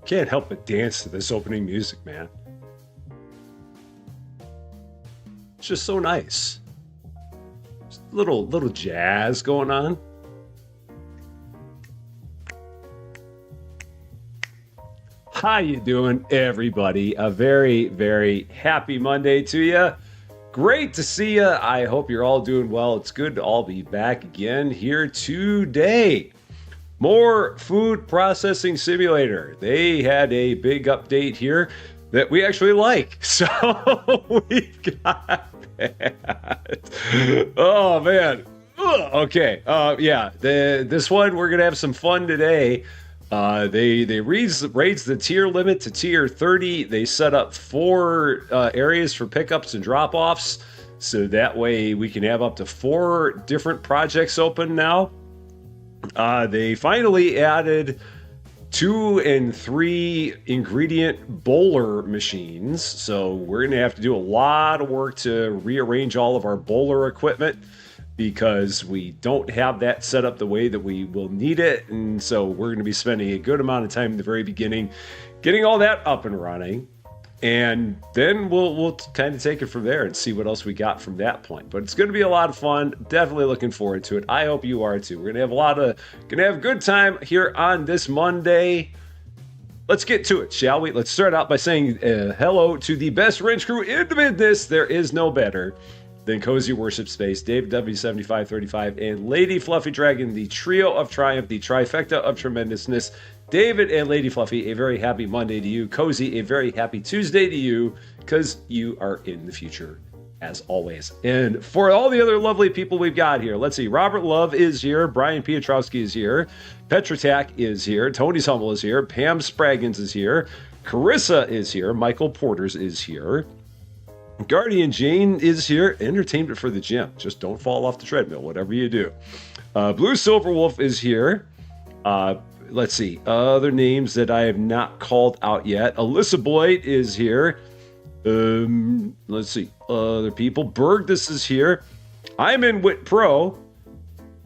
Can't help but dance to this opening music, man. It's just so nice. Just little jazz going on. How you doing, everybody? A very, very happy Monday to you. Great to see you. I hope you're all doing well. It's good to all be back again here today. More Food Processing Simulator. They had a big update here that we actually like. So we've got that. Oh, man. Okay. Yeah. This one, we're going to have some fun today. They raised the tier limit to tier 30. They set up 4 areas for pickups and drop-offs. So that way we can have up to 4 different projects open now. They finally added 2 and 3 ingredient bowler machines. So we're going to have to do a lot of work to rearrange all of our bowler equipment because we don't have that set up the way that we will need it. And so we're going to be spending a good amount of time in the very beginning getting all that up and running. And then we'll kind of take it from there and see what else we got from that point. But it's going to be a lot of fun. Definitely looking forward to it. I hope you are too. We're going to have a good time here on this Monday. Let's get to it, shall we? Let's start out by saying hello to the best wrench crew in the business. There is no better than Cozy Worship Space, Dave W7535, and Lady Fluffy Dragon, the trio of triumph, the trifecta of tremendousness. David and Lady Fluffy, a very happy Monday to you. Cozy, a very happy Tuesday to you, because you are in the future, as always. And for all the other lovely people we've got here, let's see. Robert Love is here. Brian Piotrowski is here. Petrotac is here. Tony's Humble is here. Pam Spraggins is here. Carissa is here. Michael Porters is here. Guardian Jane is here. Entertainment for the gym. Just don't fall off the treadmill, whatever you do. Blue Silver Wolf is here. Let's see. Other names that I have not called out yet. Alyssa Boyd is here. Let's see. Other people. Berg, this is here. I'm in Wit Pro.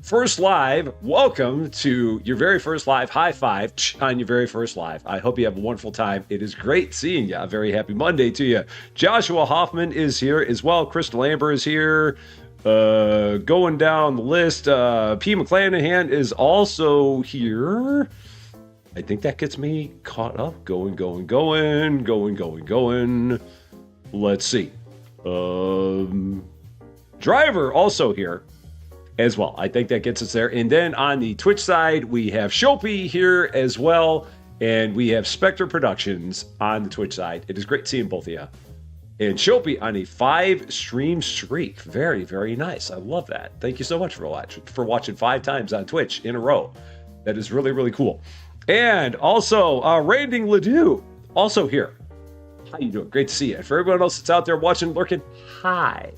First live. Welcome to your very first live. High five on your very first live. I hope you have a wonderful time. It is great seeing you. A very happy Monday to you. Joshua Hoffman is here as well. Crystal Amber is here. Going down the list, P. McClanahan is also here. I think that gets me caught up. Going. Let's see. Driver also here as well. I think that gets us there. And then on the Twitch side, we have Shopee here as well. And we have Spectre Productions on the Twitch side. It is great seeing both of you. And Shopee on a 5-stream streak. Very, very nice. I love that. Thank you so much for watching 5 times on Twitch in a row. That is really, really cool. And also, Randing Ledoux, also here. How you doing? Great to see you. And for everyone else that's out there watching, lurking, hi.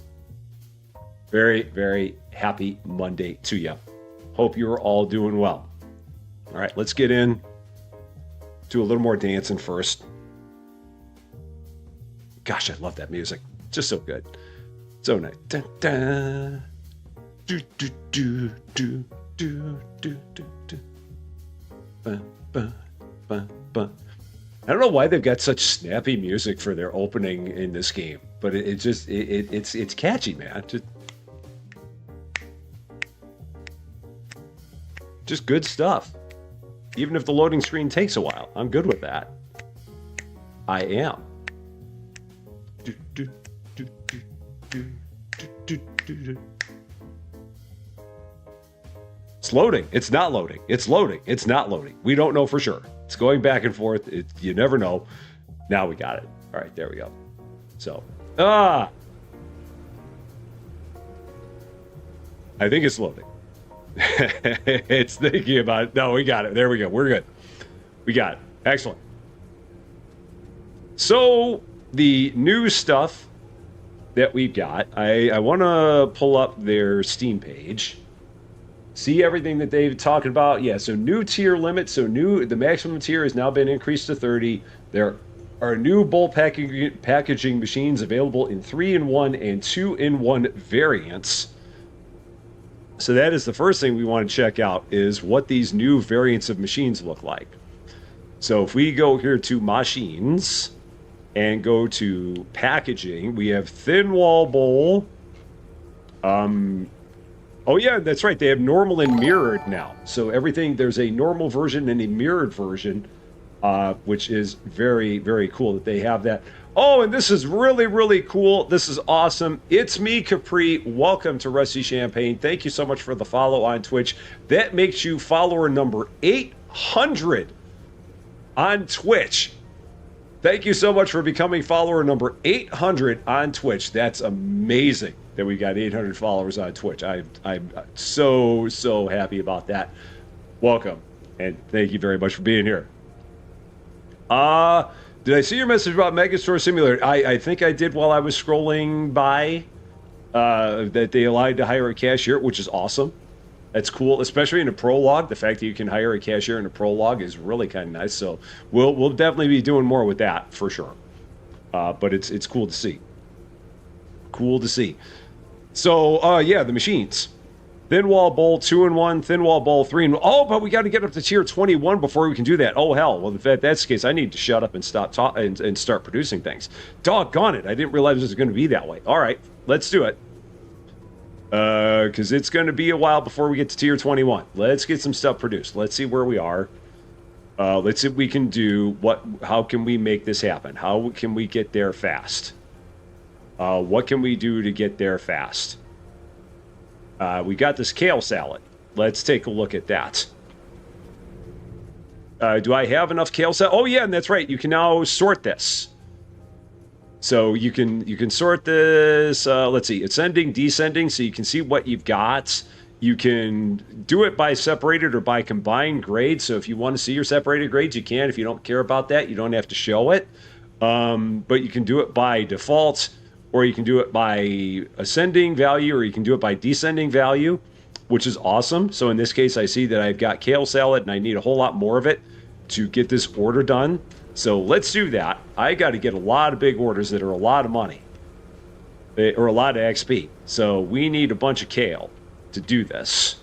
Very, very happy Monday to you. Hope you're all doing well. All right, let's get in. Do a little more dancing first. Gosh, I love that music. Just so good. So nice. Dun, dun. Do, do, do, do, do, do, do, do. Bun, bun, bun, bun. I don't know why they've got such snappy music for their opening in this game, but it's catchy, man. Just good stuff. Even if the loading screen takes a while, I'm good with that. I am. It's loading. It's not loading. It's loading. It's not loading. We don't know for sure. It's going back and forth. You never know. Now we got it. All right, there we go. So, I think it's loading. It's thinking about it. No, we got it. There we go. We're good. We got it. Excellent. So, the new stuff that we've got, I want to pull up their Steam page, see everything that they've talked about. Yeah, so new tier limit. So the maximum tier has now been increased to 30. There are new bulk packaging machines available in 3-in-1 and 2-in-1 variants. So that is the first thing we want to check out, is what these new variants of machines look like. So if we go here to machines and go to packaging, we have thin wall bowl. Oh yeah, that's right. They have normal and mirrored now. So everything, there's a normal version and a mirrored version, which is very, very cool that they have that. Oh, and this is really, really cool. This is awesome. It's me, Capri. Welcome to Rusty Champagne. Thank you so much for the follow on Twitch. That makes you follower number 800 on Twitch. Thank you so much for becoming follower number 800 on Twitch. That's amazing that we got 800 followers on Twitch. I'm so happy about that. Welcome, and thank you very much for being here. Did I see your message about Megastore Simulator? I think I did while I was scrolling by, that they allowed to hire a cashier, which is awesome. That's cool, especially in a prologue. The fact that you can hire a cashier in a prologue is really kind of nice. So we'll definitely be doing more with that for sure. But it's cool to see. Cool to see. So yeah, the machines. Thin wall bowl 2-in-1, thin wall bowl 3-in-1. Oh, but we got to get up to tier 21 before we can do that. Oh hell. Well, if that's the case, I need to shut up and stop and start producing things. Doggone it! I didn't realize it was going to be that way. All right, let's do it. Because it's going to be a while before we get to tier 21. Let's get some stuff produced. Let's see where we are. Let's see if we can do how can we make this happen? How can we get there fast? What can we do to get there fast? We got this kale salad. Let's take a look at that. Do I have enough kale salad? Oh yeah, and that's right. You can now sort this. So you can sort this, let's see, ascending, descending, so you can see what you've got. You can do it by separated or by combined grades. So if you want to see your separated grades, you can. If you don't care about that, you don't have to show it. But you can do it by default, or you can do it by ascending value, or you can do it by descending value, which is awesome. So in this case, I see that I've got kale salad and I need a whole lot more of it to get this order done. So let's do that. I got to get a lot of big orders that are a lot of money, or a lot of XP. So we need a bunch of kale to do this.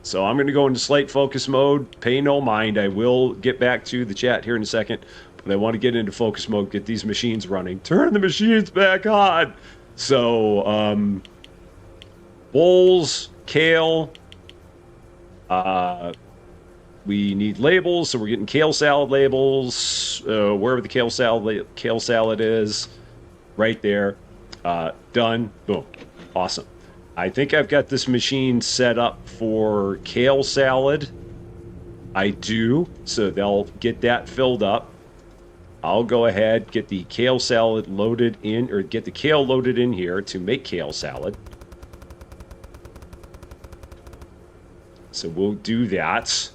So I'm going to go into slate focus mode. Pay no mind. I will get back to the chat here in a second, but I want to get into focus mode, get these machines running. Turn the machines back on. So bowls, kale, we need labels, so we're getting kale salad labels, wherever the kale salad is, right there. Done. Boom. Awesome. I think I've got this machine set up for kale salad. I do, so they'll get that filled up. I'll go ahead, get the kale salad loaded in, or get the kale loaded in here to make kale salad. So we'll do that.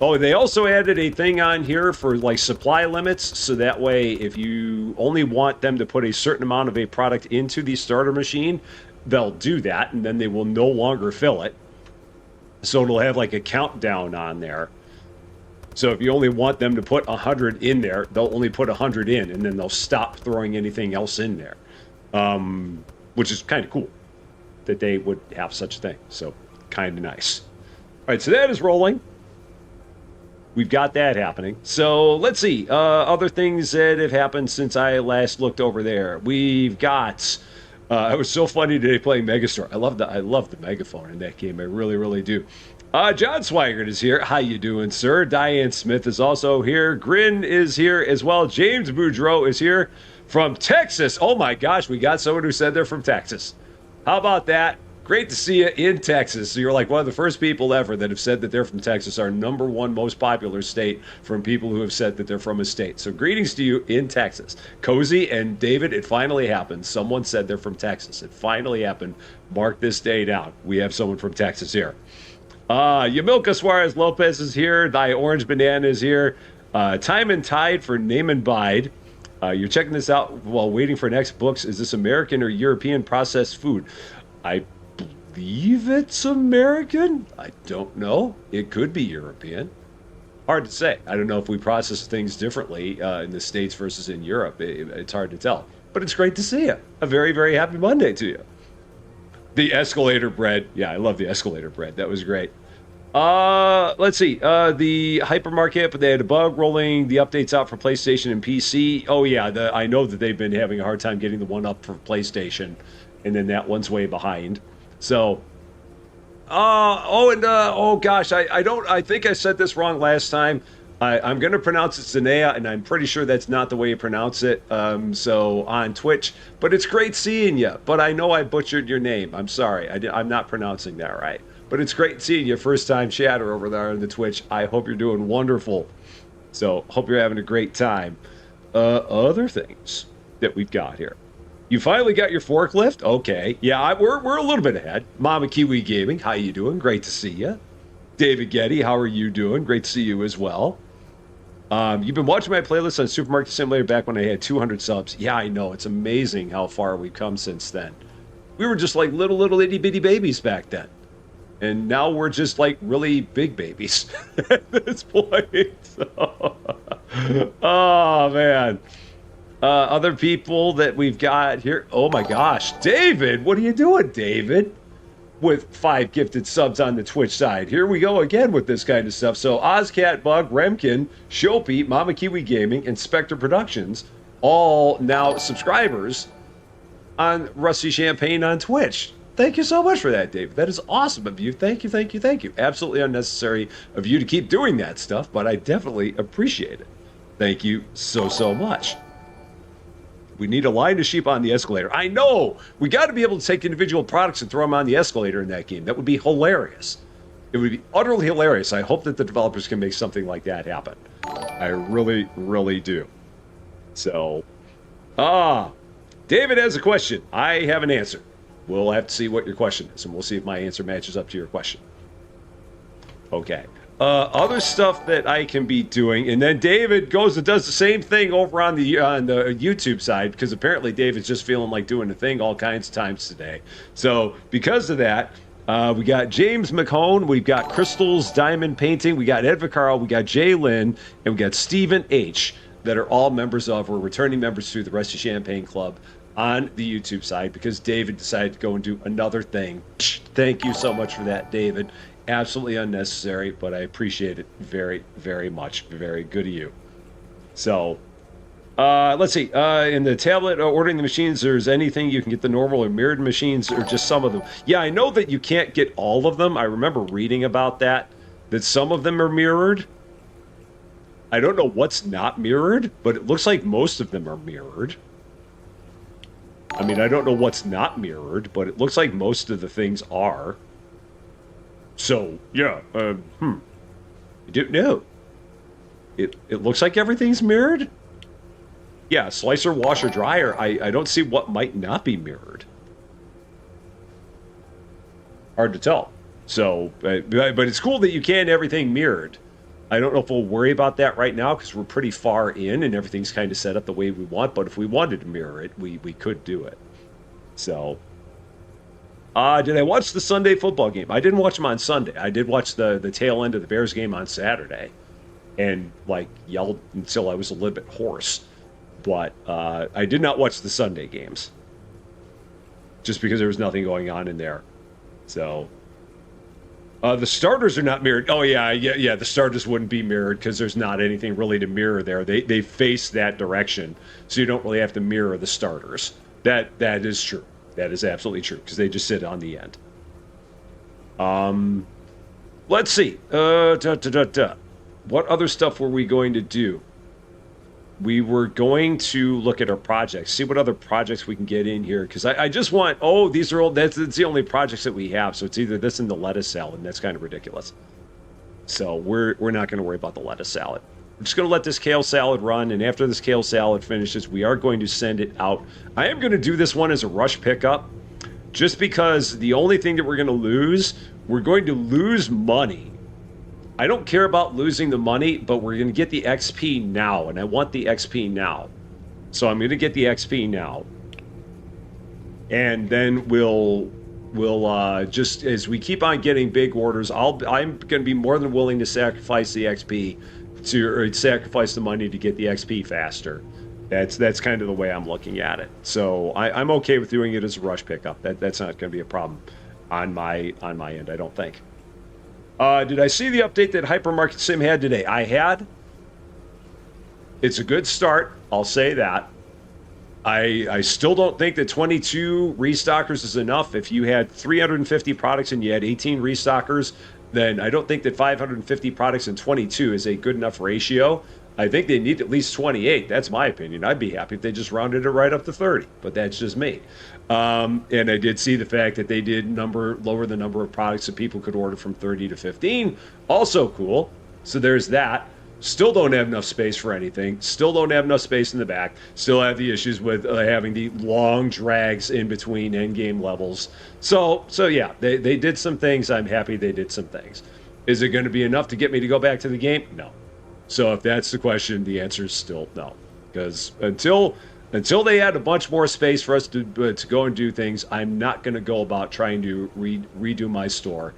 Oh, they also added a thing on here for like supply limits, so that way if you only want them to put a certain amount of a product into the starter machine, they'll do that, and then they will no longer fill it. So it'll have like a countdown on there. So if you only want them to put 100 in there, they'll only put 100 in, and then they'll stop throwing anything else in there. Which is kind of cool that they would have such a thing. So kind of nice. All right, so that is rolling. We've got that happening. So let's see. Other things that have happened since I last looked over there. We've got... it was so funny today playing Megastore. I love the megaphone in that game. I really, really do. John Swigert is here. How you doing, sir? Diane Smith is also here. Grin is here as well. James Boudreau is here from Texas. Oh my gosh, we got someone who said they're from Texas. How about that? Great to see you in Texas. So you're like one of the first people ever that have said that they're from Texas, our #1 most popular state from people who have said that they're from a state. So greetings to you in Texas. Cozy and David, it finally happened. Someone said they're from Texas. It finally happened. Mark this day down. We have someone from Texas here. Yamilka Suarez Lopez is here. Thy Orange Banana is here. Time and Tide for Name and Bide. You're checking this out while waiting for next books. Is this American or European processed food? I believe it's American. I don't know. It could be European. Hard to say. I don't know if we process things differently in the States versus in Europe. It's hard to tell. But it's great to see you. A very, very happy Monday to you. The escalator bread. Yeah, I love the escalator bread. That was great. Let's see. The hypermarket, but they had a bug rolling the updates out for PlayStation and PC. Oh yeah, I know that they've been having a hard time getting the one up for PlayStation, and then that one's way behind. So, oh gosh, I think I said this wrong last time. I'm going to pronounce it Zanea, and I'm pretty sure that's not the way you pronounce it. So on Twitch, but it's great seeing you. But I know I butchered your name. I'm sorry. I'm not pronouncing that right. But it's great seeing you, first time chatter over there on the Twitch. I hope you're doing wonderful. So hope you're having a great time. Other things that we've got here. You finally got your forklift? Okay. Yeah, we're a little bit ahead. Mama Kiwi Gaming, how you doing? Great to see you. David Getty, how are you doing? Great to see you as well. You've been watching my playlist on Supermarket Simulator back when I had 200 subs. Yeah, I know. It's amazing how far we've come since then. We were just like little itty bitty babies back then. And now we're just like really big babies at this point. So, oh, man. Other people that we've got here. Oh, my gosh. David, what are you doing, David? With 5 gifted subs on the Twitch side. Here we go again with this kind of stuff. So Ozcat Bug, Remkin, Shopee, Mama Kiwi Gaming, and Spectre Productions, all now subscribers on Rusty Champaign on Twitch. Thank you so much for that, David. That is awesome of you. Thank you, thank you, thank you. Absolutely unnecessary of you to keep doing that stuff, but I definitely appreciate it. Thank you so much. We need a line of sheep on the escalator. I know! We got to be able to take individual products and throw them on the escalator in that game. That would be hilarious. It would be utterly hilarious. I hope that the developers can make something like that happen. I really do. So, David has a question. I have an answer. We'll have to see what your question is, and we'll see if my answer matches up to your question. Okay. Other stuff that I can be doing, and then David goes and does the same thing over on the YouTube side, because apparently David's just feeling like doing a thing all kinds of times today. So because of that, we got James McHone, we've got Crystal's Diamond Painting, we got Ed Vaccaro, we got Jay Lynn, and we got Stephen H. that are all members of, or returning members to the Rusty Champagne Club on the YouTube side, because David decided to go and do another thing. Thank you so much for that, David. Absolutely unnecessary, but I appreciate it very much. Very good of you. So, let's see. In the tablet, ordering the machines, there's anything you can get the normal or mirrored machines, or just some of them. Yeah, I know that you can't get all of them. I remember reading about that some of them are mirrored. I don't know what's not mirrored, but it looks like most of them are mirrored. I mean, I don't know what's not mirrored, but it looks like most of the things are. So, yeah, I don't know. It looks like everything's mirrored. Yeah, slicer, washer, dryer. I don't see what might not be mirrored. Hard to tell. So, but it's cool that you can everything mirrored. I don't know if we'll worry about that right now because we're pretty far in and everything's kind of set up the way we want. But if we wanted to mirror it, we could do it. So, did I watch the Sunday football game? I didn't watch them on Sunday. I did watch the tail end of the Bears game on Saturday, and like yelled until I was a little bit hoarse. But I did not watch the Sunday games, just because there was nothing going on in there. So. The starters are not mirrored. Oh, yeah, the starters wouldn't be mirrored because there's not anything really to mirror there. They face that direction, so you don't really have to mirror the starters. That is true. That is absolutely true because they just sit on the end. Let's see. What other stuff were we going to do? We were going to look at our projects, see what other projects we can get in here. Because I just want, these are all, that's the only projects that we have. So it's either this and the lettuce salad, and that's kind of ridiculous. So we're not going to worry about the lettuce salad. We're just going to let this kale salad run. And after this kale salad finishes, we are going to send it out. I am going to do this one as a rush pickup, just because the only thing that we're going to lose money. I don't care about losing the money, but we're going to get the XP now, and I want the XP now. So I'm going to get the XP now. And then we'll just, as we keep on getting big orders, I'm going to be more than willing to sacrifice the XP, or sacrifice the money to get the XP faster. That's kind of the way I'm looking at it. So I'm okay with doing it as a rush pickup. That's not going to be a problem on my end, I don't think. Did I see the update that Hypermarket Sim had today? I had. It's a good start. I'll say that. I still don't think that 22 restockers is enough. If you had 350 products and you had 18 restockers, then I don't think that 550 products and 22 is a good enough ratio. I think they need at least 28. That's my opinion. I'd be happy if they just rounded it right up to 30, but that's just me. And I did see the fact that they did lower the number of products that people could order from 30 to 15. Also cool. So there's that. Still don't have enough space for anything. Still don't have enough space in the back. Still have the issues with having the long drags in between end game levels. So yeah, they did some things. I'm happy they did some things. Is it going to be enough to get me to go back to the game? No. So if that's the question, the answer is still no. Because until they add a bunch more space for us to go and do things, I'm not going to go about trying to redo my store.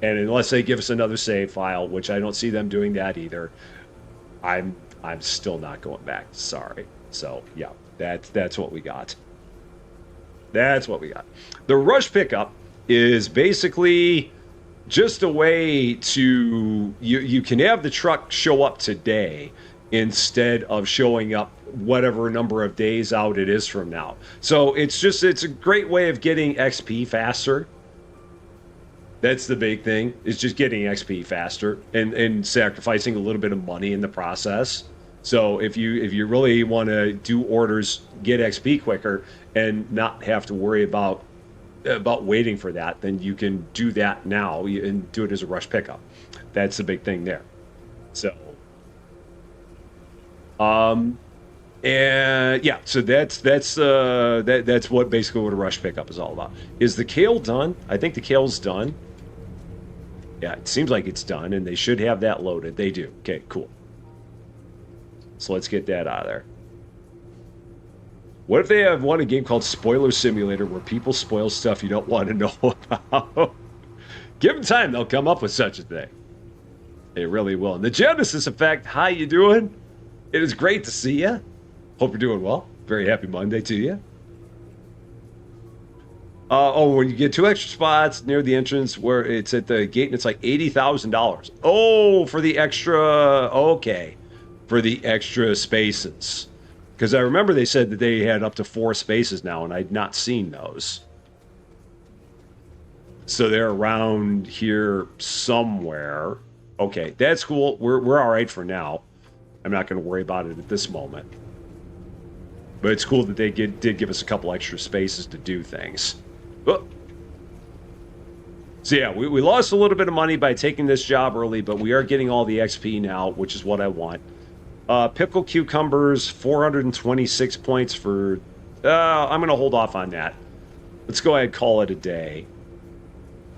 And unless they give us another save file, which I don't see them doing that either, I'm still not going back. Sorry. So yeah, that's what we got. That's what we got. The rush pickup is basically just a way to you can have the truck show up today instead of showing up whatever number of days out it is from now. So it's a great way of getting XP faster. That's the big thing, is just getting XP faster and sacrificing a little bit of money in the process. So if you really want to do orders, get XP quicker, and not have to worry about waiting for that, then you can do that now and do it as a rush pickup. That's the big thing there. So, and yeah, so that's what basically what a rush pickup is all about. Is the kale done? I think the kale's done. Yeah, it seems like it's done, and they should have that loaded. They do. Okay, cool. So let's get that out of there. What if they have a game called Spoiler Simulator where people spoil stuff you don't want to know about? Give them time, they'll come up with such a thing. They really will. And the Genesis Effect, how you doing? It is great to see you. Hope you're doing well. Very happy Monday to you. When you get 2 extra spots near the entrance where it's at the gate and it's like $80,000. Oh, for the extra, okay. For the extra spaces. Because I remember they said that they had up to 4 spaces now, and I'd not seen those. So they're around here somewhere. Okay, that's cool. We're all right for now. I'm not going to worry about it at this moment. But it's cool that they did give us a couple extra spaces to do things. Oh. So yeah, we lost a little bit of money by taking this job early, but we are getting all the XP now, which is what I want. Pickle cucumbers, 426 points for... I'm going to hold off on that. Let's go ahead and call it a day.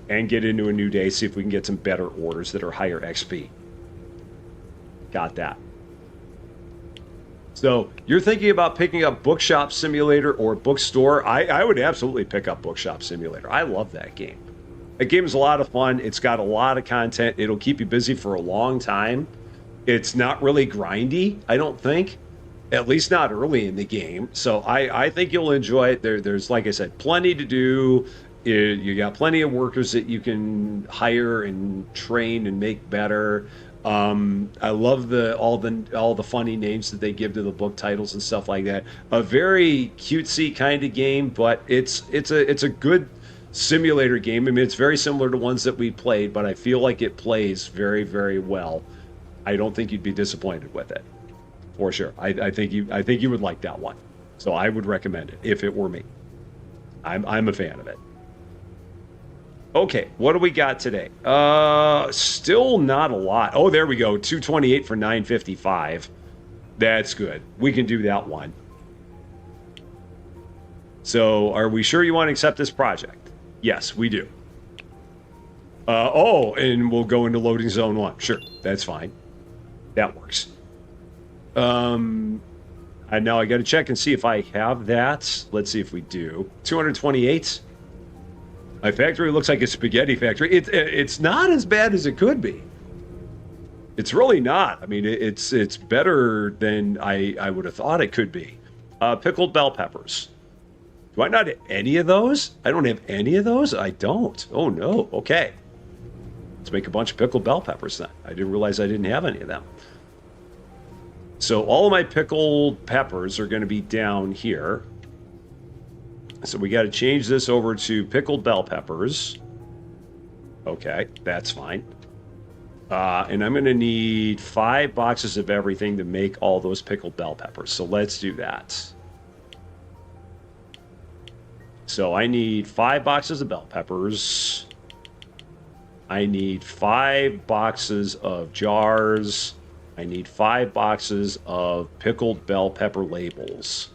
And get into a new day, see if we can get some better orders that are higher XP. Got that. So, you're thinking about picking up Bookshop Simulator or Bookstore. I would absolutely pick up Bookshop Simulator. I love that game. That game is a lot of fun. It's got a lot of content. It'll keep you busy for a long time. It's not really grindy, I don't think. At least not early in the game. So I think you'll enjoy it. There's, like I said, plenty to do. You got plenty of workers that you can hire and train and make better. I love all the funny names that they give to the book titles and stuff like that. A very cutesy kind of game, but it's a good simulator game. I mean, it's very similar to ones that we played, but I feel like it plays very, very well. I don't think you'd be disappointed with it, for sure. I think you would like that one, so I would recommend it if it were me. I'm a fan of it. Okay, what do we got today? Still not a lot. Oh, there we go. 228 for 955. That's good. We can do that one. So, are we sure you want to accept this project? Yes, we do. And we'll go into loading zone 1. Sure, that's fine. That works. And now I got to check and see if I have that. Let's see if we do. 228. My factory looks like a spaghetti factory. It's not as bad as it could be. It's really not. I mean, it's better than I would have thought it could be. Pickled bell peppers. Do I not have any of those? I don't have any of those? I don't. Oh, no. Okay. Let's make a bunch of pickled bell peppers then. I didn't realize I didn't have any of them. So all of my pickled peppers are going to be down here. So we got to change this over to pickled bell peppers. Okay, that's fine. And I'm going to need 5 boxes of everything to make all those pickled bell peppers. So let's do that. So I need 5 boxes of bell peppers. I need 5 boxes of jars. I need 5 boxes of pickled bell pepper labels.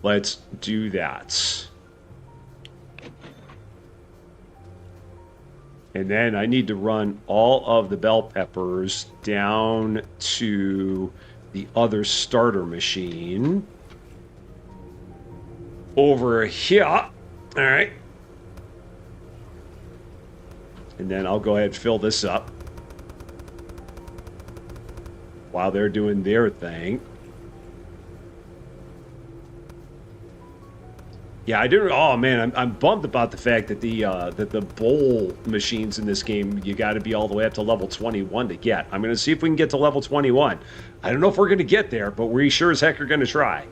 Let's do that. And then I need to run all of the bell peppers down to the other starter machine. Over here. All right. And then I'll go ahead and fill this up while they're doing their thing. Yeah, I didn't. Oh man, I'm bummed about the fact that the bowl machines in this game, you got to be all the way up to level 21 to get. I'm gonna see if we can get to level 21. I don't know if we're gonna get there, but we sure as heck are gonna try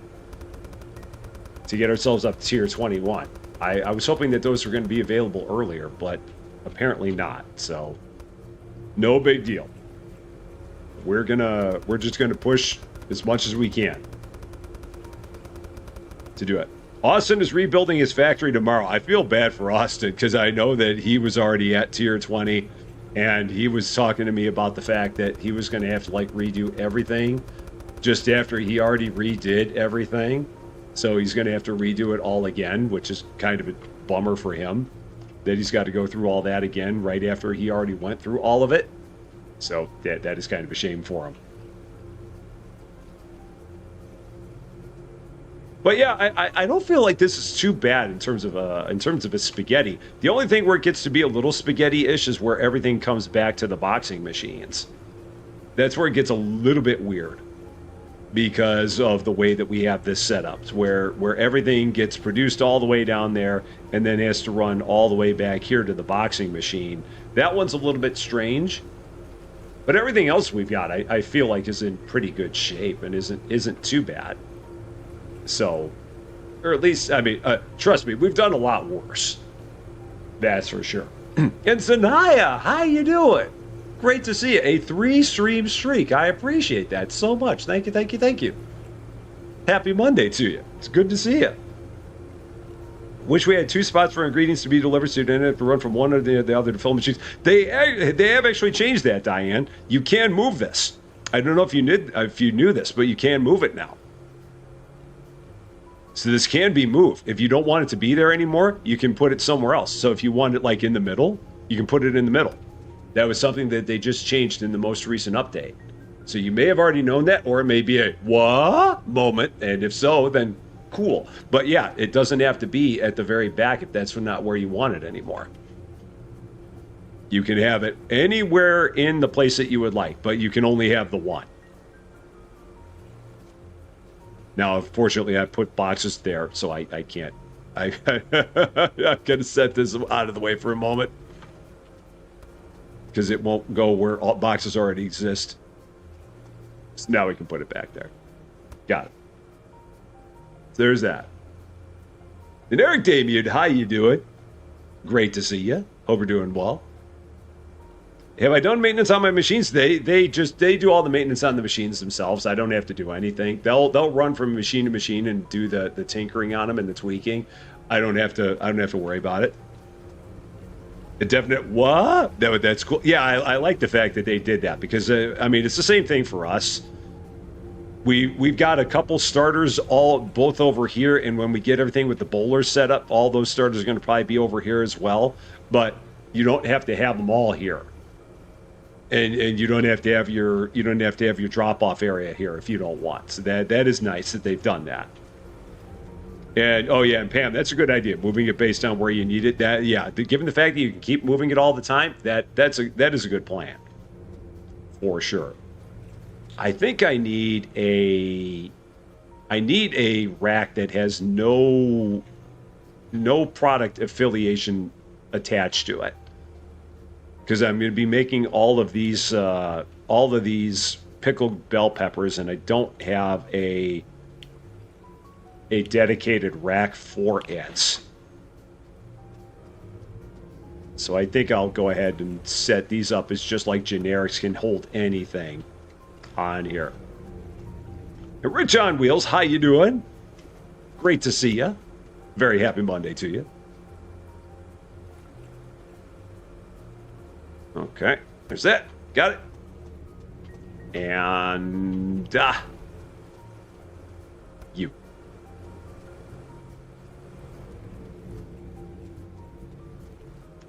to get ourselves up to tier 21. I was hoping that those were going to be available earlier, but apparently not. So no big deal. We're just gonna push as much as we can to do it. Austin is rebuilding his factory tomorrow. I feel bad for Austin because I know that he was already at tier 20 and he was talking to me about the fact that he was going to have to like redo everything just after he already redid everything. So he's going to have to redo it all again, which is kind of a bummer for him that he's got to go through all that again right after he already went through all of it. So that is kind of a shame for him. But yeah, I don't feel like this is too bad in terms of a spaghetti. The only thing where it gets to be a little spaghetti-ish is where everything comes back to the boxing machines. That's where it gets a little bit weird because of the way that we have this set up, where everything gets produced all the way down there and then has to run all the way back here to the boxing machine. That one's a little bit strange, but everything else we've got, I feel like is in pretty good shape and isn't too bad. So, or at least, I mean, trust me, we've done a lot worse. That's for sure. And Zanaya, how you doing? Great to see you. A 3-stream streak. I appreciate that so much. Thank you, thank you, thank you. Happy Monday to you. It's good to see you. Wish we had 2 spots for ingredients to be delivered so you didn't have to run from one or the other to fill machines. They have actually changed that, Diane. You can move this. I don't know if you knew this, but you can move it now. So this can be moved. If you don't want it to be there anymore, you can put it somewhere else. So if you want it like in the middle, you can put it in the middle. That was something that they just changed in the most recent update. So you may have already known that, or it may be a what moment, and if so, then cool. But yeah, it doesn't have to be at the very back if that's not where you want it anymore. You can have it anywhere in the place that you would like, but you can only have the one. Now, unfortunately, I put boxes there, so I can't. I'm going to set this out of the way for a moment because it won't go where all boxes already exist. So now we can put it back there. Got it. So there's that. And Eric Damien, how you doing? Great to see you. Hope you're doing well. Have I done maintenance on my machines? They do all the maintenance on the machines themselves. I don't have to do anything. They'll run from machine to machine and do the tinkering on them and the tweaking. I don't have to worry about it. A definite what? That's cool. Yeah, I like the fact that they did that because I mean it's the same thing for us. We've got a couple starters both over here, and when we get everything with the bowlers set up, all those starters are going to probably be over here as well. But you don't have to have them all here. And you don't have to have your drop off area here if you don't want. So that is nice that they've done that. And oh yeah, and Pam, that's a good idea. Moving it based on where you need it. That yeah, given the fact that you can keep moving it all the time, that is a good plan. For sure. I think I need a rack that has no product affiliation attached to it. because I'm going to be making all of these pickled bell peppers, and I don't have a dedicated rack for it. So I think I'll go ahead and set these up as just like generics can hold anything on here. And Rich on Wheels, how you doing? Great to see you. Very happy Monday to you. Okay, there's that. Got it. And you.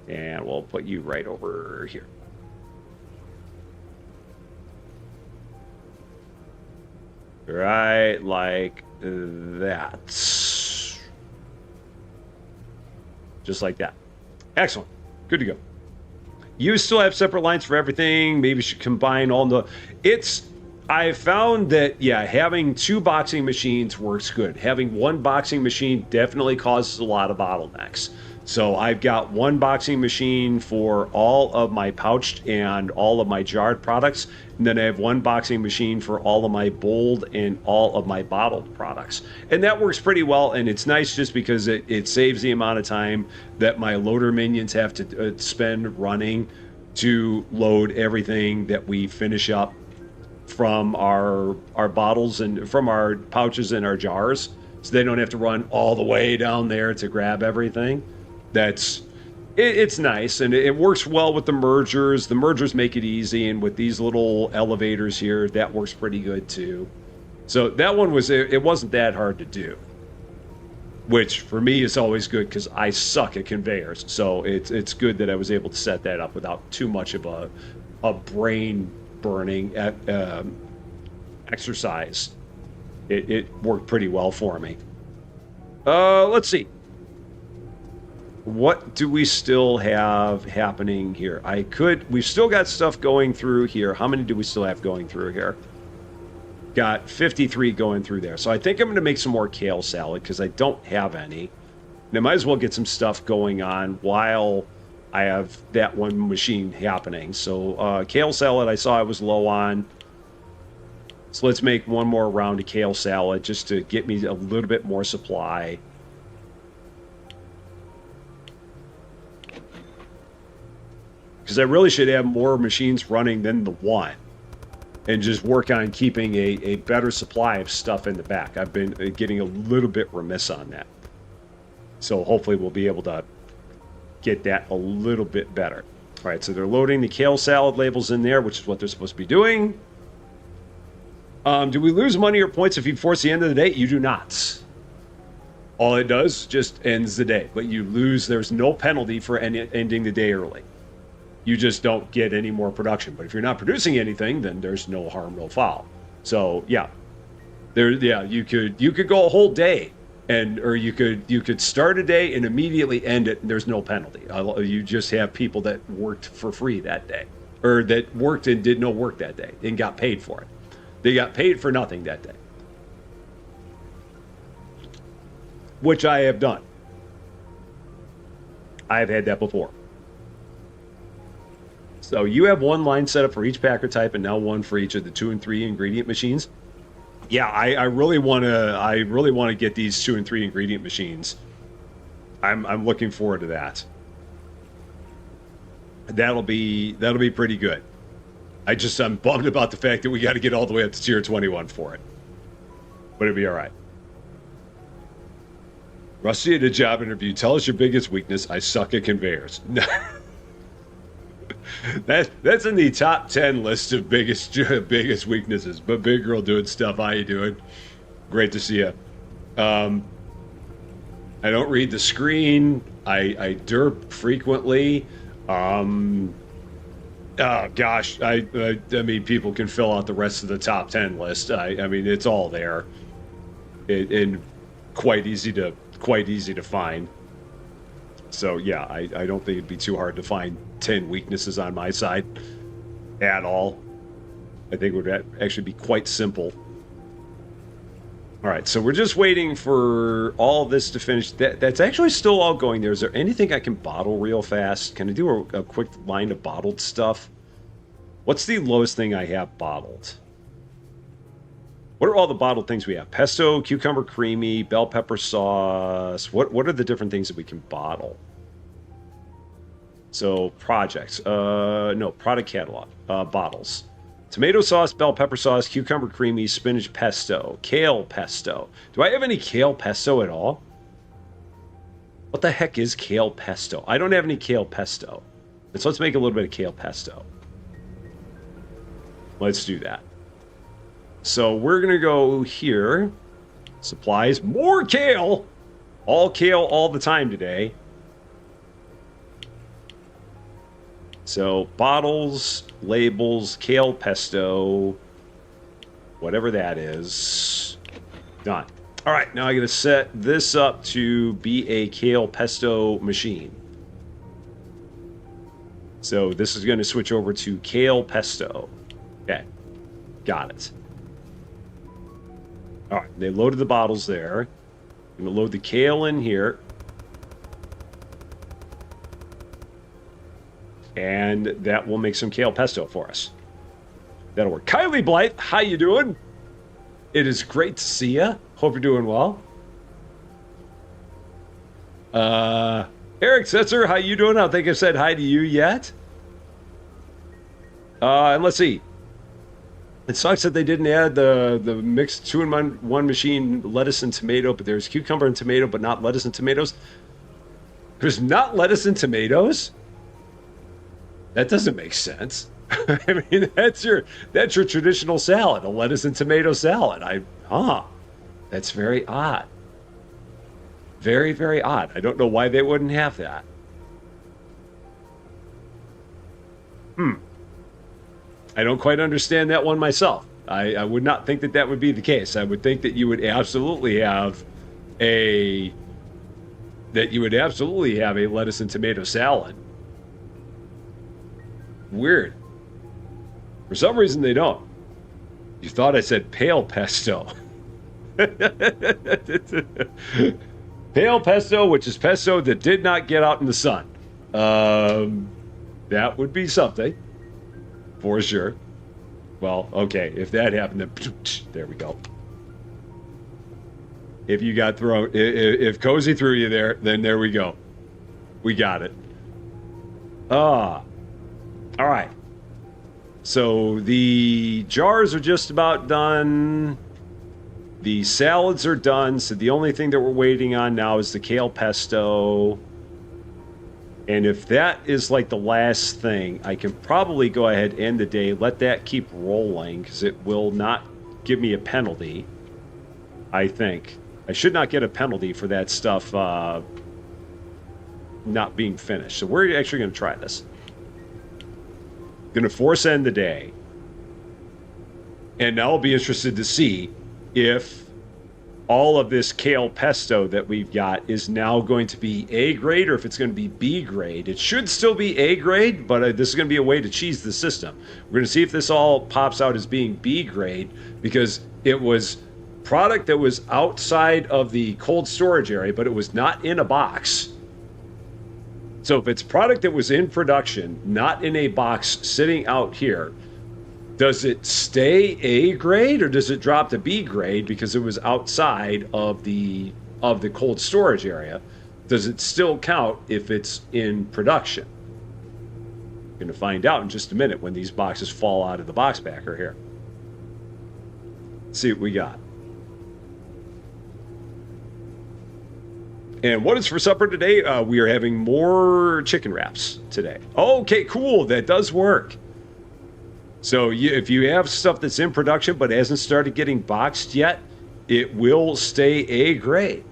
And we'll put you right over here. Right like that. Just like that. Excellent. Good to go. You still have separate lines for everything. Maybe you should combine all the... I found that, yeah, having two boxing machines works good. Having one boxing machine definitely causes a lot of bottlenecks. So I've got one boxing machine for all of my pouched and all of my jarred products. And then I have one boxing machine for all of my bowled and all of my bottled products. And that works pretty well. And it's nice just because it saves the amount of time that my loader minions have to spend running to load everything that we finish up from our bottles and from our pouches and our jars. So they don't have to run all the way down there to grab everything. It's nice, and it works well with the mergers. The mergers make it easy, and with these little elevators here, that works pretty good too. So that one it wasn't that hard to do, which for me is always good because I suck at conveyors. So it's good that I was able to set that up without too much of a brain burning exercise. It worked pretty well for me. Let's see. What do we still have happening here? We've still got stuff going through here. How many do we still have going through here? Got 53 going through there. So I think I'm going to make some more kale salad because I don't have any. And I might as well get some stuff going on while I have that one machine happening. So kale salad I saw I was low on. So let's make one more round of kale salad just to get me a little bit more supply. Because I really should have more machines running than the one. And just work on keeping a better supply of stuff in the back. I've been getting a little bit remiss on that. So hopefully we'll be able to get that a little bit better. All right, so they're loading the kale salad labels in there, which is what they're supposed to be doing. Do we lose money or points if you force the end of the day? You do not. All it does just ends the day. But you lose, there's no penalty for ending the day early. You just don't get any more production. But if you're not producing anything, then there's no harm, no foul. So yeah, you could go a whole day, or you could start a day and immediately end it, and there's no penalty. You just have people that worked for free that day, or that worked and did no work that day and got paid for it. They got paid for nothing that day, which I have done. I've had that before. So you have one line set up for each packer type, and now one for each of the 2 and 3 ingredient machines. Yeah, I really want to get these 2 and 3 ingredient machines. I'm looking forward to that. That'll be pretty good. I'm bummed about the fact that we got to get all the way up to tier 21 for it, but it'll be all right. Rusty at a job interview. Tell us your biggest weakness. I suck at conveyors. That's in the top 10 list of biggest weaknesses. But big girl doing stuff. How you doing? Great to see you. I don't read the screen. I derp frequently. Oh gosh, I mean, people can fill out the rest of the top 10 list. I mean, it's all there, and quite easy to find. So yeah, I don't think it'd be too hard to find 10 weaknesses on my side at all. I think it would actually be quite simple. All right, so we're just waiting for all this to finish. That's actually still all going there. Is there anything I can bottle real fast? Can I do a quick line of bottled stuff? What's the lowest thing I have bottled? What are all the bottled things we have? Pesto, cucumber creamy, bell pepper sauce. What are the different things that we can bottle? So projects. No, product catalog. Bottles. Tomato sauce, bell pepper sauce, cucumber creamy, spinach pesto, kale pesto. Do I have any kale pesto at all? What the heck is kale pesto? I don't have any kale pesto. So let's make a little bit of kale pesto. Let's do that. So we're going to go here. Supplies. More kale! All the time today. So, bottles, labels, kale pesto, whatever that is. Done. All right, now I'm going to set this up to be a kale pesto machine. So, this is going to switch over to kale pesto. Okay, got it. All right, they loaded the bottles there. I'm going to load the kale in here. And that will make some kale pesto for us. That'll work. Kylie Blythe, how you doing? It is great to see you. Hope you're doing well. Eric Setzer, how you doing? I don't think I've said hi to you yet. And let's see. It sucks that they didn't add the mixed 2-in-1 machine lettuce and tomato, but there's cucumber and tomato, but not lettuce and tomatoes. There's not lettuce and tomatoes? That doesn't make sense. I mean, that's your traditional salad, a lettuce and tomato salad. That's very odd. Very, very odd. I don't know why they wouldn't have that. I don't quite understand that one myself. I would not think that would be the case. I would think that you would absolutely have a lettuce and tomato salad. Weird. For some reason they don't. You thought I said pale pesto. Pale pesto, which is pesto that did not get out in the sun. That would be something. For sure. Well, okay. If that happened, then there we go. If you got thrown, if Cozy threw you there, then there we go. We got it. All right. So the jars are just about done. The salads are done. So the only thing that we're waiting on now is the kale pesto. And if that is like the last thing, I can probably go ahead and end the day, let that keep rolling, because it will not give me a penalty, I think. I should not get a penalty for that stuff not being finished. So we're actually going to try this. Going to force end the day. And now I'll be interested to see if all of this kale pesto that we've got is now going to be A grade or if it's going to be B grade. It should still be A grade, but this is going to be a way to cheese the system. We're going to see if this all pops out as being B grade, because it was product that was outside of the cold storage area, but it was not in a box. So if it's product that was in production, not in a box sitting out here, does it stay A grade or does it drop to B grade because it was outside of the cold storage area? Does it still count if it's in production? We're going to find out in just a minute when these boxes fall out of the box backer here. Let's see what we got. And what is for supper today? We are having more chicken wraps today. Okay, cool. That does work. So if you have stuff that's in production but hasn't started getting boxed yet, it will stay A grade.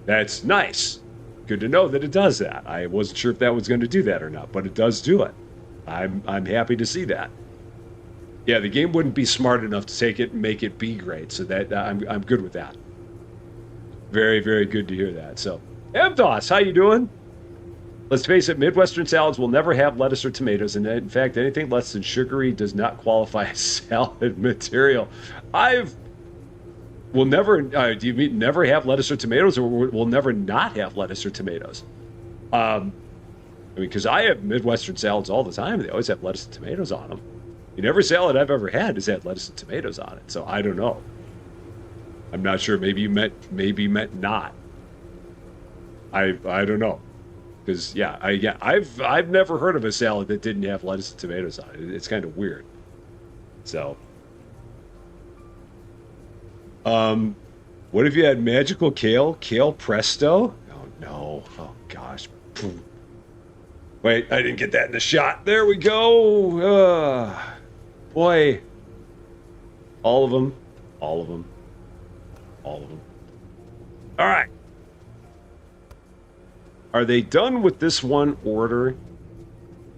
That's nice. Good to know that it does that. I wasn't sure if that was going to do that or not, but it does do it. I'm happy to see that. Yeah, the game wouldn't be smart enough to take it and make it B grade, so that I'm good with that. Very, very good to hear that. So, Evdos, how you doing? Let's face it, Midwestern salads will never have lettuce or tomatoes, and in fact, anything less than sugary does not qualify as salad material. I've We'll never, do you mean never have lettuce or tomatoes, or we'll never not have lettuce or tomatoes? I mean, because I have Midwestern salads all the time. They always have lettuce and tomatoes on them. And every salad I've ever had has had lettuce and tomatoes on it. So I don't know. I'm not sure. Maybe you meant not. I don't know. Because I've never heard of a salad that didn't have lettuce and tomatoes on it. It's kind of weird. So, what if you had magical kale? Kale presto? Oh no. Oh gosh. Wait, I didn't get that in the shot. There we go. Boy. All of them. All of them. All of them. All right. Are they done with this one order?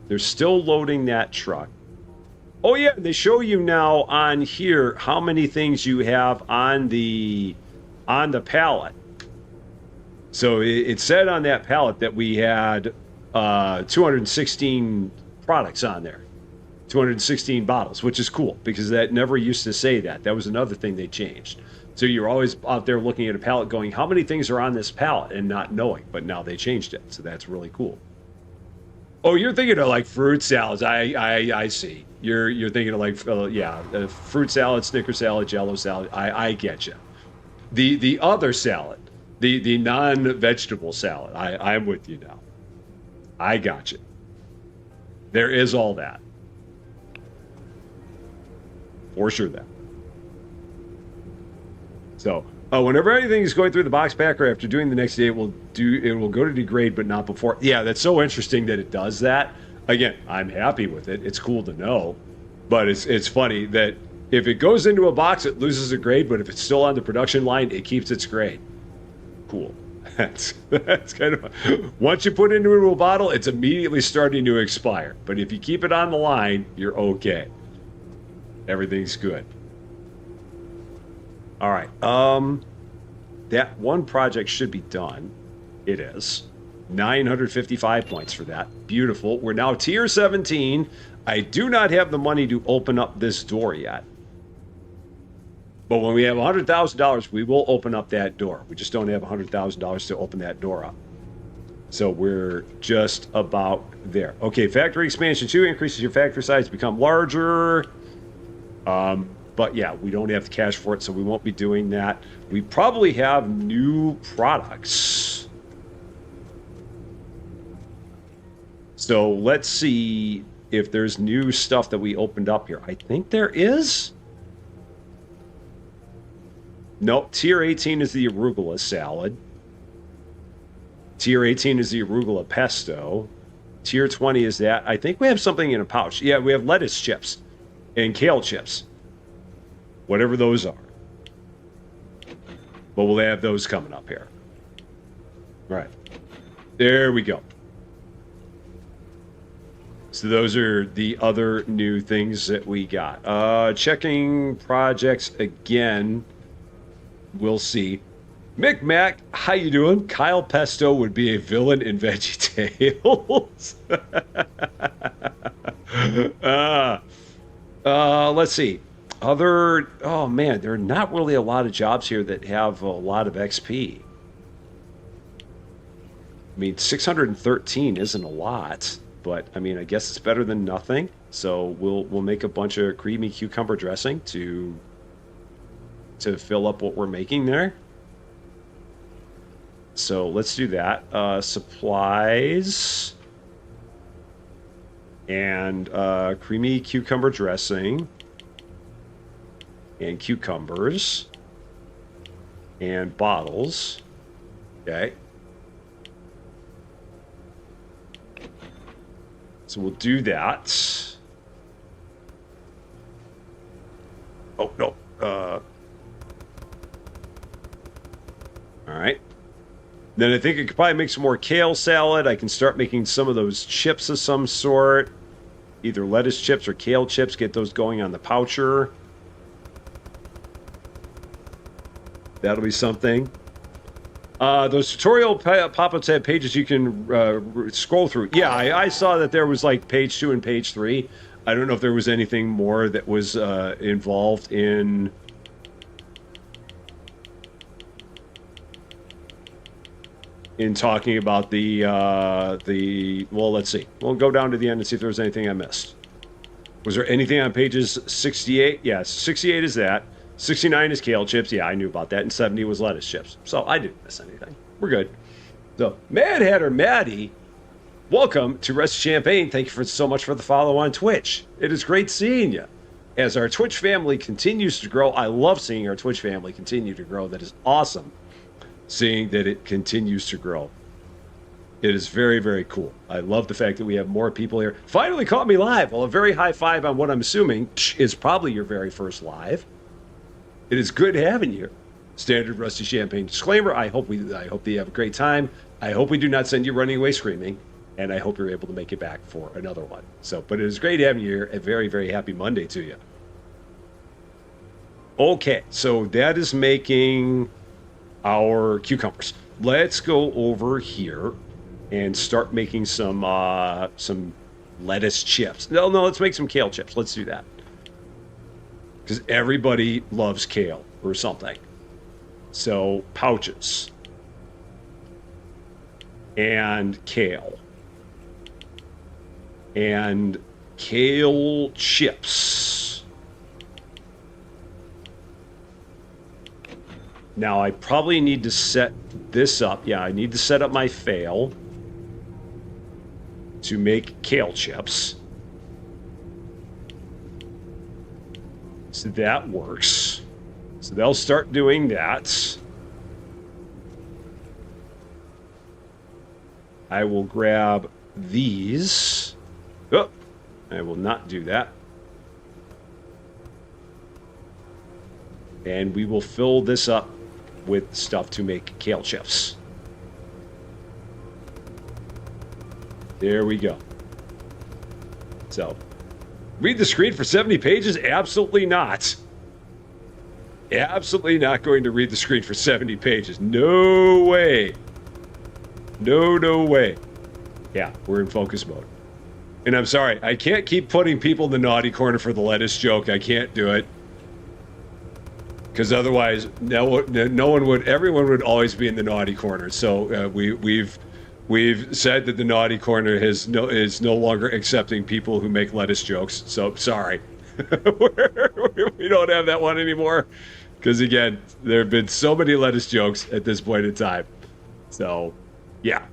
They're still loading that truck. Oh yeah, they show you now on here how many things you have on the pallet. So it said on that pallet that we had 216 products on there, 216 bottles, which is cool because that never used to say that. That was another thing they changed. So you're always out there looking at a pallet going, how many things are on this pallet, and not knowing, but now they changed it. So that's really cool. Oh, you're thinking of like fruit salads. I see. You're thinking of like, fruit salad, Snicker salad, Jello salad. I get you. The other salad, the non-vegetable salad. I'm with you now. I got you. There is all that. For sure that. So whenever anything is going through the box packer after doing the next day, it will go to degrade, but not before. Yeah, that's so interesting that it does that. Again, I'm happy with it. It's cool to know, but it's funny that if it goes into a box, it loses a grade, but if it's still on the production line, it keeps its grade. Cool. That's kind of, once you put it into a bottle, it's immediately starting to expire. But if you keep it on the line, you're okay. Everything's good. All right. That one project should be done. It is. 955 points for that. Beautiful. We're now tier 17. I do not have the money to open up this door yet. But when we have $100,000, we will open up that door. We just don't have $100,000 to open that door up. So we're just about there. Okay, factory expansion 2 increases your factory size to become larger. But yeah, we don't have the cash for it, so we won't be doing that. We probably have new products. So let's see if there's new stuff that we opened up here. I think there is. Nope, tier 18 is the arugula salad. Tier 18 is the arugula pesto. Tier 20 is that. I think we have something in a pouch. Yeah, we have lettuce chips and kale chips. Whatever those are. But we'll have those coming up here. Right. There we go. So those are the other new things that we got. Checking projects again. We'll see. Mick Mac, how you doing? Kyle Pesto would be a villain in VeggieTales. Let's see. Oh man, there are not really a lot of jobs here that have a lot of XP. I mean, 613 isn't a lot, but I mean, I guess it's better than nothing. So we'll make a bunch of creamy cucumber dressing to fill up what we're making there. So let's do that. Supplies and creamy cucumber dressing and cucumbers and bottles. Okay. So we'll do that. Oh, no. All right. Then I think I could probably make some more kale salad. I can start making some of those chips of some sort. Either lettuce chips or kale chips. Get those going on the poucher. That'll be something. Those tutorial pop-ups have pages you can scroll through. Yeah, I saw that there was like page 2 and page 3. I don't know if there was anything more that was involved in in talking about well, let's see. We'll go down to the end and see if there was anything I missed. Was there anything on pages 68? Yes, 68 is that. 69 is kale chips. Yeah, I knew about that. And 70 was lettuce chips. So I didn't miss anything. We're good. So, Mad Hatter Maddie, welcome to Rest of Champaign. Thank you so much for the follow on Twitch. It is great seeing you. As our Twitch family continues to grow, I love seeing our Twitch family continue to grow. That is awesome, seeing that it continues to grow. It is very, very cool. I love the fact that we have more people here. Finally caught me live. Well, a very high five on what I'm assuming is probably your very first live. It is good having you. Standard Rusty Champagne disclaimer. I hope that you have a great time. I hope we do not send you running away screaming, and I hope you're able to make it back for another one. So, but it is great having you here. A very, very happy Monday to you. Okay, so that is making our cucumbers. Let's go over here and start making some lettuce chips. No, let's make some kale chips. Let's do that. Because everybody loves kale or something. So, pouches. And kale. And kale chips. Now, I probably need to set this up. Yeah, I need to set up my fail to make kale chips. So that works. So they'll start doing that. I will grab these. Oh, I will not do that. And we will fill this up with stuff to make kale chips. There we go. So, read the screen for 70 pages? Absolutely not. Absolutely not going to read the screen for 70 pages. No way. No way. Yeah, we're in focus mode. And I'm sorry, I can't keep putting people in the naughty corner for the lettuce joke. I can't do it. Because otherwise, everyone would always be in the naughty corner. So we've said that the naughty corner is no longer accepting people who make lettuce jokes. So sorry, we don't have that one anymore. Because again, there have been so many lettuce jokes at this point in time. So, yeah,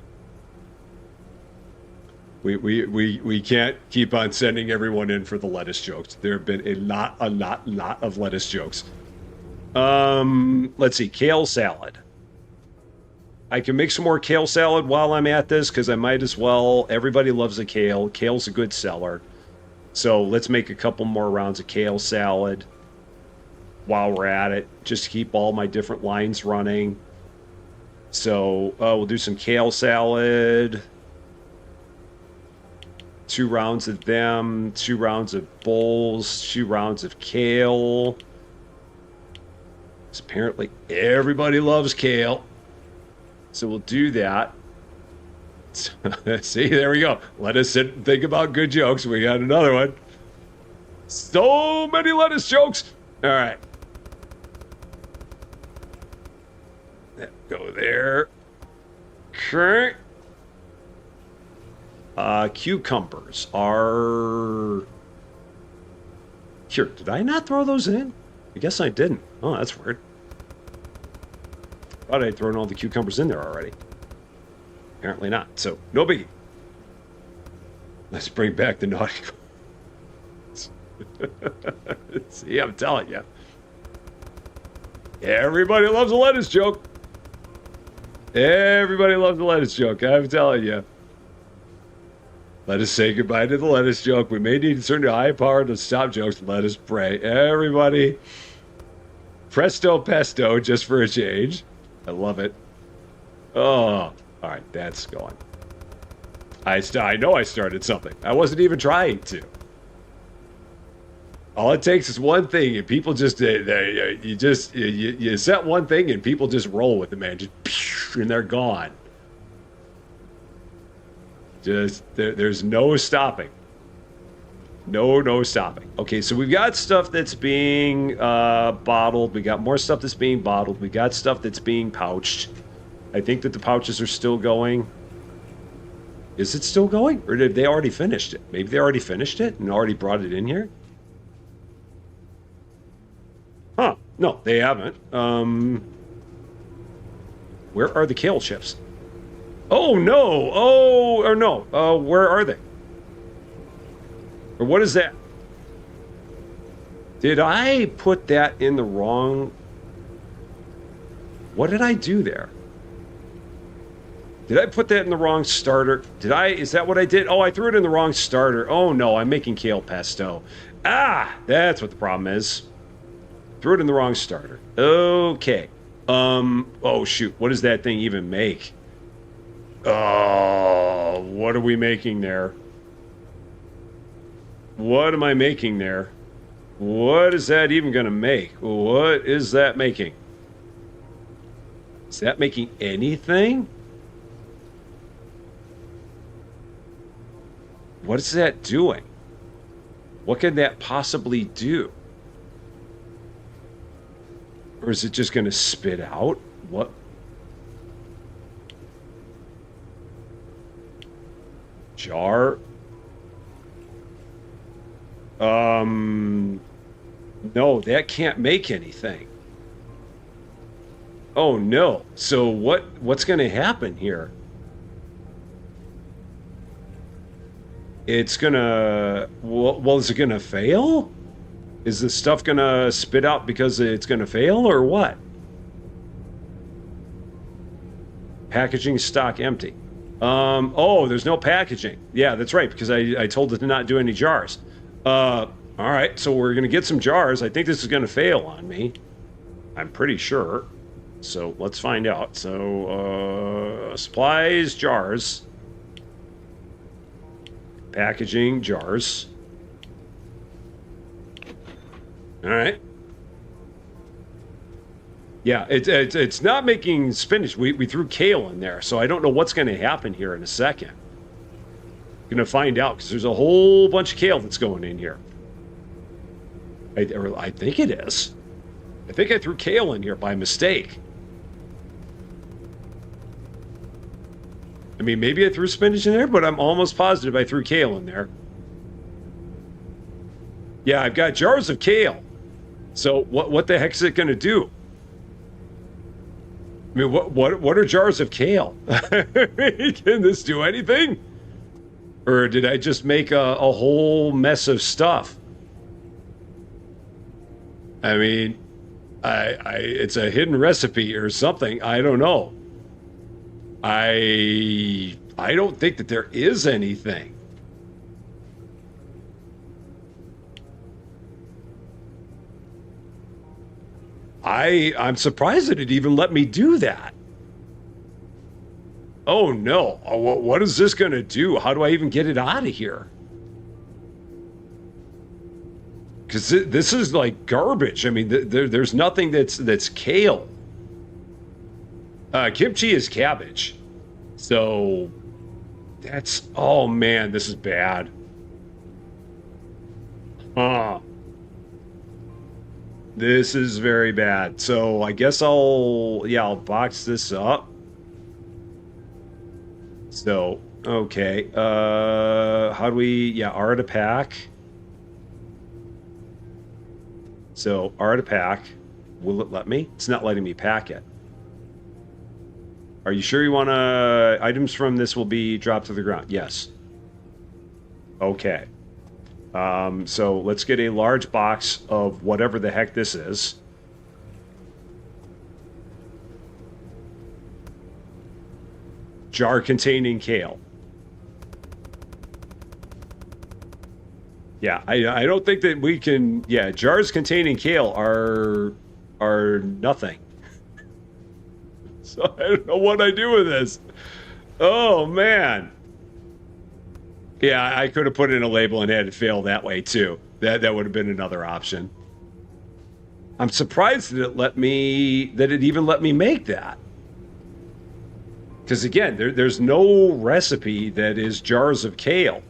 we can't keep on sending everyone in for the lettuce jokes. There have been a lot of lettuce jokes. Let's see, kale salad. I can make some more kale salad while I'm at this because I might as well. Everybody loves a kale. Kale's a good seller. So let's make a couple more rounds of kale salad while we're at it, just to keep all my different lines running. So we'll do some kale salad. 2 rounds of them, 2 rounds of bowls, 2 rounds of kale. Apparently everybody loves kale. So we'll do that. See, there we go. Let us sit and think about good jokes. We got another one. So many lettuce jokes. All right. Go there. Okay. Cucumbers are... Here, did I not throw those in? I guess I didn't. Oh, that's weird. Thought I'd thrown all the cucumbers in there already. Apparently not. So, no biggie. Let's bring back the naughty. See, I'm telling you. Everybody loves a lettuce joke. Everybody loves a lettuce joke. I'm telling you. Let us say goodbye to the lettuce joke. We may need to turn to high power to stop jokes. Let us pray. Everybody. Presto pesto, just for a change. I love it. Oh, all right, that's going. I know I started something. I wasn't even trying to. All it takes is one thing, and people just you set one thing, and people just roll with it, man. Just and they're gone. Just there's no stopping. No stopping. Okay, so we've got stuff that's being bottled. We got more stuff that's being bottled. We got stuff that's being pouched. I think that the pouches are still going. Is it still going? Or did they already finished it? Maybe they already finished it and already brought it in here? Huh. No, they haven't. Where are the kale chips? Oh, no. Oh, or no. Where are they? Or what is that? Did I put that in the wrong... What did I do there? Did I put that in the wrong starter? Is that what I did? Oh, I threw it in the wrong starter. Oh no, I'm making kale pesto. Ah, that's what the problem is. Threw it in the wrong starter. Okay. Oh shoot, what does that thing even make? Oh, what are we making there? What am I making there? What is that even gonna make? What is that making? Is that making anything? What is that doing? What can that possibly do? Or is it just going to spit out? What? Jar? No, that can't make anything. Oh no. So what's going to happen here? It's gonna... Well, is it gonna fail? Is the stuff gonna spit out because it's gonna fail, or what? Packaging stock empty. Oh, there's no packaging. Yeah, that's right, because I told it to not do any jars. All right, so we're gonna get some jars. I think this is gonna fail on me. I'm pretty sure. So let's find out. So, supplies, jars. Packaging, jars. All right. Yeah, it's not making spinach. We threw kale in there, so I don't know what's going to happen here in a second. Going to find out, because there's a whole bunch of kale that's going in here. I think it is. I think I threw kale in here by mistake. I mean, maybe I threw spinach in there, but I'm almost positive I threw kale in there. Yeah, I've got jars of kale. So what the heck is it going to do? I mean, what are jars of kale? Can this do anything? Or did I just make a whole mess of stuff? I mean, it's a hidden recipe or something. I don't know. I don't think that there is anything. I'm surprised that it even let me do that. Oh no, what is this gonna do? How do I even get it out of here? Because this is like garbage. I mean, there's nothing that's kale. Kimchi is cabbage. So that's, oh man, this is bad. This is very bad. So I guess I'll box this up. So, okay. How do we, R to pack. So R to pack. Will it let me? It's not letting me pack it. Are you sure you want to... Items from this will be dropped to the ground. Yes. Okay. So let's get a large box of whatever the heck this is. Jar containing kale. Yeah, I don't think that we can... Yeah, jars containing kale are nothing. So I don't know what I do with this. Oh, man. Yeah, I could have put in a label and had it fail that way, too. That would have been another option. I'm surprised that it even let me make that. Because, again, there's no recipe that is jars of kale.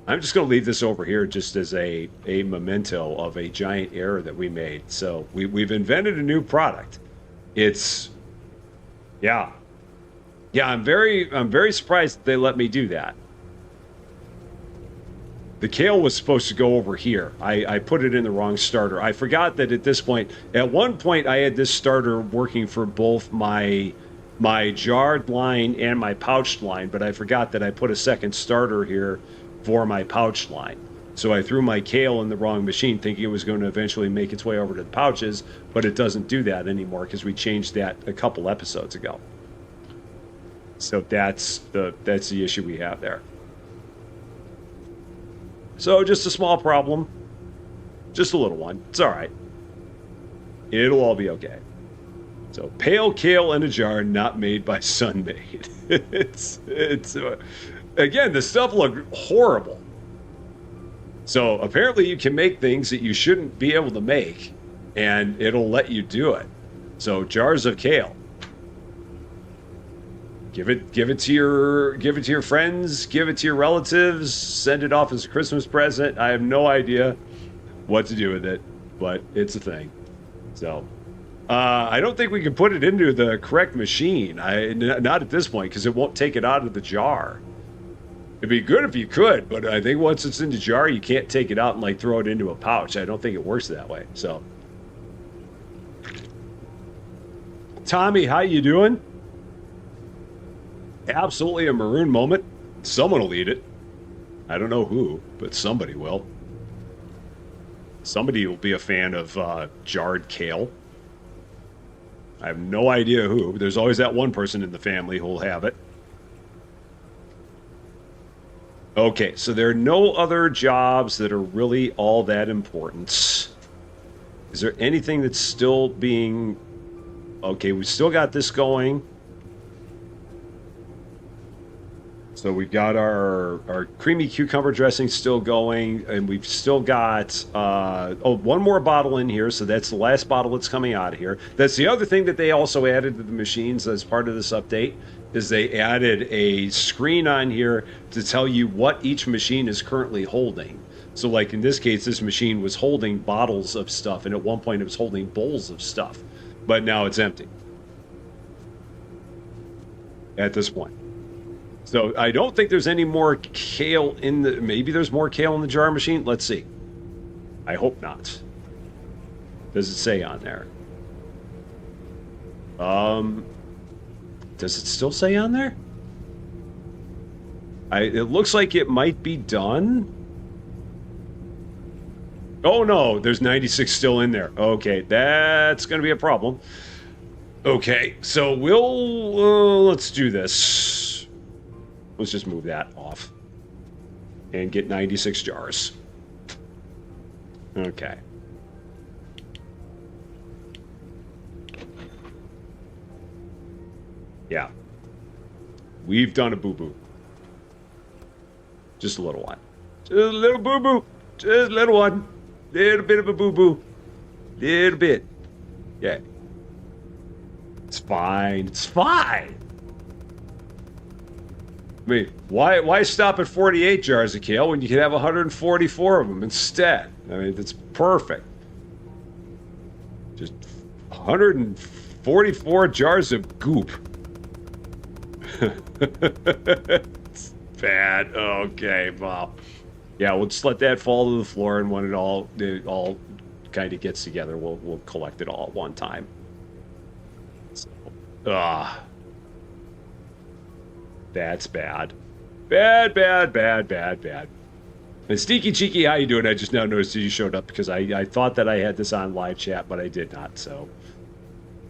I'm just going to leave this over here just as a memento of a giant error that we made. So we've invented a new product. It's, yeah. Yeah, I'm very surprised that they let me do that. The kale was supposed to go over here. I put it in the wrong starter. I forgot that at this point, at one point, I had this starter working for both my jarred line and my pouched line, but I forgot that I put a second starter here for my pouched line. So I threw my kale in the wrong machine, thinking it was going to eventually make its way over to the pouches, but it doesn't do that anymore because we changed that a couple episodes ago. So that's the issue we have there. So just a small problem. Just a little one. It's all right. It'll all be okay. So pale kale in a jar, not made by Sunmade. it's again, the stuff looked horrible. So apparently you can make things that you shouldn't be able to make, and it'll let you do it. So jars of kale. Give it to your friends, give it to your relatives, send it off as a Christmas present. I have no idea what to do with it, but it's a thing. So I don't think we can put it into the correct machine. Not at this point, because it won't take it out of the jar. It'd be good if you could, but I think once it's in the jar, you can't take it out and like throw it into a pouch. I don't think it works that way. So, Tommy, how you doing? Absolutely a maroon moment. Someone will eat it. I don't know who, but somebody will. Somebody will be a fan of jarred kale. I have no idea who. There's always that one person in the family who'll have it. Okay, so there are no other jobs that are really all that important. Is there anything that's still being... Okay, we still got this going. So we've got our creamy cucumber dressing still going, and we've still got one more bottle in here, so that's the last bottle that's coming out of here. That's the other thing that they also added to the machines as part of this update, is they added a screen on here to tell you what each machine is currently holding. So like in this case, this machine was holding bottles of stuff, and at one point it was holding bowls of stuff, but now it's empty at this point. So I don't think there's any more kale in the... Maybe there's more kale in the jar machine? Let's see. I hope not. Does it say on there? Does it still say on there? It looks like it might be done. Oh no, there's 96 still in there. Okay, that's going to be a problem. Okay, so let's do this. Let's just move that off and get 96 jars. Okay. Yeah. We've done a boo-boo. Just a little one. Just a little boo-boo. Just a little one. Little bit of a boo-boo. Little bit. Yeah. It's fine. It's fine. I mean, why stop at 48 jars of kale when you could have 144 of them instead? I mean, that's perfect. Just 144 jars of goop. It's bad. Okay, well, yeah, we'll just let that fall to the floor, and when it all kind of gets together, we'll collect it all at one time. So, that's bad. Bad. And Sneaky Cheeky, how you doing? I just now noticed that you showed up because I thought that I had this on live chat, but I did not. So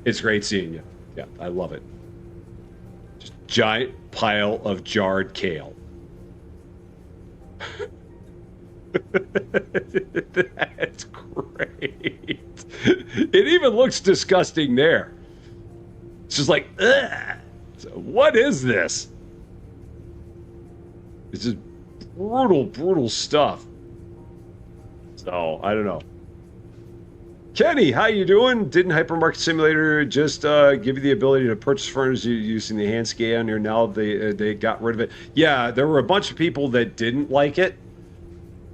it's great seeing you. Yeah, I love it. Just giant pile of jarred kale. That's great. It even looks disgusting there. It's just like, ugh. So what is this? It's just brutal stuff. So, I don't know. Kenny, how you doing? Didn't Hypermarket Simulator just give you the ability to purchase furniture using the hand scanner? Now they got rid of it. Yeah, there were a bunch of people that didn't like it.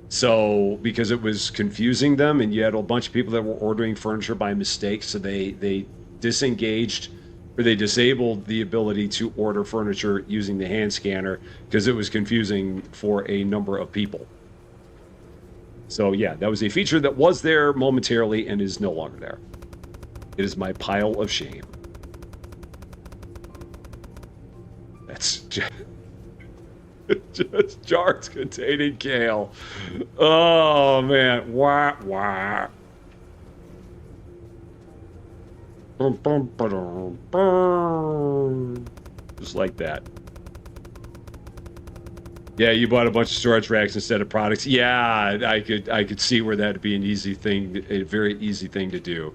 So, because it was confusing them, and you had a bunch of people that were ordering furniture by mistake, so they disengaged, or they disabled the ability to order furniture using the hand scanner because it was confusing for a number of people. So yeah, that was a feature that was there momentarily and is no longer there. It is my pile of shame. That's just jars containing kale. Oh man, wah wah. Just like that. Yeah, you bought a bunch of storage racks instead of products. Yeah, I could see where that'd be an easy thing, a very easy thing to do.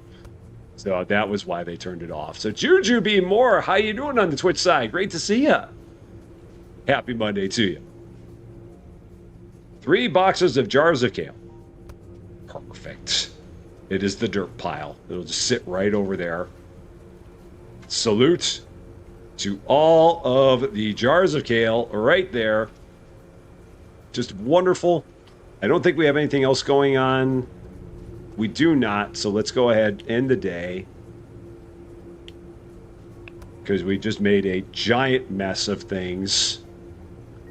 So that was why they turned it off. So Juju B. Moore, how you doing on the Twitch side? Great to see ya. Happy Monday to you. 3 boxes of jars of kale. Perfect. It is the dirt pile. It'll just sit right over there. Salute to all of the jars of kale right there. Just wonderful. I don't think we have anything else going on. We do not, so let's go ahead and end the day. Because we just made a giant mess of things.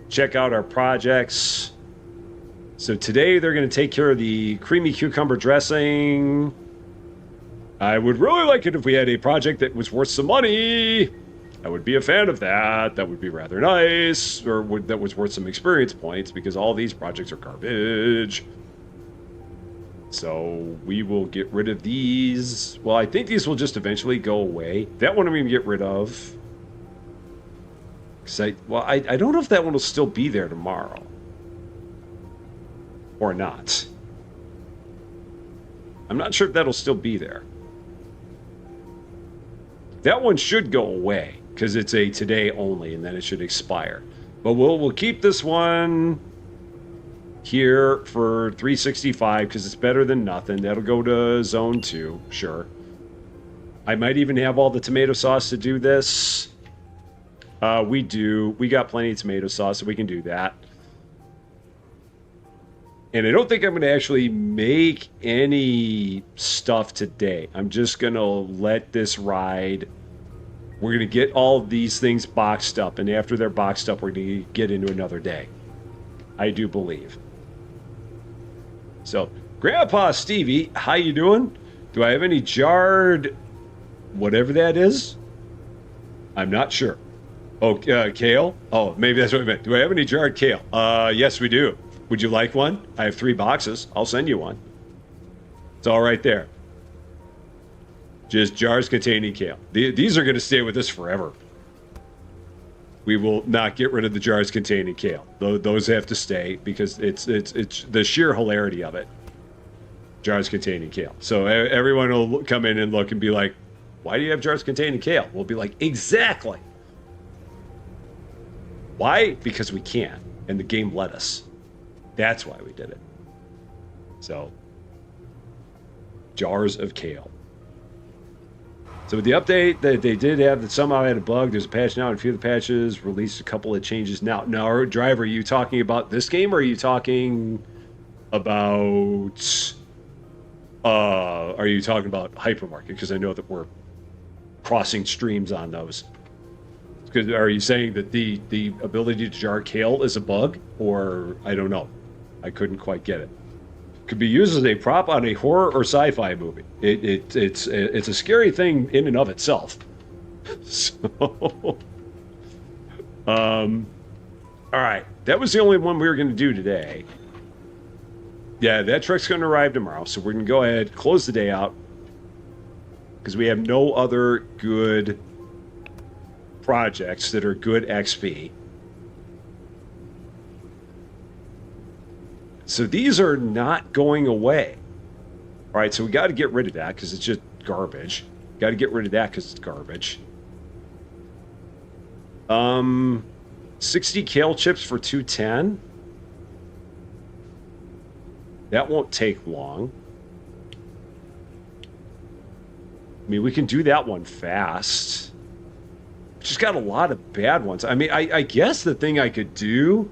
Check out our projects. So today they're going to take care of the creamy cucumber dressing. I would really like it if we had a project that was worth some money. I would be a fan of that. That would be rather nice. Or that was worth some experience points, because all these projects are garbage. So we will get rid of these. Well, I think these will just eventually go away. That one I'm going to get rid of. I don't know if that one will still be there tomorrow. Or not. I'm not sure if that'll still be there. That one should go away, because it's a today only, and then it should expire. But we'll keep this one here for 365, because it's better than nothing. That'll go to zone 2, sure. I might even have all the tomato sauce to do this. We do. We got plenty of tomato sauce, so we can do that. And I don't think I'm going to actually make any stuff today. I'm just going to let this ride. We're going to get all of these things boxed up. And after they're boxed up, we're going to get into another day. I do believe. So, Grandpa Stevie, how you doing? Do I have any jarred whatever that is? I'm not sure. Oh, kale? Oh, maybe that's what I meant. Do I have any jarred kale? Yes, we do. Would you like one? I have 3 boxes. I'll send you one. It's all right there. Just jars containing kale. These are going to stay with us forever. We will not get rid of the jars containing kale. Those have to stay, because it's the sheer hilarity of it. Jars containing kale. So everyone will come in and look and be like, why do you have jars containing kale? We'll be like, exactly. Why? Because we can. And the game let us. That's why we did it. So, jars of kale. So with the update that they did have, that somehow had a bug, there's a patch now, and a few of the patches released a couple of changes now. Now, Driver, are you talking about this game, or are you talking about Hypermarket? Because I know that we're crossing streams on those. Because are you saying that the ability to jar kale is a bug, or I don't know? I couldn't quite get it. Could be used as a prop on a horror or sci-fi movie. It's a scary thing in and of itself. So, all right, that was the only one we were going to do today. Yeah, that truck's going to arrive tomorrow, so we're going to go ahead, close the day out, because we have no other good projects that are good XP. So these are not going away. All right, so we got to get rid of that because it's just garbage. Got to get rid of that because it's garbage. 60 kale chips for 210. That won't take long. I mean, we can do that one fast. Just got a lot of bad ones. I mean, I guess the thing I could do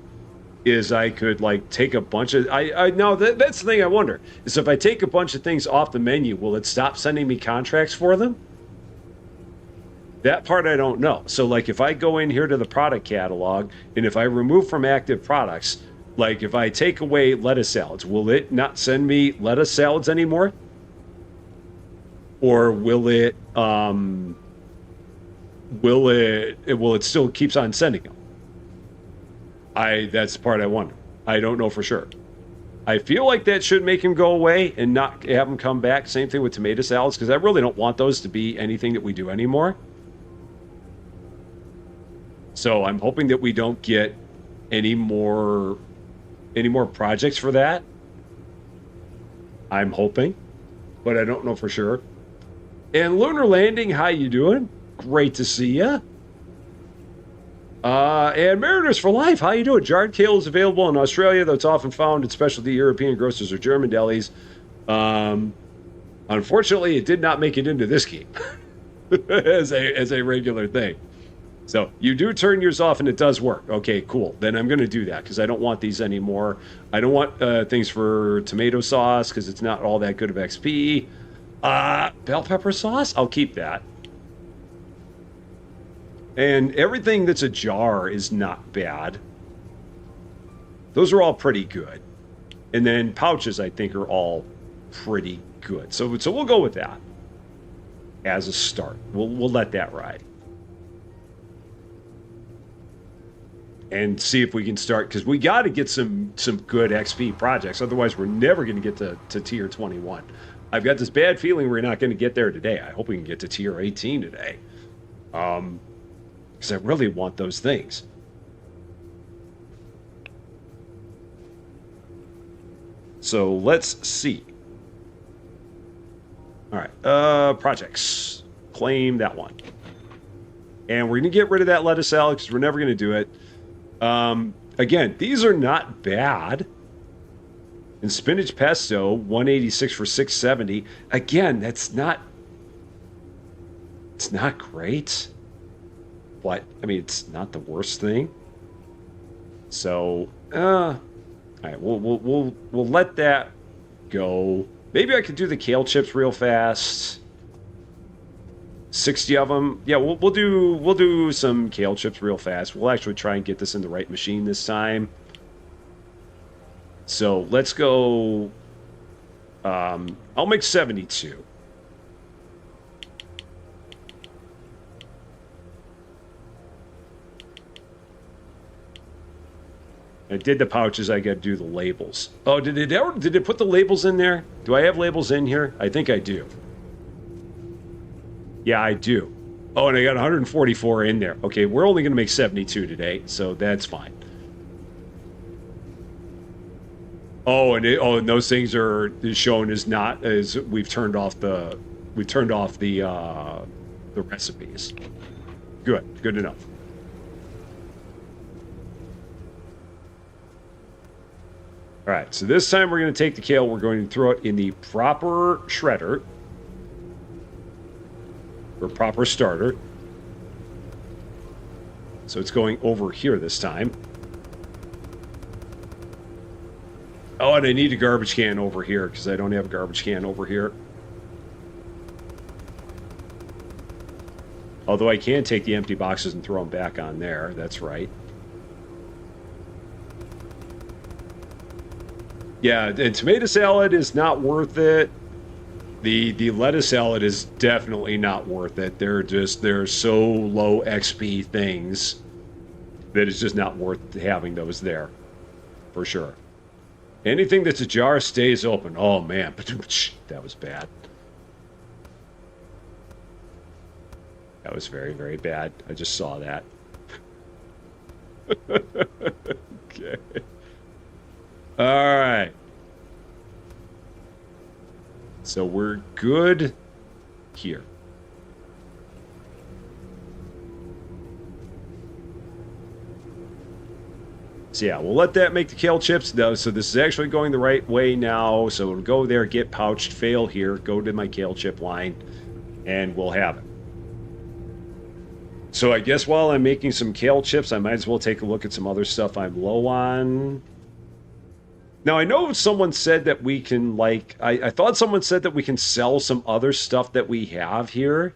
is I could like take a bunch of that's the thing I wonder is if I take a bunch of things off the menu, will it stop sending me contracts for them? That part I don't know. So like if I go in here to the product catalog and if I remove from active products, like if I take away lettuce salads, will it not send me lettuce salads anymore? Or will it still keeps on sending them? That's the part I wonder. I don't know for sure. I feel like that should make him go away and not have him come back. Same thing with tomato salads, because I really don't want those to be anything that we do anymore. So I'm hoping that we don't get any more projects for that. I'm hoping, but I don't know for sure. And Lunar Landing, how you doing? Great to see you. And Mariners for Life, how you doing? Jarred kale is available in Australia, though it's often found in specialty European grocers or German delis. Unfortunately, it did not make it into this game as a regular thing. So you do turn yours off and it does work. Okay, cool. Then I'm going to do that because I don't want these anymore. I don't want things for tomato sauce because it's not all that good of XP. Bell pepper sauce? I'll keep that. And everything that's a jar is not bad. Those are all pretty good. And then pouches, I think, are all pretty good. So we'll go with that as a start. We'll let that ride. And see if we can start, because we got to get some good XP projects. Otherwise, we're never going to get to tier 21. I've got this bad feeling we're not going to get there today. I hope we can get to tier 18 today. Because I really want those things. So let's see. All right, projects. Claim that one. And we're going to get rid of that lettuce salad because we're never going to do it. Again, these are not bad. And spinach pesto, 186 for 670. Again, it's not great. But I mean, it's not the worst thing. So, all right, we'll let that go. Maybe I could do the kale chips real fast. 60 of them. Yeah, we'll do some kale chips real fast. We'll actually try and get this in the right machine this time. So let's go. I'll make 72. I did the pouches. I got to do the labels. Oh, did it put the labels in there? Do I have labels in here? I think I do. Yeah, I do. Oh, and I got 144 in there. Okay, we're only going to make 72 today, so that's fine. Oh, and those things are shown as not as we've turned off the recipes. Good enough. All right, so this time we're going to take the kale. We're going to throw it in the proper shredder. Or proper starter. So it's going over here this time. Oh, and I need a garbage can over here because I don't have a garbage can over here. Although I can take the empty boxes and throw them back on there. That's right. Yeah, and tomato salad is not worth it. The lettuce salad is definitely not worth it. They're so low XP things that it's just not worth having those there, for sure. Anything that's a jar stays open. Oh man, that was bad. That was very, very bad. I just saw that. Okay. All right. So we're good here. So yeah, we'll let that make the kale chips. No, so this is actually going the right way now. So it'll go there, get pouched, fail here, go to my kale chip line, and we'll have it. So I guess while I'm making some kale chips, I might as well take a look at some other stuff I'm low on. Now, I know someone said that we can, like, I thought someone said that we can sell some other stuff that we have here.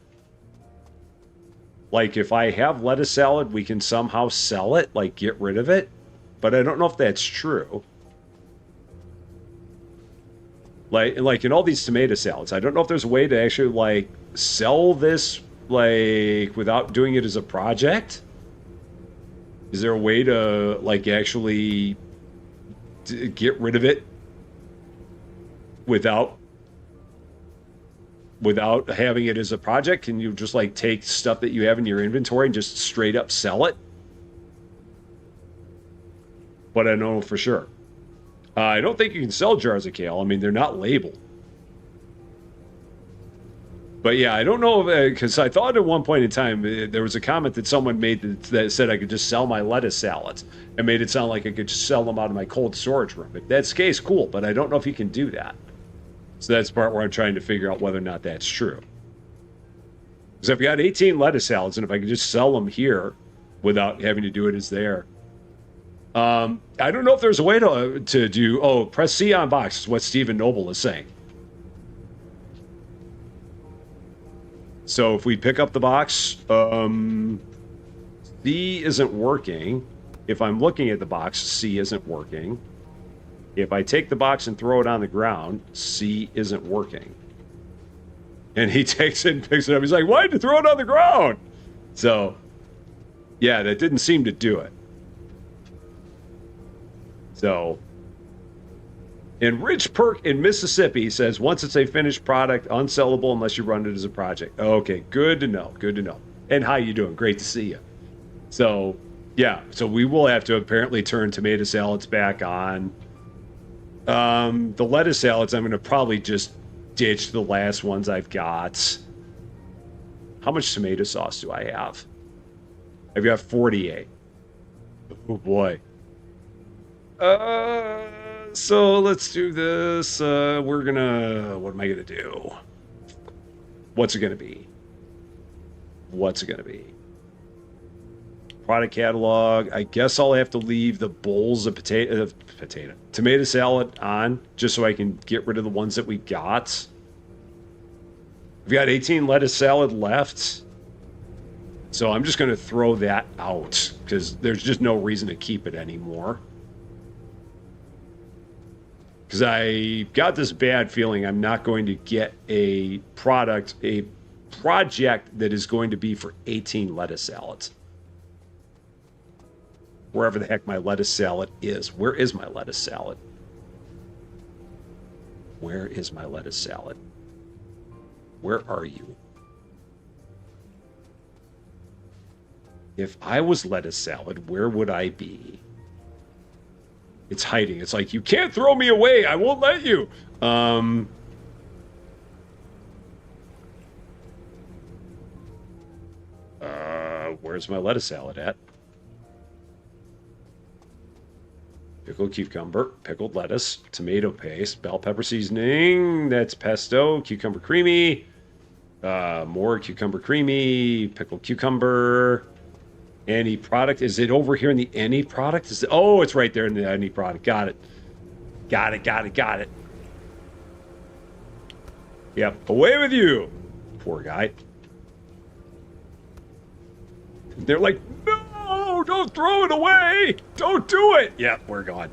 like if I have lettuce salad, we can somehow sell it, like get rid of it. But I don't know if that's true. Like in all these tomato salads, I don't know if there's a way to actually like sell this like without doing it as a project. Is there a way to like actually get rid of it without having it as a project? Can you just like take stuff that you have in your inventory and just straight up sell it? But I don't know for sure. I don't think you can sell jars of kale. I mean, they're not labeled. But yeah, I don't know, because I thought at one point in time, there was a comment that someone made that said I could just sell my lettuce salads and made it sound like I could just sell them out of my cold storage room. If that's the case, cool, but I don't know if you can do that. So that's the part where I'm trying to figure out whether or not that's true. Because I've got 18 lettuce salads, and if I could just sell them here without having to do it as there. I don't know if there's a way to do, press C on box is what Stephen Noble is saying. So if we pick up the box, C isn't working. If I'm looking at the box, C isn't working. If I take the box and throw it on the ground, C isn't working. And he takes it and picks it up. He's like, why'd you throw it on the ground? So, yeah, that didn't seem to do it. So, and Rich Perk in Mississippi says, once it's a finished product, unsellable unless you run it as a project. Okay, good to know, good to know. And how you doing? Great to see you. So, yeah, so we will have to apparently turn tomato salads back on. The lettuce salads, I'm going to probably just ditch the last ones I've got. How much tomato sauce do I have? I've got 48. Oh, boy. So let's do this. We're gonna, what am I gonna do? What's it gonna be? What's it gonna be? Product catalog. I guess I'll have to leave the bowls of tomato salad on just so I can get rid of the ones that we got. We've got 18 lettuce salad left. So I'm just gonna throw that out because there's just no reason to keep it anymore. Because I got this bad feeling I'm not going to get a project that is going to be for 18 lettuce salads. Wherever the heck my lettuce salad is. Where is my lettuce salad? Where is my lettuce salad? Where are you? If I was lettuce salad, where would I be? It's hiding. It's like, you can't throw me away. I won't let you. Where's my lettuce salad at? Pickled cucumber, pickled lettuce, tomato paste, bell pepper seasoning. That's pesto, cucumber creamy. More cucumber creamy, pickled cucumber. Any product. Is it over here in the any product? It's right there in the any product. Got it. Got it. Yep. Away with you. Poor guy. They're like, no, don't throw it away. Don't do it. Yep, we're gone.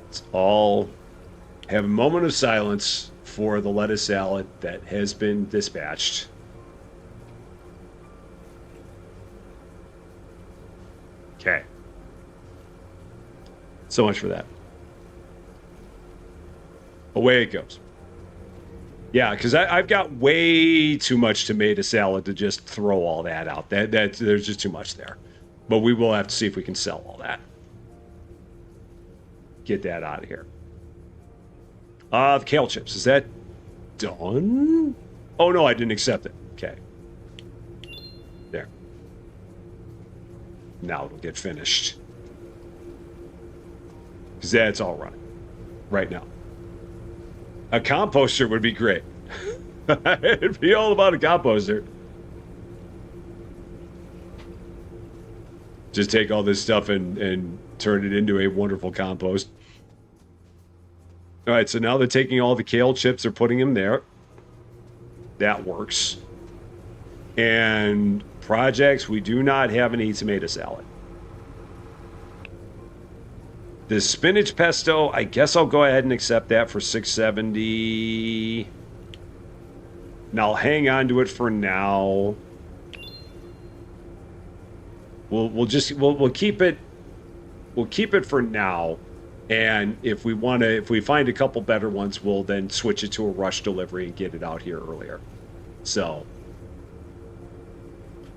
Let's all have a moment of silence for the lettuce salad that has been dispatched. Okay. So much for that. Away it goes. Yeah, because I've got way too much tomato salad to just throw all that out. That there's just too much there. But we will have to see if we can sell all that. Get that out of here. The kale chips, is that done? Oh, no, I didn't accept it. Okay. There. Now it'll get finished. Because that's all running right now. A composter would be great. It'd be all about a composter. Just take all this stuff and turn it into a wonderful compost. All right, so now they're taking all the kale chips, they're putting them there. That works. And projects, we do not have any tomato salad. The spinach pesto, I guess I'll go ahead and accept that for $6.70. And I'll hang on to it for now. We'll keep it. We'll keep it for now. And if we find a couple better ones, we'll then switch it to a rush delivery and get it out here earlier. So,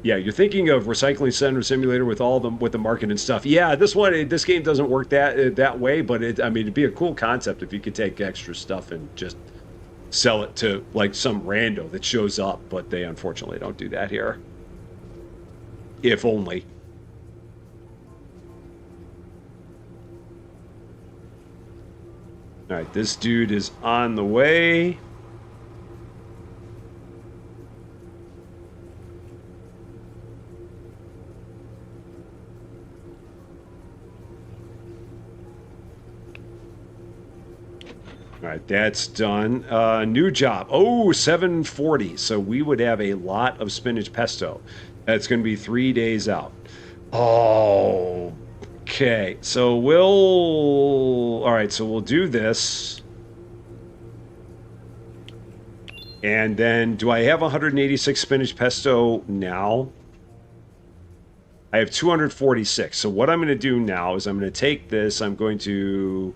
yeah, you're thinking of Recycling Center Simulator with all of them, with the market and stuff. Yeah, this game doesn't work that way, but it'd be a cool concept if you could take extra stuff and just sell it to like some rando that shows up, but they unfortunately don't do that here. If only. All right, this dude is on the way. All right, that's done. New job. Oh, 740. So we would have a lot of spinach pesto. That's going to be 3 days out. Oh, okay. So all right, so we'll do this. And then, do I have 186 spinach pesto now? I have 246. So what I'm going to do now is I'm going to take this. I'm going to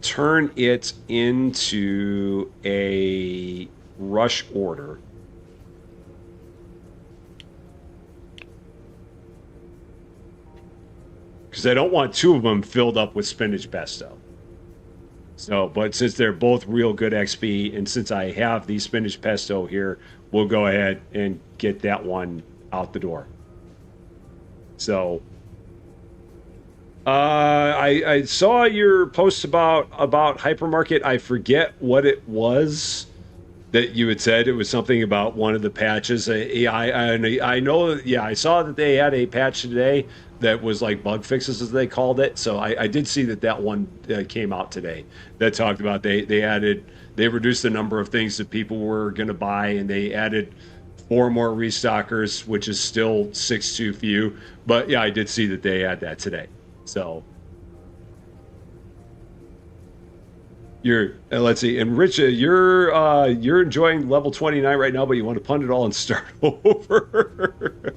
turn it into a rush order. Because I don't want two of them filled up with spinach pesto. So, but since they're both real good XP, and since I have the spinach pesto here, we'll go ahead and get that one out the door. So, I saw your post about hypermarket. I forget what it was that you had said. It was something about one of the patches. I know. Yeah, I saw that they had a patch today that was like bug fixes, as they called it. So I did see that one came out today that talked about they reduced the number of things that people were going to buy, and they added 4 more restockers, which is still 6 too few. But yeah, I did see that they had that today. So let's see, and Rich, you're enjoying level 29 right now, but you want to punt it all and start over.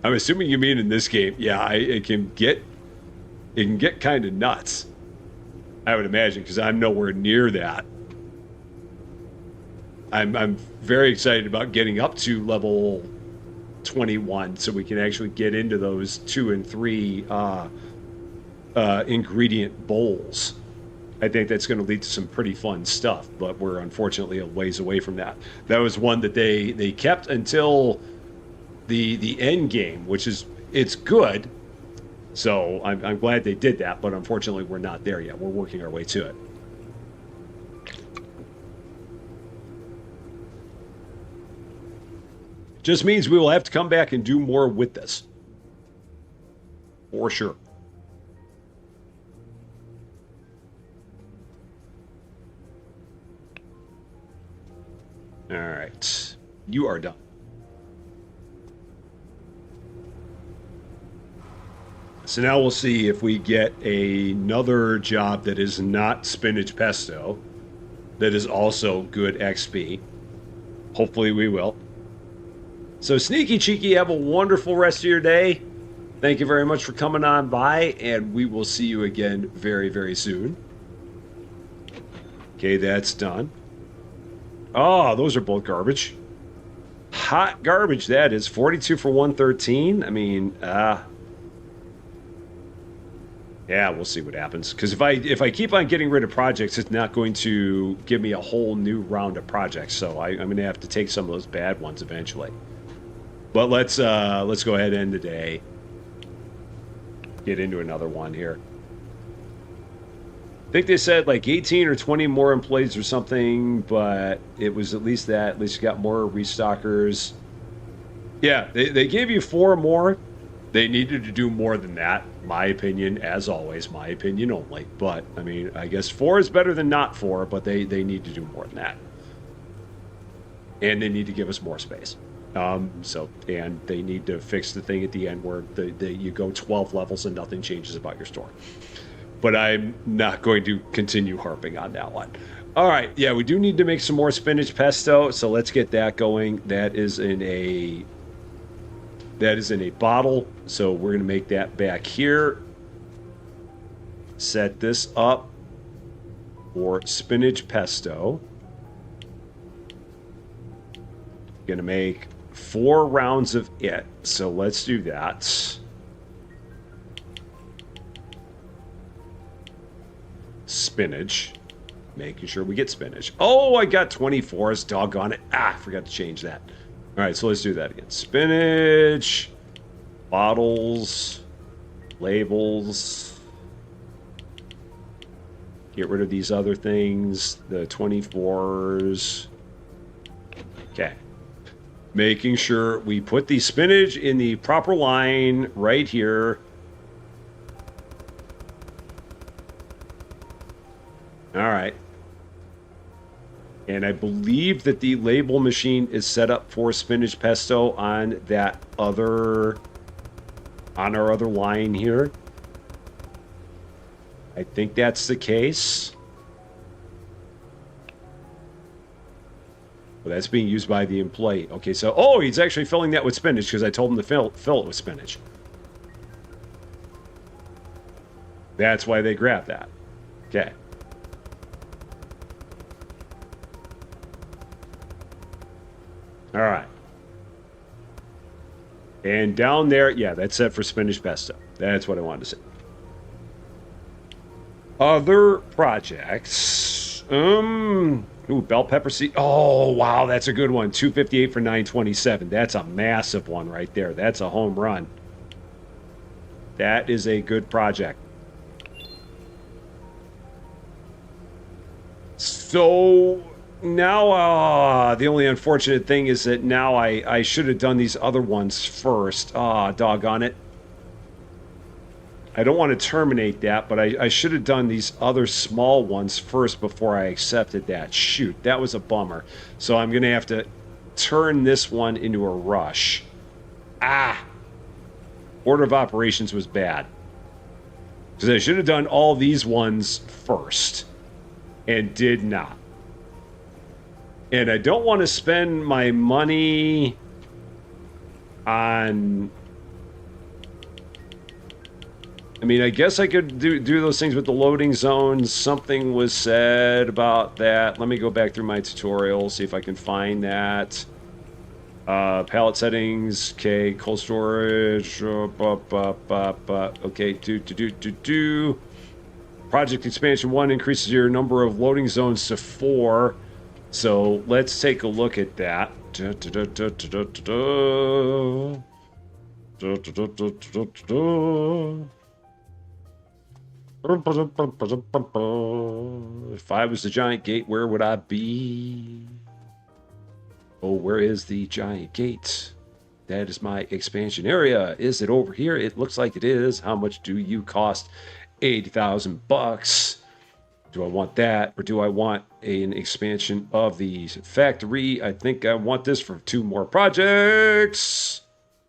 I'm assuming you mean in this game. Yeah, it can get kind of nuts, I would imagine, because I'm nowhere near that. I'm very excited about getting up to level 21 so we can actually get into those 2 and 3 ingredient bowls. I think that's going to lead to some pretty fun stuff, but we're unfortunately a ways away from that. That was one that they kept until the end game, which is, it's good. So I'm glad they did that, but unfortunately we're not there yet. We're working our way to it. Just means we will have to come back and do more with this. For sure. All right. You are done. So now we'll see if we get another job that is not spinach pesto, that is also good XP. Hopefully we will. So Sneaky Cheeky, have a wonderful rest of your day. Thank you very much for coming on by, and we will see you again very, very soon. Okay, that's done. Oh, those are both garbage. Hot garbage, that is. 42 for 113. I mean, yeah, we'll see what happens. Because if I keep on getting rid of projects, it's not going to give me a whole new round of projects. So I'm going to have to take some of those bad ones eventually. But let's go ahead and end the day. Get into another one here. I think they said like 18 or 20 more employees or something, but it was at least that. At least you got more restockers. Yeah, they gave you 4 more. They needed to do more than that. My opinion, as always, my opinion only. But, I mean, I guess 4 is better than not 4, but they need to do more than that. and they need to give us more space. And they need to fix the thing at the end where you go 12 levels and nothing changes about your store. But I'm not going to continue harping on that one. All right, yeah, we do need to make some more spinach pesto, so let's get that going. That is in a bottle, so we're going to make that back here. Set this up for spinach pesto. Going to make 4 rounds of it, so let's do that. Spinach. Making sure we get spinach. Oh, I got 24s. Doggone it. I forgot to change that. All right, so let's do that again. Spinach. Bottles. Labels. Get rid of these other things. The 24s. Okay. Making sure we put the spinach in the proper line right here. All right. And I believe that the label machine is set up for spinach pesto on our other line here. I think that's the case. Well, that's being used by the employee. Okay, so, oh, he's actually filling that with spinach because I told him to fill it with spinach. That's why they grabbed that. Okay. All right. And down there, yeah, that's set for spinach pesto. That's what I wanted to say. Other projects. Ooh, bell pepper seed. Oh, wow, that's a good one. 258 for 927. That's a massive one right there. That's a home run. That is a good project. So now, the only unfortunate thing is that now I should have done these other ones first. Doggone it. I don't want to terminate that, but I should have done these other small ones first before I accepted that. Shoot, that was a bummer. So I'm going to have to turn this one into a rush. Order of operations was bad. Because I should have done all these ones first. And did not. And I don't want to spend my money on... I mean, I guess I could do those things with the loading zones. Something was said about that. Let me go back through my tutorial, see if I can find that. Pallet settings, okay, cold storage, okay, do. Project expansion 1 increases your number of loading zones to 4. So let's take a look at that. If I was the giant gate, where would I be? Oh, where is the giant gate? That is my expansion area. Is it over here? It looks like it is. How much do you cost? 80,000 bucks. Do I want that, or do I want an expansion of the factory? I think I want this for 2 more projects.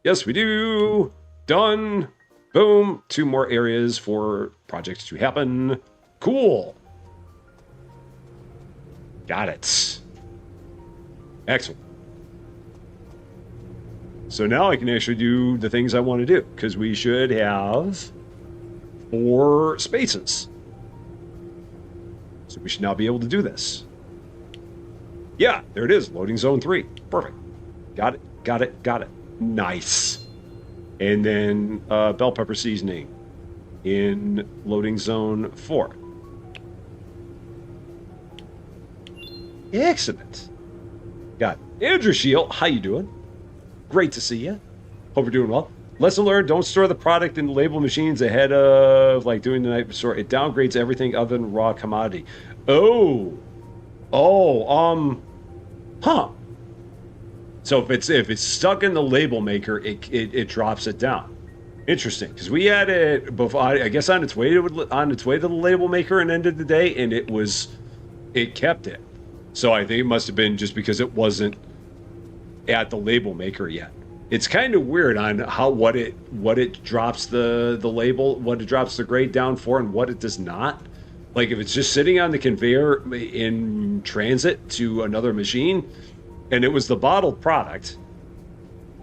Yes, we do. Done. Boom. 2 more areas for projects to happen. Cool. Got it. Excellent. So now I can actually do the things I want to do, because we should have 4 spaces. So we should now be able to do this. Yeah, there it is. Loading zone 3. Perfect. Got it. Nice. And then bell pepper seasoning in loading zone 4. Excellent. Got it. Andrew Shield, how you doing? Great to see you. Hope you're doing well. Lesson learned, don't store the product in the label machines ahead of, like, doing the night before. It downgrades everything other than raw commodity. Huh. So if it's stuck in the label maker, it drops it down. Interesting, because we had it before, I guess on its way to the label maker and end of the day, and it kept it. So I think it must have been just because it wasn't at the label maker yet. It's kind of weird on what it drops the label, what it drops the grade down for, and what it does not. Like if it's just sitting on the conveyor in transit to another machine, and it was the bottled product,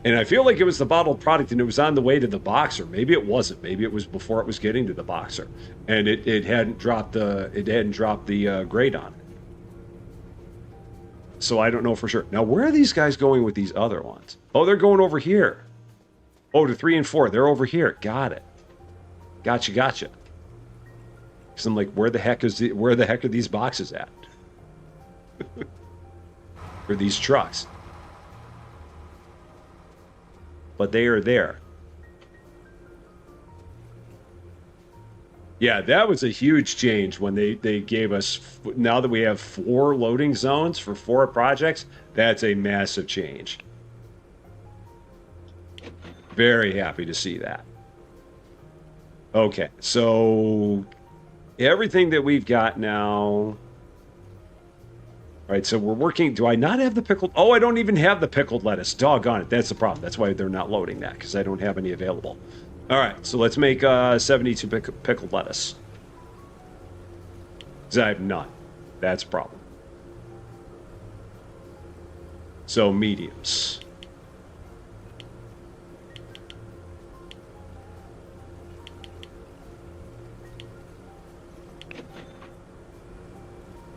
and I feel like it was the bottled product and it was on the way to the boxer. Maybe it wasn't. Maybe it was before it was getting to the boxer, and it hadn't dropped the grade on it. So I don't know for sure. Now, where are these guys going with these other ones? Oh, they're going over here. Oh, to 3 and 4. They're over here. Got it. Gotcha. Because I'm like, where the heck are these boxes at? For these trucks. But they are there. Yeah, that was a huge change when they gave us, now that we have 4 loading zones for 4 projects, that's a massive change. Very happy to see that. Okay, so everything that we've got now. All right, so we're working. Do I not have the pickled? Oh, I don't even have the pickled lettuce. Doggone it. That's the problem. That's why they're not loading that, because I don't have any available. All right, so let's make 72 pickled lettuce. Because I have none. That's a problem. So mediums.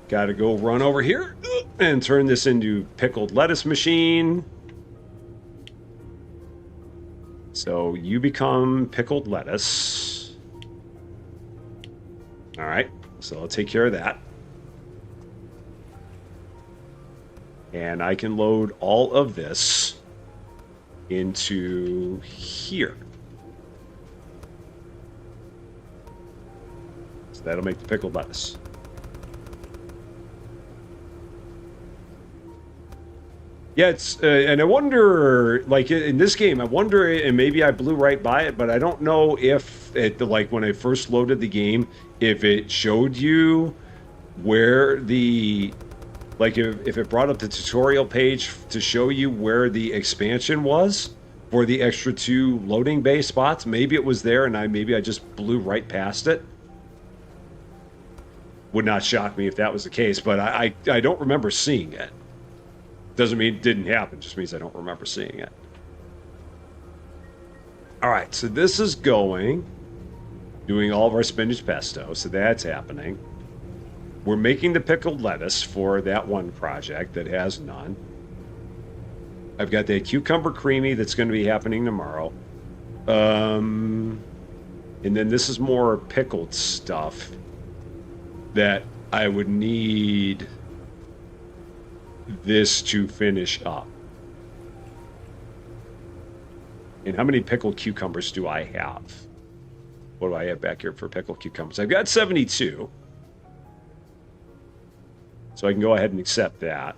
Got to go run over here and turn this into pickled lettuce machine. So you become pickled lettuce. All right, so I'll take care of that. And I can load all of this into here. So that'll make the pickled lettuce. Yeah, it's and I wonder, like in this game, I wonder, and maybe I blew right by it, but I don't know if it, like when I first loaded the game, if it showed you where the, like if it brought up the tutorial page to show you where the expansion was for the extra 2 loading bay spots. Maybe it was there, and maybe I just blew right past it. Would not shock me if that was the case, but I don't remember seeing it. Doesn't mean it didn't happen, just means I don't remember seeing it. All right, so this is doing all of our spinach pesto, so that's happening. We're making the pickled lettuce for that one project that has none. I've got the cucumber creamy that's going to be happening tomorrow. And then this is more pickled stuff that I would need this to finish up. And how many pickled cucumbers do I have? What do I have back here for pickled cucumbers? I've got 72. So I can go ahead and accept that.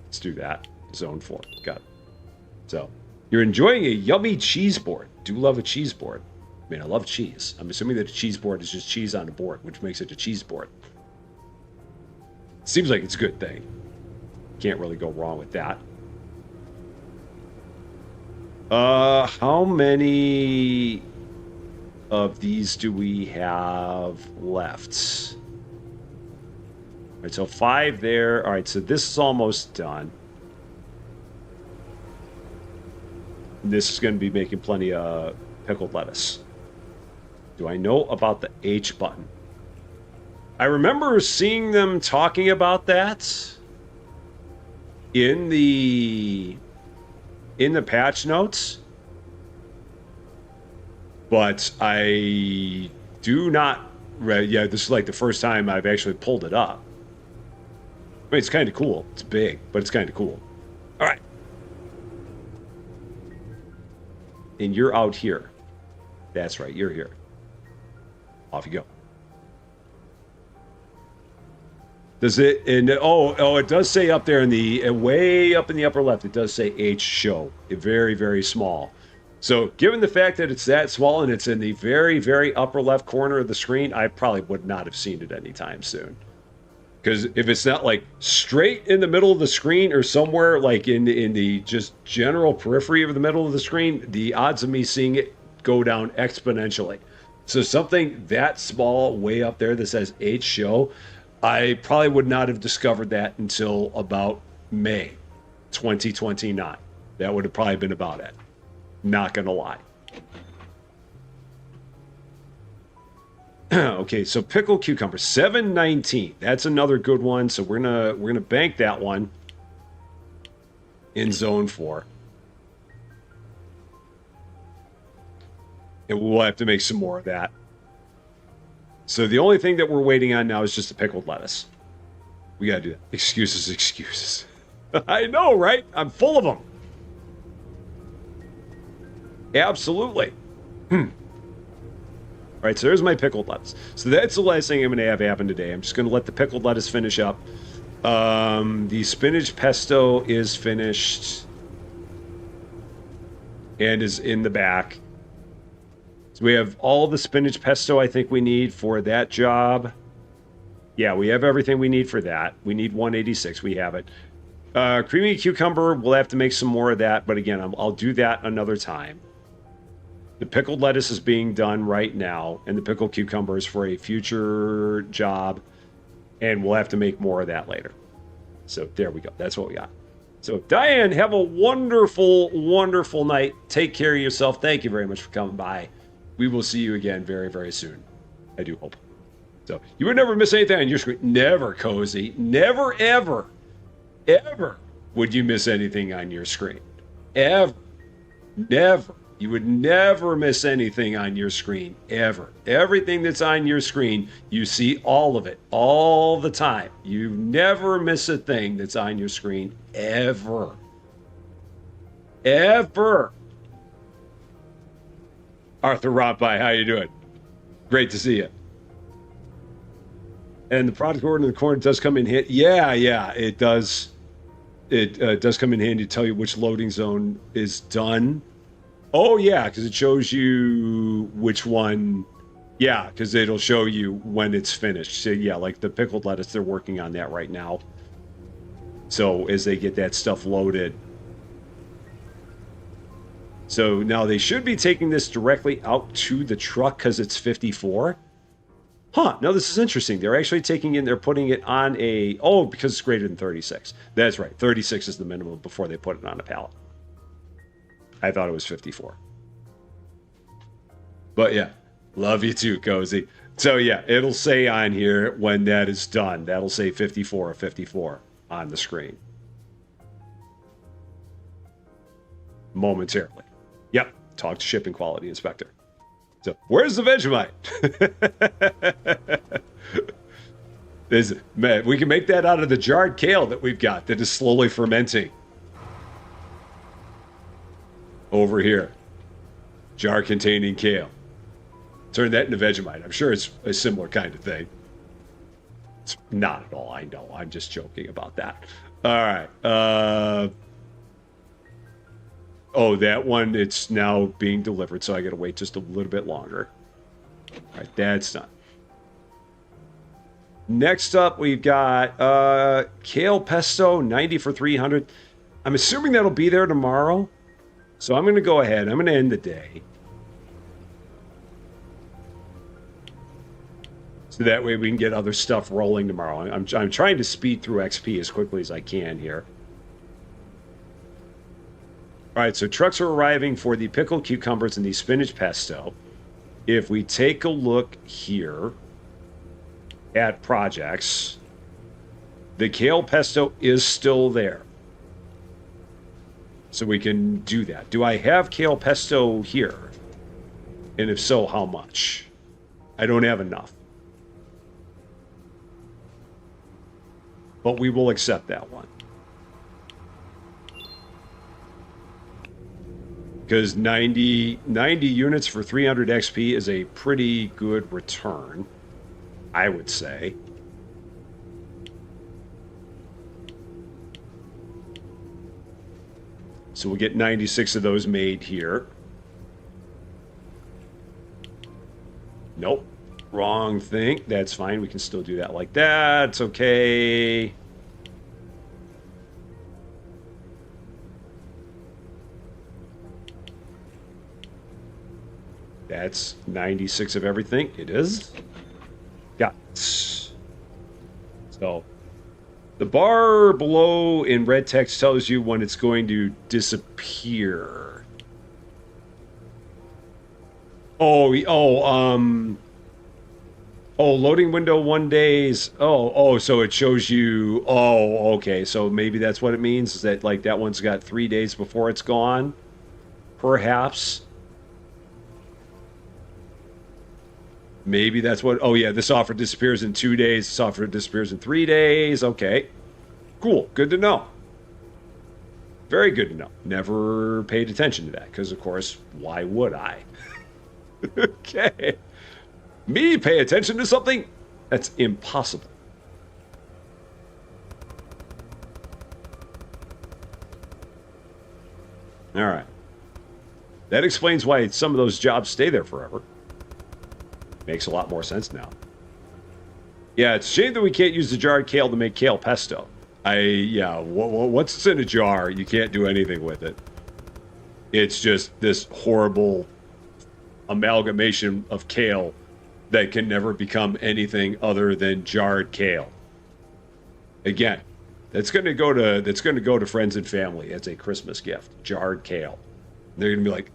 Let's do that. Zone 4. Got it. So, you're enjoying a yummy cheese board. Do love a cheese board. I mean, I love cheese. I'm assuming that a cheese board is just cheese on a board, which makes it a cheese board. Seems like it's a good thing. Can't really go wrong with that. How many of these do we have left? All right, so 5 there. All right, so this is almost done. This is going to be making plenty of pickled lettuce. Do I know about the H button? I remember seeing them talking about that in the patch notes, but I do not. Yeah, this is like the first time I've actually pulled it up. I mean, it's kind of cool. It's big, but it's kind of cool. All right, and you're out here. That's right, you're here. Off you go. Does it, and oh, it does say up there in the, way up in the upper left, it does say H show. Very, very small. So given the fact that it's that small and it's in the very, very upper left corner of the screen, I probably would not have seen it anytime soon. Because if it's not like straight in the middle of the screen or somewhere like in the just general periphery of the middle of the screen, the odds of me seeing it go down exponentially. So something that small way up there that says H show, I probably would not have discovered that until about May 2029. That would have probably been about it. Not gonna lie. Okay, so pickle cucumber, 719. That's another good one. So we're gonna bank that one in zone 4. And we'll have to make some more of that. So the only thing that we're waiting on now is just the pickled lettuce. We gotta do that. Excuses, excuses. I know, right? I'm full of them. Absolutely. All right, so there's my pickled lettuce. So that's the last thing I'm going to have happen today. I'm just going to let the pickled lettuce finish up. The spinach pesto is finished and is in the back. So we have all the spinach pesto I think we need for that job. Yeah, we have everything we need for that. We need 186. We have it. Creamy cucumber, we'll have to make some more of that. But again, I'll do that another time. The pickled lettuce is being done right now, and the pickled cucumber is for a future job, and we'll have to make more of that later. So there we go. That's what we got. So Diane, have a wonderful, wonderful night. Take care of yourself. Thank you very much for coming by. We will see you again very, very soon. I do hope. So you would never miss anything on your screen. Never, Cozy. Never, ever, ever would you miss anything on your screen. Ever. Never. You would never miss anything on your screen, ever. Everything that's on your screen, you see all of it, all the time. You never miss a thing that's on your screen, ever. Ever. Arthur Rompai, how you doing? Great to see you. And the product order in the corner does come in handy. Yeah, it does. It does come in handy to tell you which loading zone is done. Oh, yeah, because it shows you which one. Yeah, because it'll show you when it's finished. So, yeah, like the pickled lettuce, they're working on that right now. So, as they get that stuff loaded. So, now they should be taking this directly out to the truck because it's 54. Huh, no, this is interesting. They're actually they're putting it on because it's greater than 36. That's right, 36 is the minimum before they put it on a pallet. I thought it was 54. But yeah, love you too, Cozy. So yeah, it'll say on here when that is done. That'll say 54 or 54 on the screen. Momentarily. Yep, talk to shipping quality inspector. So where's the Vegemite? Man, we can make that out of the jarred kale that we've got that is slowly fermenting. Over here, jar containing kale. Turn that into Vegemite. I'm sure it's a similar kind of thing. It's not at all. I know. I'm just joking about that. All right. Oh, that one, it's now being delivered, so I got to wait just a little bit longer. All right, that's done. Next up, we've got kale pesto, 90 for 300. I'm assuming that'll be there tomorrow. So I'm going to go ahead. I'm going to end the day. So that way we can get other stuff rolling tomorrow. I'm trying to speed through XP as quickly as I can here. All right, so trucks are arriving for the pickled cucumbers and the spinach pesto. If we take a look here at projects, the kale pesto is still there. So we can do that. Do I have kale pesto here? And if so, how much? I don't have enough. But we will accept that one. Because 90 units for 300 XP is a pretty good return, I would say. So we'll get 96 of those made here. Nope. Wrong thing. That's fine. We can still do that like that. It's okay. That's 96 of everything. It is. Yeah. So the bar below in red text tells you when it's going to disappear. Oh, loading window 1 days. So it shows you. Oh, okay. So maybe that's what it means, is that like that one's got 3 days before it's gone. Perhaps. Maybe that's what. Oh, yeah. This offer disappears in 2 days. This offer disappears in 3 days. Okay. Cool. Good to know. Very good to know. Never paid attention to that because, of course, why would I? Okay. Me pay attention to something? That's impossible. All right. That explains why some of those jobs stay there forever. Makes a lot more sense now. Yeah, it's a shame that we can't use the jarred kale to make kale pesto. What's in a jar? You can't do anything with it. It's just this horrible amalgamation of kale that can never become anything other than jarred kale. Again, that's going to go to friends and family as a Christmas gift. Jarred kale. They're going to be like,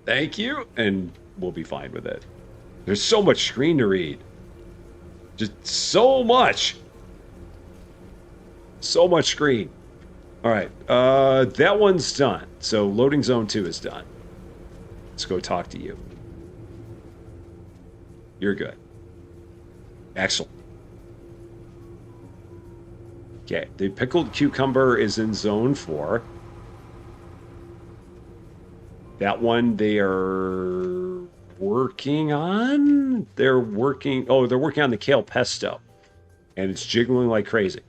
thank you, and we'll be fine with it. There's so much screen to read. Just so much. So much screen. All right. That one's done. So loading zone 2 is done. Let's go talk to you. You're good. Excellent. Okay. The pickled cucumber is in zone 4. That one they are working on. They're working on the kale pesto. And it's jiggling like crazy.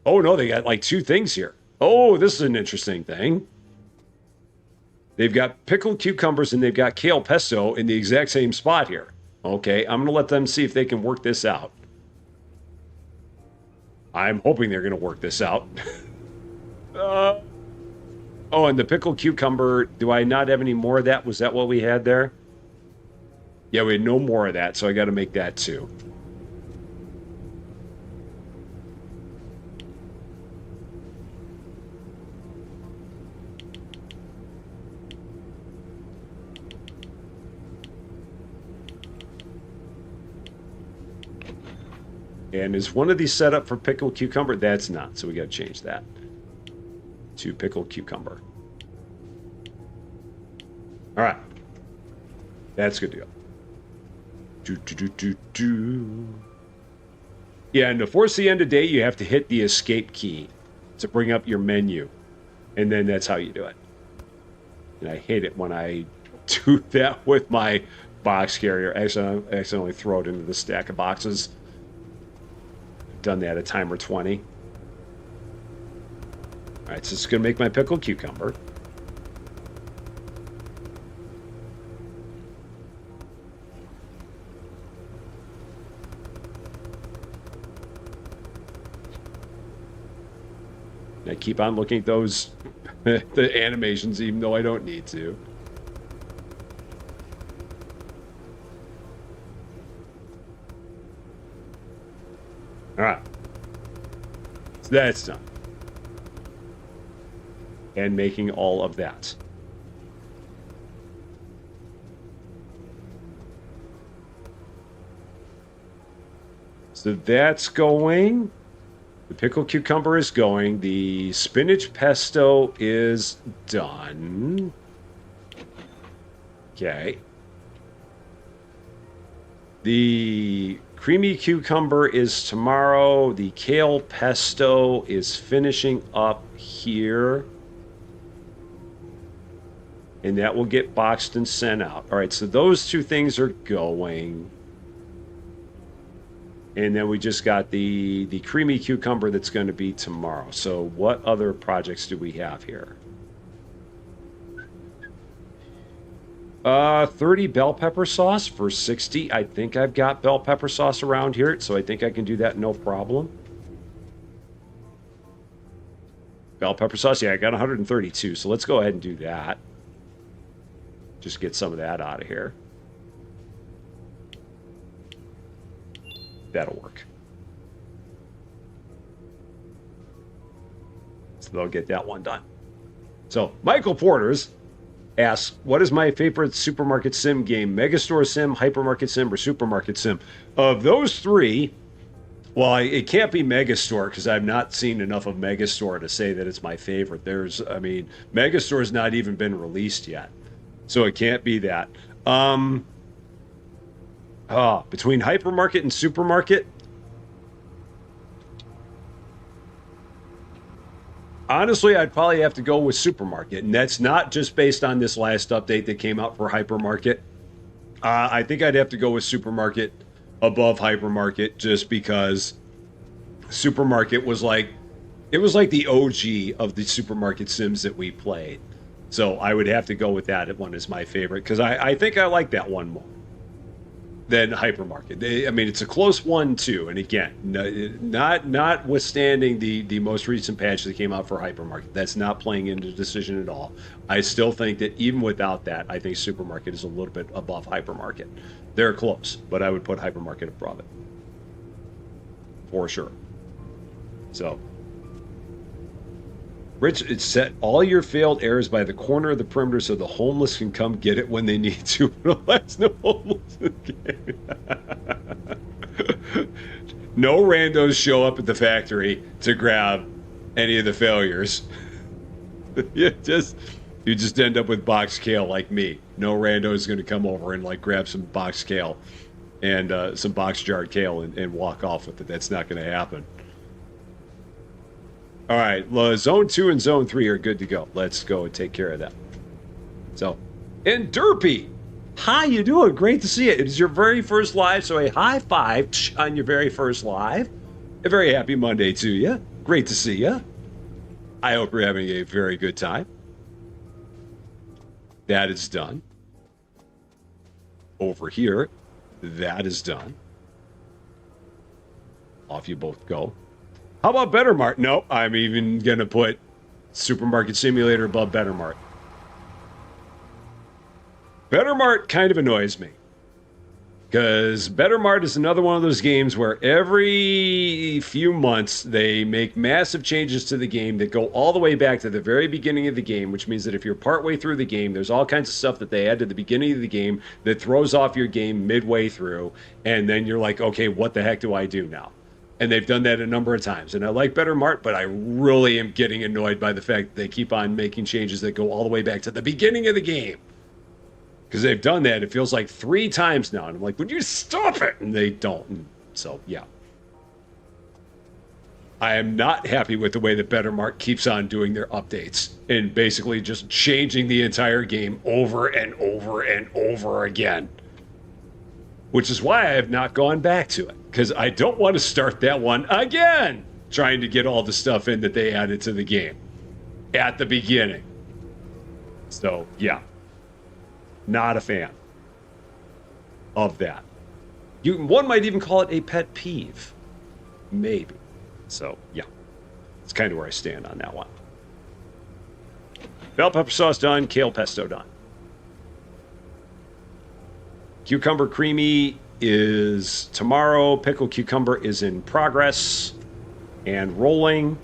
Oh no, they got like 2 things here. Oh, this is an interesting thing. They've got pickled cucumbers and they've got kale pesto in the exact same spot here. Okay, I'm going to let them see if they can work this out. I'm hoping they're going to work this out. And the pickled cucumber, do I not have any more of that? Was that what we had there? Yeah, we had no more of that, so I got to make that too. And is one of these set up for pickled cucumber? That's not, so we got to change that to pickled cucumber. All right. That's good to go. Yeah, and to force the end of day, you have to hit the escape key to bring up your menu. And then that's how you do it. And I hate it when I do that with my box carrier. Actually, I accidentally throw it into the stack of boxes. Done that at timer 20. All right, so it's going to make my pickled cucumber. And I keep on looking at those the animations, even though I don't need to. All right. So that's done. And making all of that. So that's going. The pickled cucumber is going. The spinach pesto is done. Okay. The creamy cucumber is tomorrow. The kale pesto is finishing up here. And that will get boxed and sent out. All right, so those 2 things are going. And then we just got the creamy cucumber that's going to be tomorrow. So what other projects do we have here? 30 bell pepper sauce for 60. I think I've got bell pepper sauce around here, so I think I can do that no problem. Bell pepper sauce, yeah, I got 132, so let's go ahead and do that. Just get some of that out of here. That'll work. So they'll get that one done. So Michael Porters asks, what is my favorite supermarket sim game? Megastore sim, hypermarket sim, or supermarket sim? Of those three, well, it can't be Megastore because I've not seen enough of Megastore to say that it's my favorite. Megastore's not even been released yet, so it can't be that. Between hypermarket and supermarket, honestly, I'd probably have to go with supermarket, and that's not just based on this last update that came out for hypermarket. I think I'd have to go with supermarket above hypermarket just because supermarket was like the OG of the supermarket sims that we played. So I would have to go with that one as my favorite because I think I like that one more than hypermarket. It's a close 1-2, and again, notwithstanding the most recent patch that came out for hypermarket, that's not playing into the decision at all. I still think that even without that, I think supermarket is a little bit above hypermarket. They're close, but I would put hypermarket above it for sure. So, Rich, it set all your failed errors by the corner of the perimeter so the homeless can come get it when they need to. That's no homeless in the game. No randos show up at the factory to grab any of the failures. you just end up with box kale like me. No rando is going to come over and grab some box kale and some box jarred kale and walk off with it. That's not going to happen. All right, Zone 2 and Zone 3 are good to go. Let's go and take care of that. So, and Derpy, how you doing? Great to see you. It is your very first live, so a high five on your very first live. A very happy Monday to you. Great to see you. I hope you're having a very good time. That is done. Over here, that is done. Off you both go. How about Better Mart? No, I'm even going to put Supermarket Simulator above Better Mart. Better Mart kind of annoys me. Because Better Mart is another one of those games where every few months they make massive changes to the game that go all the way back to the very beginning of the game, which means that if you're partway through the game, there's all kinds of stuff that they add to the beginning of the game that throws off your game midway through, and then you're like, okay, what the heck do I do now? And they've done that a number of times. And I like Better Mart, but I really am getting annoyed by the fact that they keep on making changes that go all the way back to the beginning of the game. Because they've done that, it feels like 3 times now. And I'm like, would you stop it? And they don't. And so, yeah. I am not happy with the way that Better Mart keeps on doing their updates and basically just changing the entire game over and over and over again. Which is why I have not gone back to it. Because I don't want to start that one again, trying to get all the stuff in that they added to the game at the beginning. So, yeah. Not a fan of that. One might even call it a pet peeve. Maybe. So, yeah. It's kind of where I stand on that one. Bell pepper sauce done. Kale pesto done. Cucumber creamy is tomorrow. Pickled cucumber is in progress and rolling.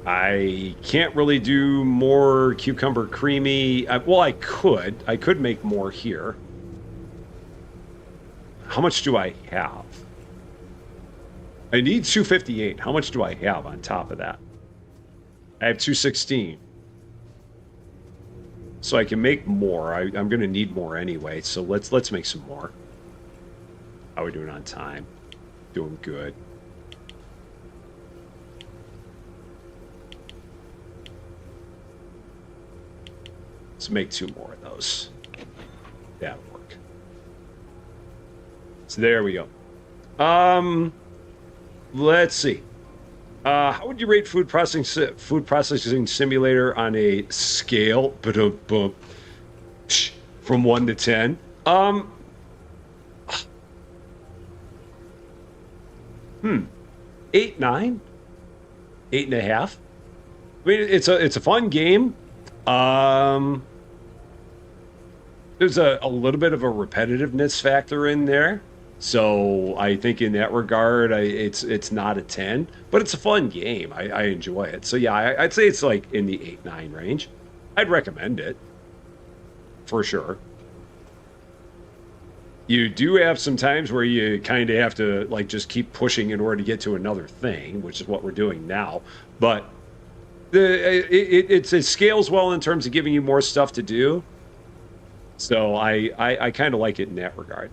I can't really do more cucumber creamy. Well, I could. I could make more here. How much do I have? I need 258. How much do I have on top of that? I have 216. So I can make more. I'm going to need more anyway. So let's make some more. How are we doing on time? Doing good. Let's make 2 more of those. That'll work. So there we go. Let's see. How would you rate food processing simulator on a scale ba-dum-bum, from 1 to 10? Um, 8, 9, 8.5. I mean, it's a fun game. Um, there's a little bit of a repetitiveness factor in there. So I think in that regard, it's not a 10, but it's a fun game. I enjoy it. So yeah, I'd say it's like in the 8, 9 range. I'd recommend it for sure. You do have some times where you kind of have to like just keep pushing in order to get to another thing, which is what we're doing now. But it scales well in terms of giving you more stuff to do. So I kind of like it in that regard.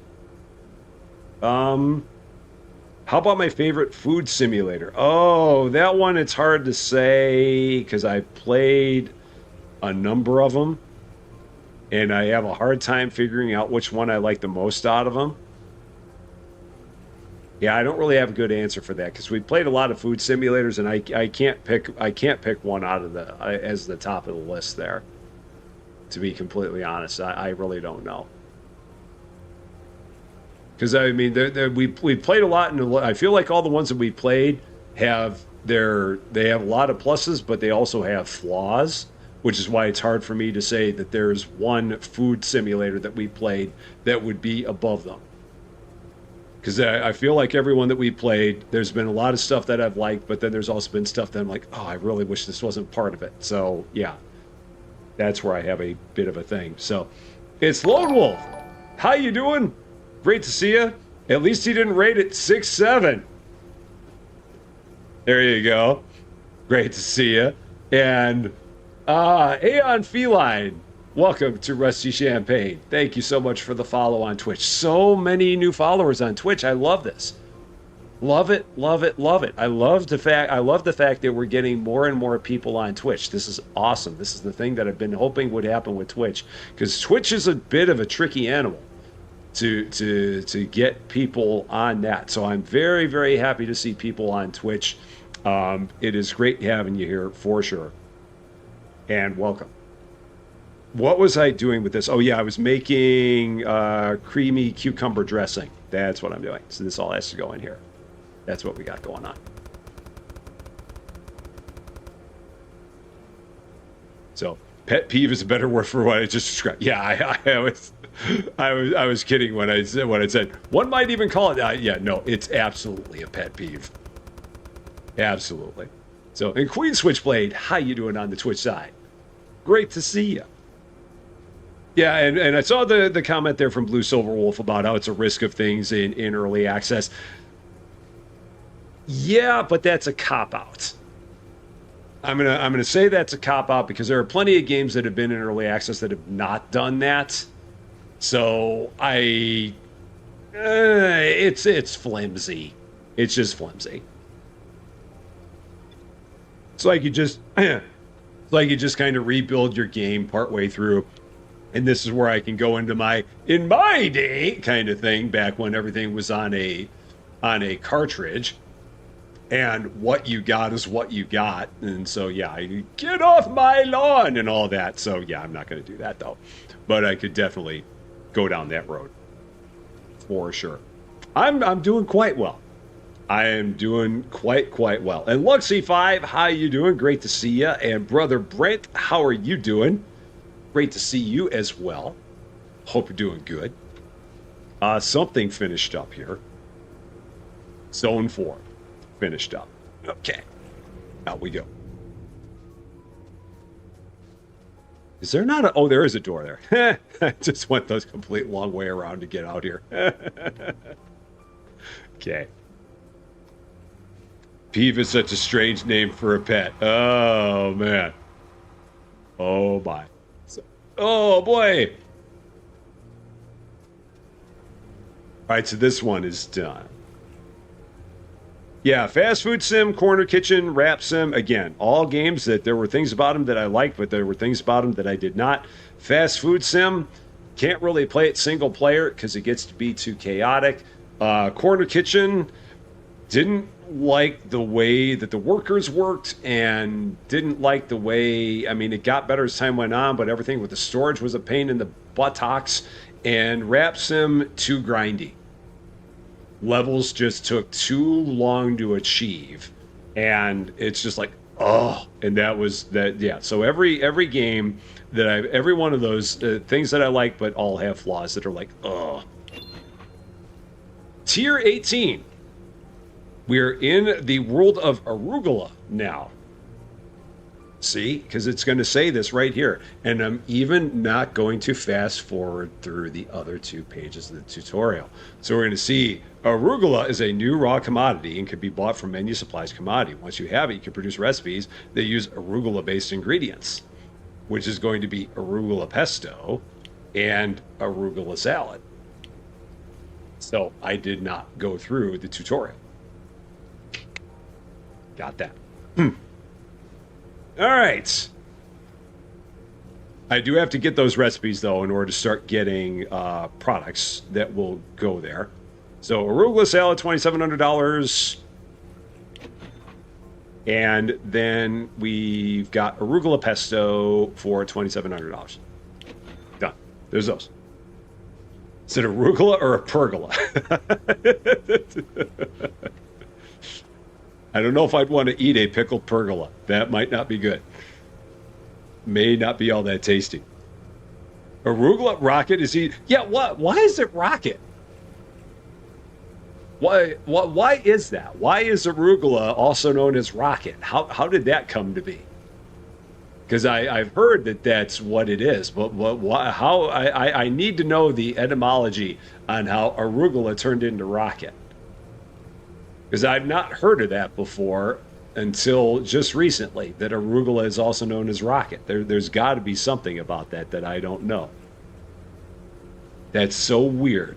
Um, how about my favorite food simulator? Oh, that one it's hard to say because I played a number of them and I have a hard time figuring out which one I like the most out of them. Yeah, I don't really have a good answer for that because we played a lot of food simulators and I can't pick one out of the as the top of the list there. To be completely honest, I really don't know. Because I mean, we played a lot, and I feel like all the ones that we played they have a lot of pluses, but they also have flaws, which is why it's hard for me to say that there's one food simulator that we played that would be above them. Because I feel like everyone that we played, there's been a lot of stuff that I've liked, but then there's also been stuff that I'm like, oh, I really wish this wasn't part of it. So yeah, that's where I have a bit of a thing. So it's Lone Wolf. How you doing? Great to see you. At least he didn't rate it 6-7. There you go. Great to see you. And Aeon Feline, welcome to Rusty Champaign. Thank you so much for the follow on Twitch. So many new followers on Twitch. I love this. Love it, love it, love it. I love the fact that we're getting more and more people on Twitch. This is awesome. This is the thing that I've been hoping would happen with Twitch, because Twitch is a bit of a tricky animal to get people on that. So I'm very, very happy to see people on Twitch. It is great having you here for sure. And welcome. What was I doing with this? Oh yeah, I was making creamy cucumber dressing. That's what I'm doing. So this all has to go in here. That's what we got going on. So pet peeve is a better word for what I just described. Yeah, I was kidding when I said one might even call it. Yeah, no, it's absolutely a pet peeve. Absolutely. So, and Queen Switchblade, how you doing on the Twitch side? Great to see you. Yeah, and I saw the comment there from Blue Silver Wolf about how it's a risk of things in early access. Yeah, but that's a cop-out. I'm gonna say that's a cop-out because there are plenty of games that have been in early access that have not done that. So it's flimsy. It's just flimsy. It's like you just kind of rebuild your game partway through. And this is where I can go into in my day kind of thing, back when everything was on a cartridge. And what you got is what you got. And so, yeah, I get off my lawn and all that. So, yeah, I'm not going to do that, though. But I could definitely go down that road for sure. I'm doing quite well. I am doing quite well. And Luxy5, how you doing? Great to see you. And Brother Brent, how are you doing? Great to see you as well. Hope you're doing good. Something finished up here. Zone 4. Finished up. Okay. Out we go. Is there not a... Oh, there is a door there. I just went the complete long way around to get out here. Okay. Peeve is such a strange name for a pet. Oh, man. Oh, my. Oh, boy. All right, so this one is done. Yeah, fast food sim, corner kitchen, rap sim. Again, all games that there were things about them that I liked, but there were things about them that I did not. Fast food sim, can't really play it single player because it gets to be too chaotic. Corner kitchen, didn't like the way that the workers worked and didn't like the way, I mean, it got better as time went on, but everything with the storage was a pain in the buttocks, and Rap Sim too grindy. Levels just took too long to achieve, and it's just like, oh, and that was that. Yeah, so every game that every one of those things that I like but all have flaws that are like, oh. Tier 18. We're in the world of arugula now. See, because it's going to say this right here, and I'm even not going to fast forward through the other 2 pages of the tutorial. So we're going to see arugula is a new raw commodity and can be bought from Menu Supply's commodity. Once you have it, you can produce recipes that use arugula-based ingredients, which is going to be arugula pesto and arugula salad. So I did not go through the tutorial. Got that. All right. I do have to get those recipes, though, in order to start getting products that will go there. So arugula salad, $2,700. And then we've got arugula pesto for $2,700. Done. There's those. Is it arugula or a pergola? I don't know if I'd want to eat a pickled pergola. That might not be good. May not be all that tasty. Arugula rocket is eat. Yeah, what? Why is it rocket? Why is that? Why is arugula also known as rocket? How did that come to be? Because I've heard that that's what it is, but how? I need to know the etymology on how arugula turned into rocket. Because I've not heard of that before until just recently, that arugula is also known as rocket. There's got to be something about that I don't know. That's so weird.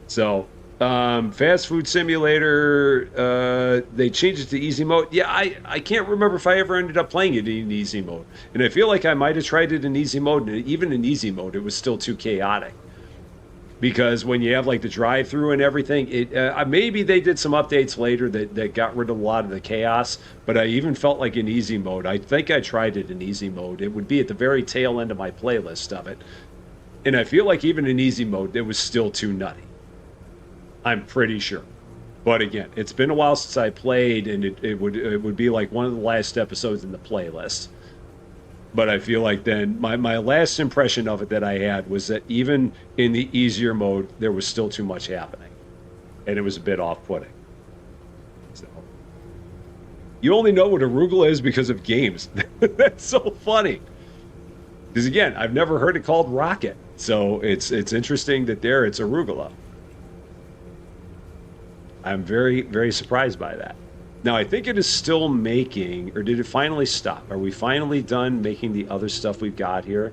So, fast food simulator, they changed it to easy mode. Yeah, I can't remember if I ever ended up playing it in easy mode. And I feel like I might have tried it in easy mode, and even in easy mode, it was still too chaotic. Because when you have like the drive-through and everything, maybe they did some updates later that got rid of a lot of the chaos, but I even felt like in easy mode. I think I tried it in easy mode. It would be at the very tail end of my playlist of it. And I feel like even in easy mode, it was still too nutty. I'm pretty sure. But again, it's been a while since I played, and it would be like one of the last episodes in the playlist. But I feel like then my last impression of it that I had was that even in the easier mode, there was still too much happening. And it was a bit off-putting. So, you only know what arugula is because of games. That's so funny. Because again, I've never heard it called rocket. So it's interesting that there it's arugula. I'm very, very surprised by that. Now, I think it is still making, or did it finally stop? Are we finally done making the other stuff we've got here?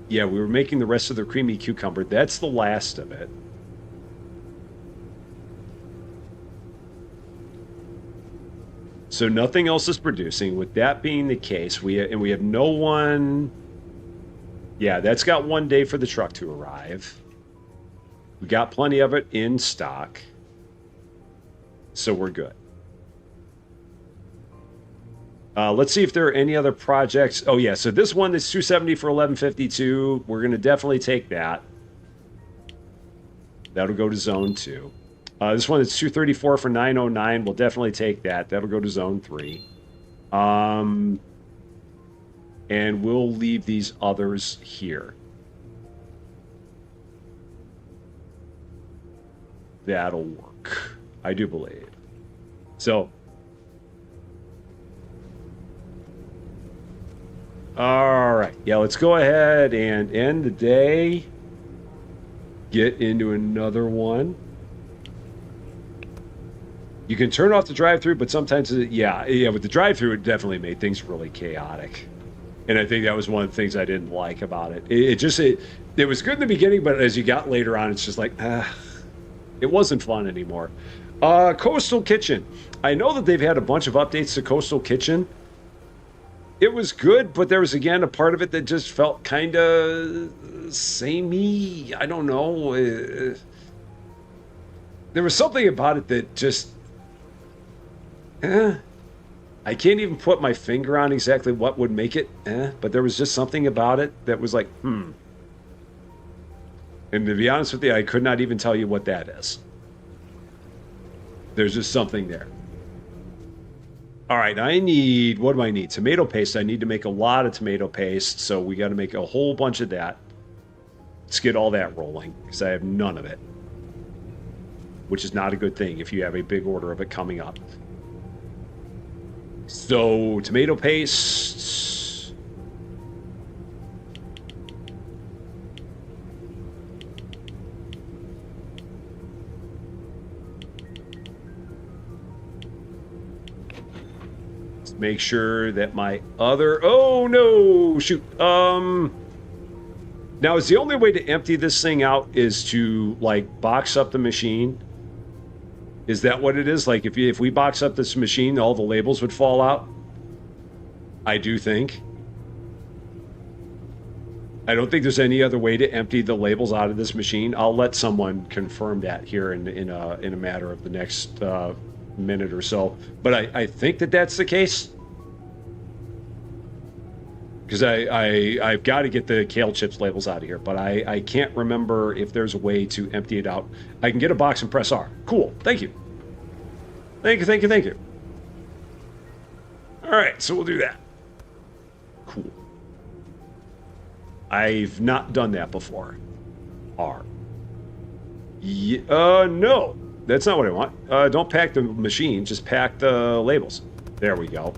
Yeah, we were making the rest of the creamy cucumber. That's the last of it. So nothing else is producing. With that being the case, we have no one... Yeah, that's got 1 day for the truck to arrive. We got plenty of it in stock. So we're good. Let's see if there are any other projects. Oh yeah, so this one is $270 for $1152. We're going to definitely take that. That'll go to Zone 2. This one is $234 for $909. We'll definitely take that. That'll go to Zone 3. And we'll leave these others here. That'll work, I do believe. So, all right. Yeah, let's go ahead and end the day. Get into another one. You can turn off the drive-through, but sometimes, yeah, with the drive-through, it definitely made things really chaotic. And I think that was one of the things I didn't like about it. It was good in the beginning, but as you got later on, it's just like, it wasn't fun anymore. Coastal Kitchen. I know that they've had a bunch of updates to Coastal Kitchen. It was good, but there was, again, a part of it that just felt kind of samey. I don't know. There was something about it that just... I can't even put my finger on exactly what would make it, but there was just something about it that was like, And to be honest with you, I could not even tell you what that is. There's just something there. All right, what do I need? Tomato paste. I need to make a lot of tomato paste, so we got to make a whole bunch of that. Let's get all that rolling, because I have none of it. Which is not a good thing if you have a big order of it coming up. So, tomato paste. Let's make sure that my other... Oh, no! Shoot. Now, is the only way to empty this thing out is to, like, box up the machine? Is that what it is? Like, if we box up this machine, all the labels would fall out? I do think. I don't think there's any other way to empty the labels out of this machine. I'll let someone confirm that here in a matter of the next minute or so. But I think that that's the case. Because I've got to get the kale chips labels out of here, but I can't remember if there's a way to empty it out. I can get a box and press R. Cool. Thank you. Thank you. All right, so we'll do that. Cool. I've not done that before. R. No. That's not what I want. Don't pack the machine, just pack the labels. There we go.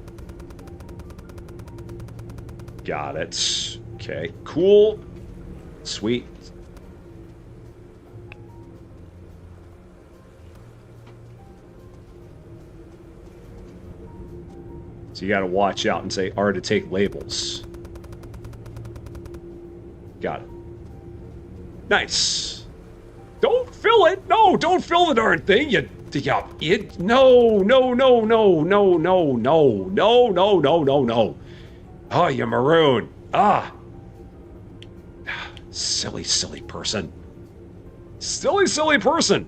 Got it. Okay, cool. Sweet. So you got to watch out and say R to take labels. Got it. Nice. Don't fill it. No, don't fill the darn thing. No. Oh, you maroon. Silly person. Silly person.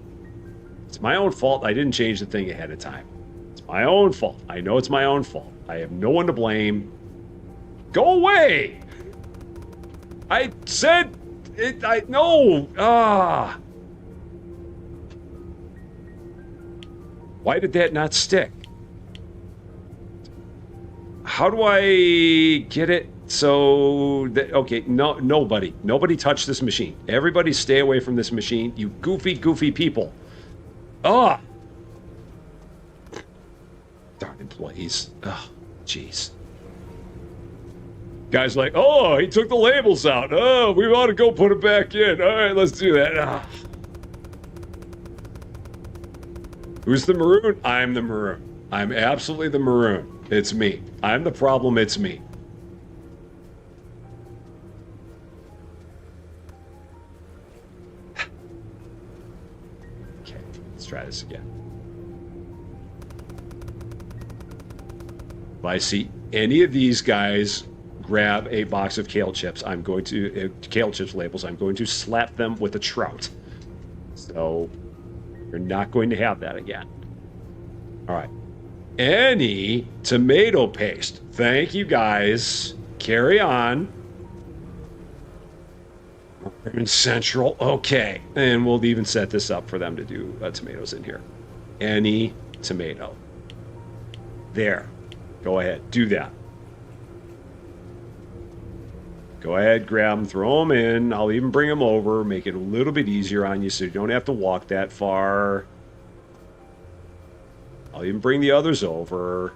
It's my own fault I didn't change the thing ahead of time. It's my own fault. I know it's my own fault. I have no one to blame. Go away! I said it. No. Why did that not stick? How do I get it so that... Okay, nobody touch this machine. Everybody stay away from this machine, you goofy people. Darn employees. Jeez. Guy's like, oh, he took the labels out. Oh, we ought to go put it back in. All right, let's do that. Who's the maroon? I'm the maroon. I'm absolutely the maroon. It's me. I'm the problem. It's me. Okay, let's try this again. If I see any of these guys grab a box of kale chips, I'm going to kale chips labels. I'm going to slap them with a trout. So you're not going to have that again. All right. Any tomato paste. Thank you, guys. Carry on. We're in Central. Okay. And we'll even set this up for them to do tomatoes in here. Any tomato. There. Go ahead. Do that. Go ahead, grab them, throw them in. I'll even bring them over, make it a little bit easier on you so you don't have to walk that far. I'll even bring the others over.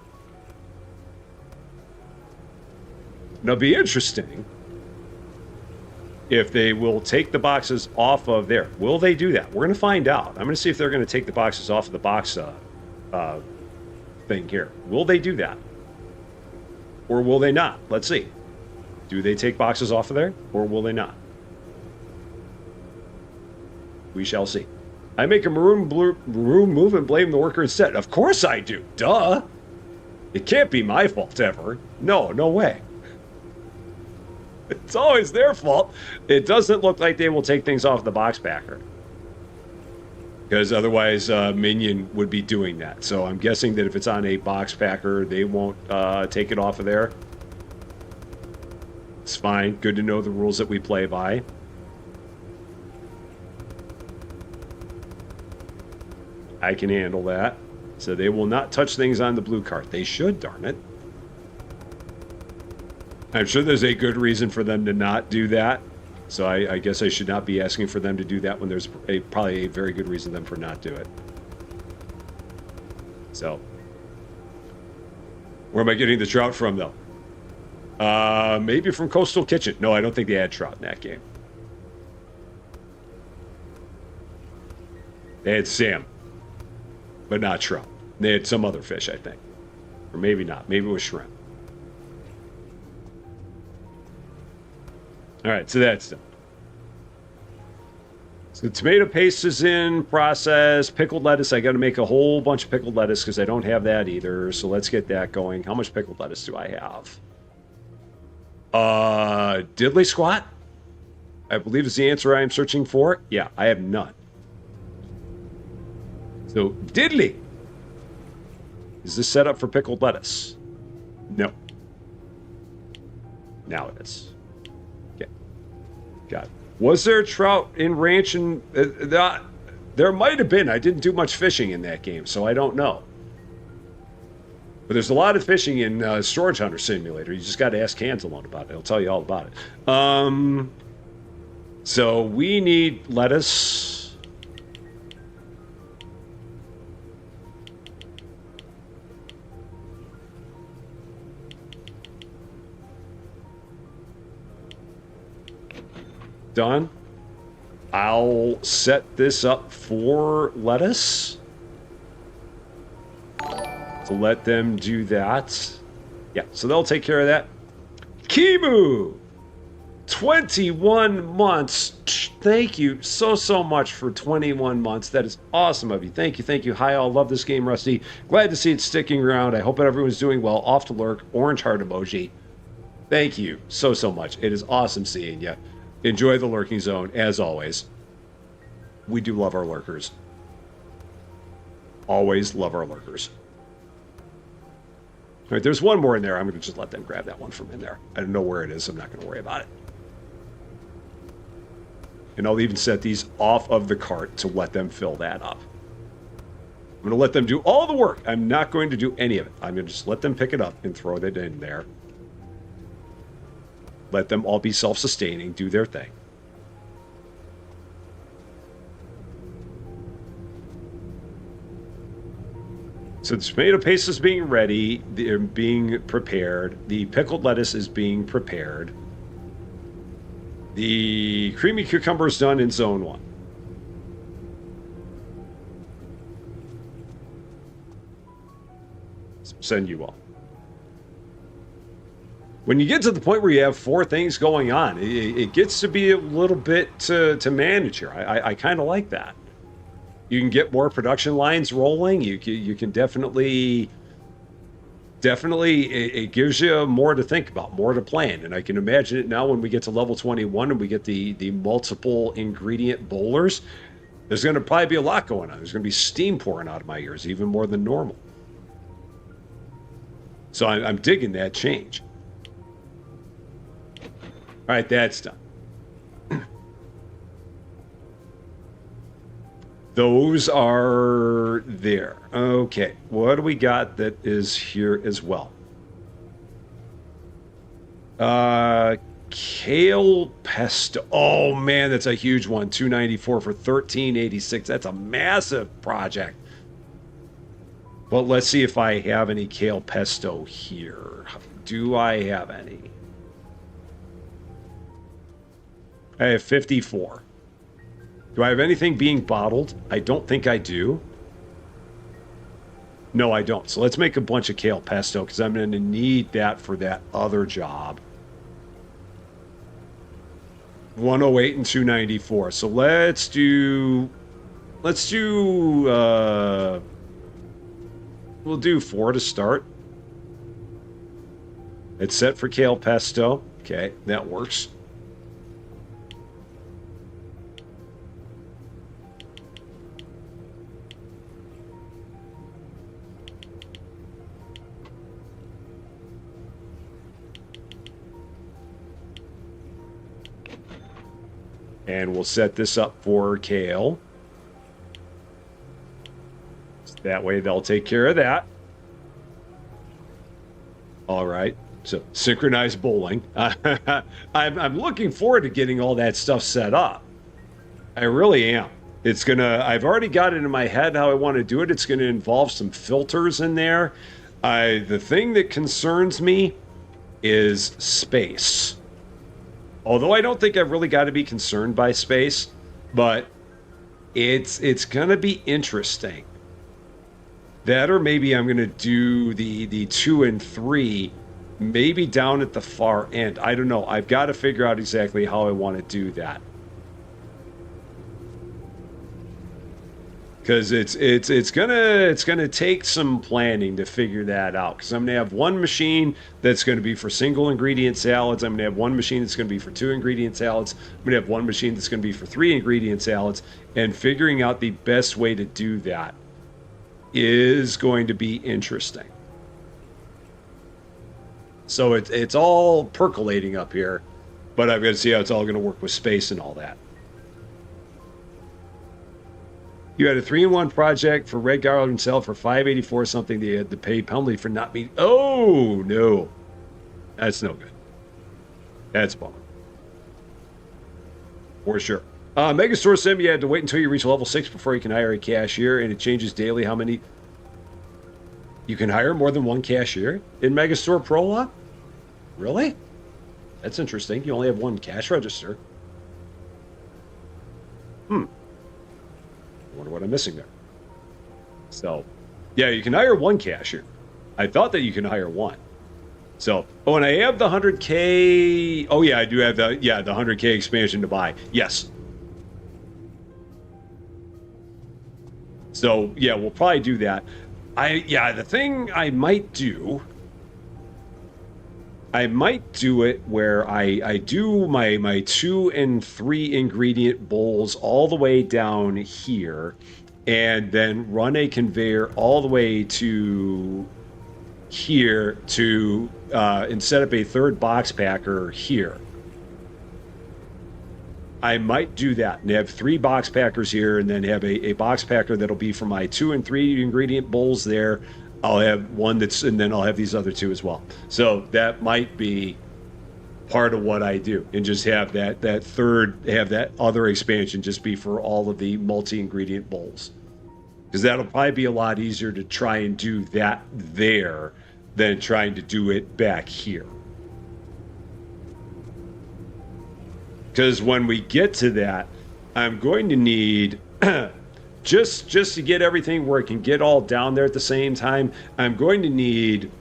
Now, it'll be interesting if they will take the boxes off of there. Will they do that? We're going to find out. I'm going to see if they're going to take the boxes off of the box thing here. Will they do that? Or will they not? Let's see. Do they take boxes off of there, or will they not? We shall see. I make a maroon move and blame the worker instead. Of course I do. Duh. It can't be my fault ever. No, no way. It's always their fault. It doesn't look like they will take things off the box packer. Because otherwise, Minion would be doing that. So I'm guessing that if it's on a box packer, they won't take it off of there. It's fine. Good to know the rules that we play by. I can handle that. So they will not touch things on the blue cart. They should, darn it. I'm sure there's a good reason for them to not do that. So I guess I should not be asking for them to do that when there's probably a very good reason for them to not do it. So, where am I getting the trout from, though? Maybe from Coastal Kitchen. No, I don't think they had trout in that game. They had salmon, but not trout. They had some other fish, I think. Or maybe not. Maybe it was shrimp. All right, so that's done. So tomato paste is in process. Pickled lettuce, I got to make a whole bunch of pickled lettuce because I don't have that either. So let's get that going. How much pickled lettuce do I have? Diddly squat? I believe is the answer I am searching for. Yeah, I have none. So, diddly. Is this set up for pickled lettuce? No. Now it is. God. Was there trout in ranch and there might have been. I didn't do much fishing in that game, so I don't know. But there's a lot of fishing in Storage Hunter Simulator. You just got to ask Cantalone about it. He'll tell you all about it. So we need lettuce. Done. I'll set this up for lettuce. To let them do that. Yeah, so they'll take care of that. Kimu! 21 months. Thank you so much for 21 months. That is awesome of you. Thank you. Hi, all. Love this game, Rusty. Glad to see it sticking around. I hope that everyone's doing well. Off to lurk. Orange heart emoji. Thank you so much. It is awesome seeing you. Enjoy the lurking zone, as always. We do love our lurkers. Always love our lurkers. All right, there's one more in there. I'm going to just let them grab that one from in there. I don't know where it is. I'm not going to worry about it. And I'll even set these off of the cart to let them fill that up. I'm going to let them do all the work. I'm not going to do any of it. I'm going to just let them pick it up and throw it in there. Let them all be self-sustaining, do their thing. So the tomato paste is being ready. They're being prepared. The pickled lettuce is being prepared. The creamy cucumber is done in zone 1. Send you all. When you get to the point where you have 4 things going on, it gets to be a little bit to manage here. I kind of like that. You can get more production lines rolling. You can definitely it gives you more to think about, more to plan. And I can imagine it now when we get to level 21 and we get the multiple ingredient bowlers. There's going to probably be a lot going on. There's going to be steam pouring out of my ears, even more than normal. So I'm digging that change. All right, that's done. Those are there. Okay, what do we got that is here as well? Kale pesto. Oh man, that's a huge one. $2.94 for $13.86. That's a massive project. But let's see if I have any kale pesto here. Do I have any? I have 54. Do I have anything being bottled? I don't think I do. No, I don't. So let's make a bunch of kale pesto because I'm going to need that for that other job. 108 and 294. So let's do we'll do 4 to start. It's set for kale pesto. Okay, that works. And we'll set this up for kale. So that way they'll take care of that. All right. So synchronized bowling. I'm looking forward to getting all that stuff set up. I really am. I've already got it in my head how I want to do it. It's going to involve some filters in there. The thing that concerns me is space. Although I don't think I've really got to be concerned by space, but it's going to be interesting. That, or maybe I'm going to do the 2 and 3, maybe down at the far end. I don't know. I've got to figure out exactly how I want to do that. Because it's gonna take some planning to figure that out. Because I'm gonna have one machine that's gonna be for single ingredient salads. I'm gonna have one machine that's gonna be for 2 ingredient salads. I'm gonna have one machine that's gonna be for 3 ingredient salads. And figuring out the best way to do that is going to be interesting. So it's all percolating up here, but I've got to see how it's all gonna work with space and all that. You had a 3-in-1 project for Red Garland himself for $584 something. They had to pay penalty for not meeting. Oh no, that's no good. That's a bummer for sure. Megastore sim, you had to wait until you reach level 6 before you can hire a cashier, and it changes daily how many. You can hire more than one cashier in Megastore Prologue. Really? That's interesting. You only have one cash register. I wonder what I'm missing there. So, yeah, you can hire one cashier. I thought that you can hire one. So, oh, and I have the 100K. Oh, yeah, I do have the 100K expansion to buy. Yes. So, yeah, we'll probably do that. The thing I might do it where I do my 2 and 3 ingredient bowls all the way down here, and then run a conveyor all the way to here to and set up a third box packer here. I might do that and have 3 box packers here, and then have a box packer that'll be for my 2 and 3 ingredient bowls there. I'll have one and then I'll have these other 2 as well. So that might be part of what I do, and just have that other expansion just be for all of the multi-ingredient bowls. Because that'll probably be a lot easier to try and do that there than trying to do it back here. Because when we get to that, I'm going to need just to get everything where it can get all down there at the same time, I'm going to need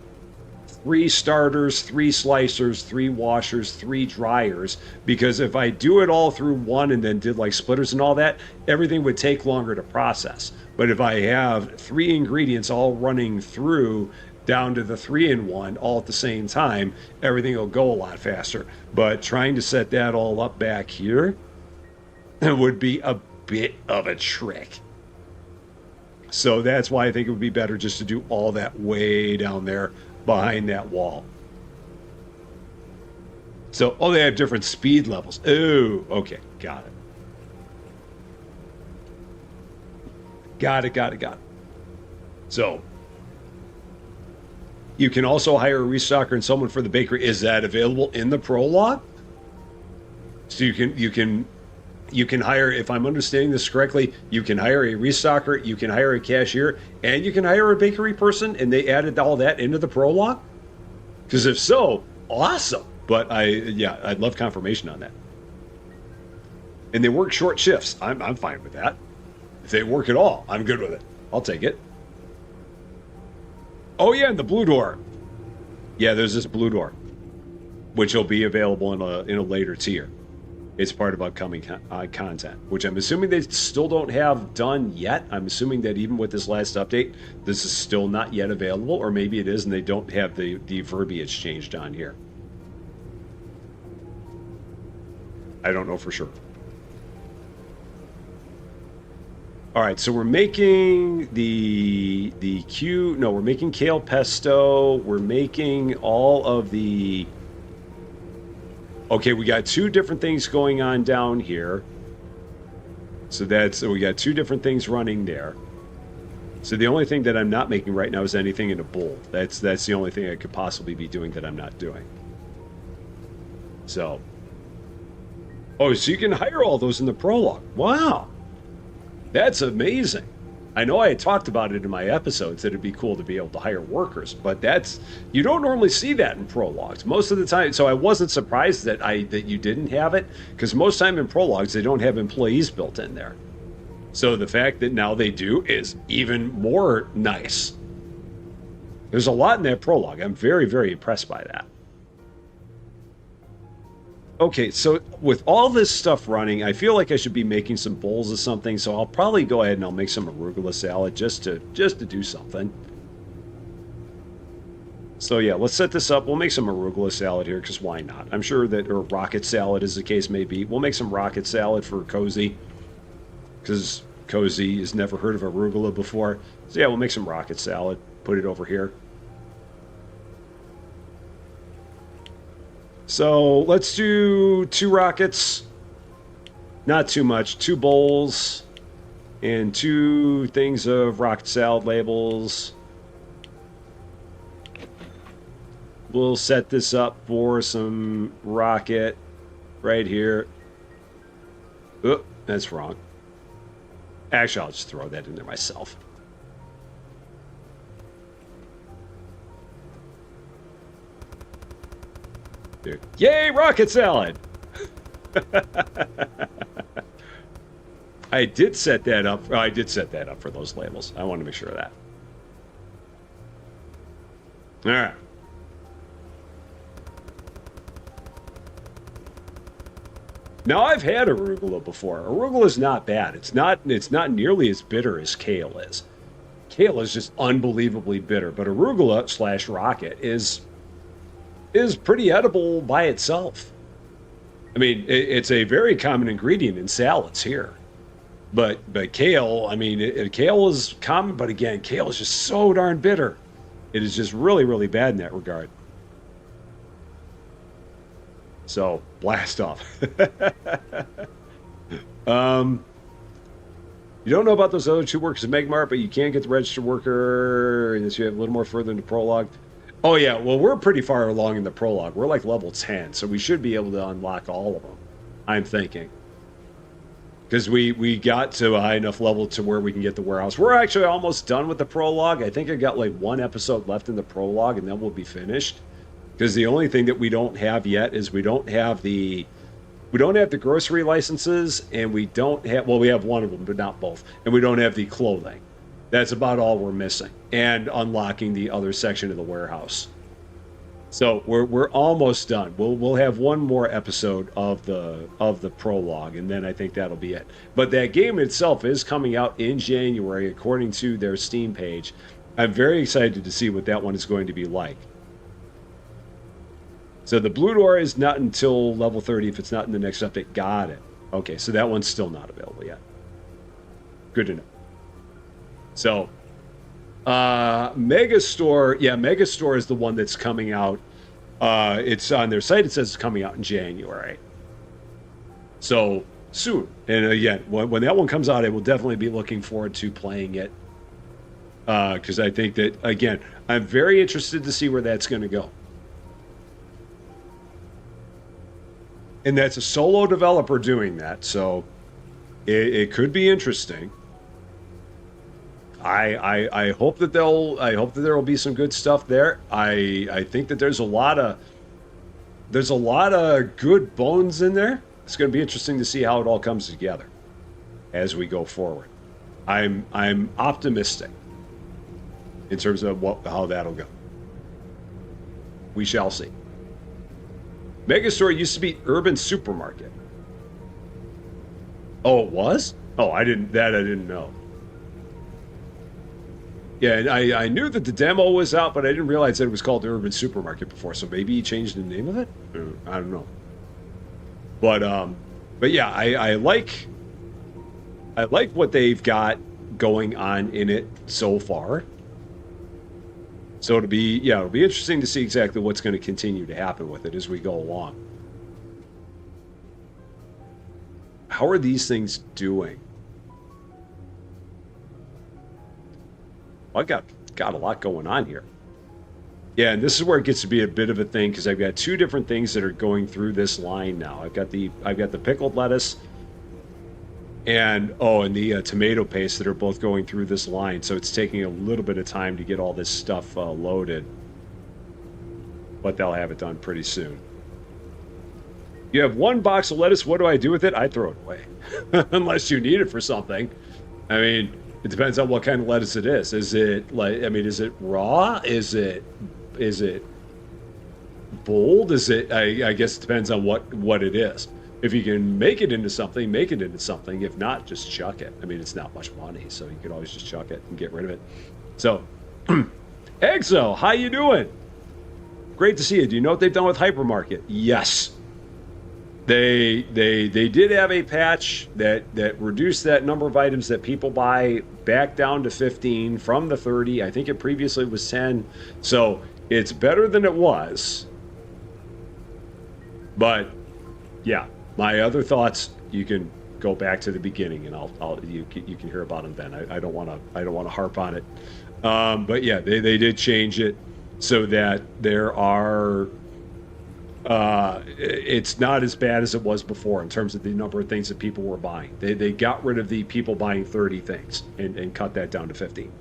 3 starters, 3 slicers, 3 washers, 3 dryers, because if I do it all through one and then did like splitters and all that, everything would take longer to process. But if I have 3 ingredients all running through down to the 3-in-1 all at the same time, everything will go a lot faster. But trying to set that all up back here would be a bit of a trick. So that's why I think it would be better just to do all that way down there behind that wall. So, they have different speed levels. Oh, okay. Got it. Got it. So, you can also hire a restocker and someone for the bakery. Is that available in the prologue? So you can hire, if I'm understanding this correctly, you can hire a restocker, you can hire a cashier, and you can hire a bakery person, and they added all that into the prologue? Because if so, awesome. But I'd love confirmation on that. And they work short shifts. I'm fine with that. If they work at all, I'm good with it. I'll take it. Oh yeah, and the blue door. Yeah, there's this blue door, which will be available in a later tier. It's part of upcoming content, which I'm assuming they still don't have done yet. I'm assuming that even with this last update, this is still not yet available, or maybe it is and they don't have the verbiage changed on here. I don't know for sure. All right, so we're making the we're making kale pesto. We're making all of the... Okay, we got two different things going on down here. So we got two different things running there. So the only thing that I'm not making right now is anything in a bowl. That's the only thing I could possibly be doing that I'm not doing. So... Oh, so you can hire all those in the prologue. Wow. That's amazing. I know I had talked about it in my episodes that it'd be cool to be able to hire workers, but you don't normally see that in prologues most of the time. So I wasn't surprised that you didn't have it, because most time in prologues they don't have employees built in there. So the fact that now they do is even more nice. There's a lot in that prologue. I'm very, very impressed by that. Okay, so with all this stuff running, I feel like I should be making some bowls of something, so I'll probably go ahead and I'll make some arugula salad just to do something. So yeah, let's set this up. We'll make some arugula salad here, because why not? I'm sure that, or rocket salad as the case may be. We'll make some rocket salad for Cozy, because Cozy has never heard of arugula before. So yeah, we'll make some rocket salad. Put it over here. So let's do 2 rockets, not too much, 2 bowls, and 2 things of rocket salad labels. We'll set this up for some rocket right here. Oh, that's wrong. Actually, I'll just throw that in there myself. Dude. Yay, rocket salad! I did set that up. I did set that up for those labels. I want to make sure of that. All right. Now, I've had arugula before. Arugula is not bad. It's not nearly as bitter as kale is. Kale is just unbelievably bitter, but arugula / rocket is pretty edible by itself. I mean, it's a very common ingredient in salads here. But kale, I mean, kale is common, but again, kale is just so darn bitter. It is just really, really bad in that regard. So, blast off. You don't know about those other 2 workers at Megmart, but you can get the registered worker, and you have a little more further in the prologue. Oh yeah, well, we're pretty far along in the prologue. We're like level 10, so we should be able to unlock all of them, I'm thinking. Because we got to a high enough level to where we can get the warehouse. We're actually almost done with the prologue. I think I got like 1 episode left in the prologue, and then we'll be finished. Because the only thing that we don't have yet is we don't have the grocery licenses, and we don't have, well, we have one of them, but not both. And we don't have the clothing. That's about all we're missing, and unlocking the other section of the warehouse. So we're almost done. We'll have 1 more episode of the prologue, and then I think that'll be it. But that game itself is coming out in January, according to their Steam page. I'm very excited to see what that one is going to be like. So the Blue Door is not until level 30 if it's not in the next update. Got it. Okay, so that one's still not available yet. Good to know. So, Megastore, yeah, Megastore is the one that's coming out. It's on their site. It says it's coming out in January. So, soon. And again, when that one comes out, I will definitely be looking forward to playing it. Because I think that, again, I'm very interested to see where that's going to go. And that's a solo developer doing that, so it could be interesting. I hope that there will be some good stuff there. I think that there's a lot of good bones in there. It's going to be interesting to see how it all comes together as we go forward. I'm optimistic in terms of how that'll go. We shall see. Megastore used to be Urban Supermarket. Oh, it was? Oh, I didn't know. Yeah, and I knew that the demo was out, but I didn't realize that it was called Urban Supermarket before. So maybe he changed the name of it. I don't know. But yeah, I like what they've got going on in it so far. So it'll be interesting to see exactly what's going to continue to happen with it as we go along. How are these things doing? I got a lot going on here. Yeah, and this is where it gets to be a bit of a thing because I've got two different things that are going through this line now. I've got the pickled lettuce and the tomato paste that are both going through this line. So it's taking a little bit of time to get all this stuff loaded, but they'll have it done pretty soon. You have one box of lettuce. What do I do with it? I throw it away, unless you need it for something. I mean, it depends on what kind of lettuce it is. Is it is it raw? Is it bold? Is it? I guess it depends on what it is. If you can make it into something, make it into something. If not, just chuck it. I mean, it's not much money, so you could always just chuck it and get rid of it. So, Exo, how you doing? Great to see you. Do you know what they've done with Hypermarket? Yes. They did have a patch that reduced that number of items that people buy back down to 15 from the 30. I think it previously was 10. So it's better than it was. But yeah, my other thoughts, you can go back to the beginning and you can hear about them then. I don't want to harp on it. But yeah, they did change it so that there are it's not as bad as it was before in terms of the number of things that people were buying. They got rid of the people buying 30 things and cut that down to 15.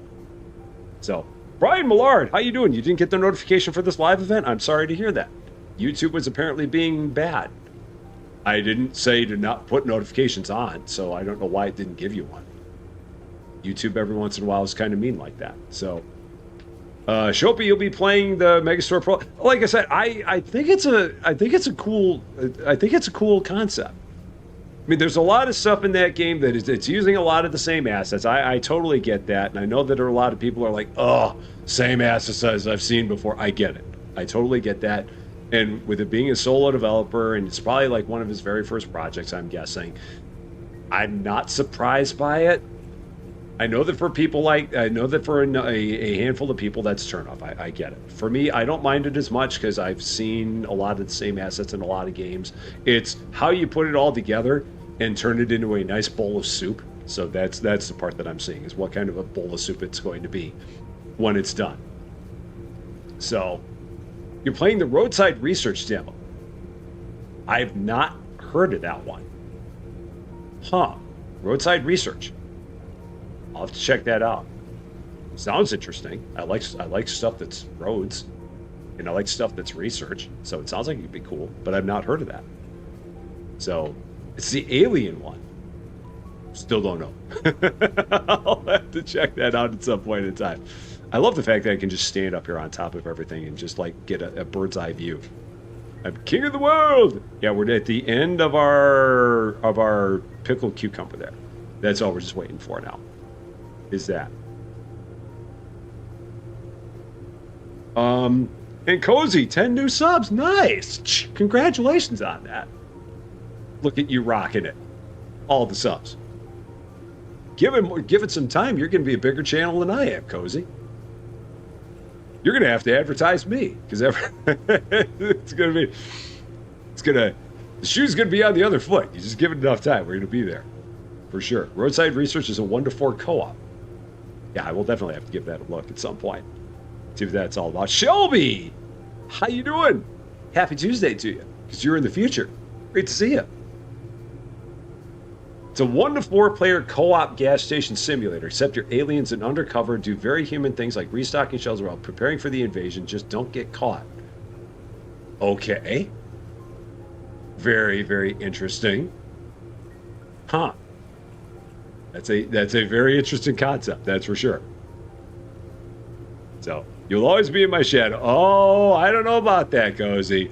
So, Brian Millard, how you doing? You didn't get the notification for this live event? I'm sorry to hear that. YouTube was apparently being bad. I didn't say to not put notifications on, so I don't know why it didn't give you one. YouTube every once in a while is kind of mean like that. So, Shopi, you'll be playing the Megastore Pro. Like I said, I think it's a cool concept. I mean, there's a lot of stuff in that game that it's using a lot of the same assets. I totally get that, and I know that there are a lot of people who are like, oh, same assets as I've seen before. I get it. I totally get that. And with it being a solo developer, and it's probably like one of his very first projects, I'm guessing, I'm not surprised by it. I know that for a handful of people, that's turn off. I get it. For me, I don't mind it as much because I've seen a lot of the same assets in a lot of games. It's how you put it all together and turn it into a nice bowl of soup. So that's the part that I'm seeing, is what kind of a bowl of soup it's going to be when it's done. So you're playing the Roadside Research demo. I've not heard of that one. Huh. Roadside Research. I'll have to check that out. Sounds interesting. I like stuff that's roads, and I like stuff that's research. So it sounds like it could be cool, but I've not heard of that. So it's the alien one. Still don't know. I'll have to check that out at some point in time. I love the fact that I can just stand up here on top of everything and just like get a bird's eye view. I'm king of the world. Yeah, we're at the end of our pickled cucumber there. That's all we're just waiting for now. Is that. And Cozy, 10 new subs. Nice. Congratulations on that. Look at you rocking it. All the subs. Give it some time. You're going to be a bigger channel than I am, Cozy. You're going to have to advertise me because the shoe's going to be on the other foot. You just give it enough time. We're going to be there for sure. Roadside Research is a 1-to-4 co-op. Yeah, I will definitely have to give that a look at some point. See what that's all about. Shelby, how you doing? Happy Tuesday to you, because you're in the future. Great to see you. It's a 1-to-4 player co-op gas station simulator, except you're aliens and undercover, do very human things like restocking shelves while preparing for the invasion. Just don't get caught. Okay. Very, very interesting. Huh. That's a very interesting concept, that's for sure. So, you'll always be in my shadow. Oh, I don't know about that, Cozy.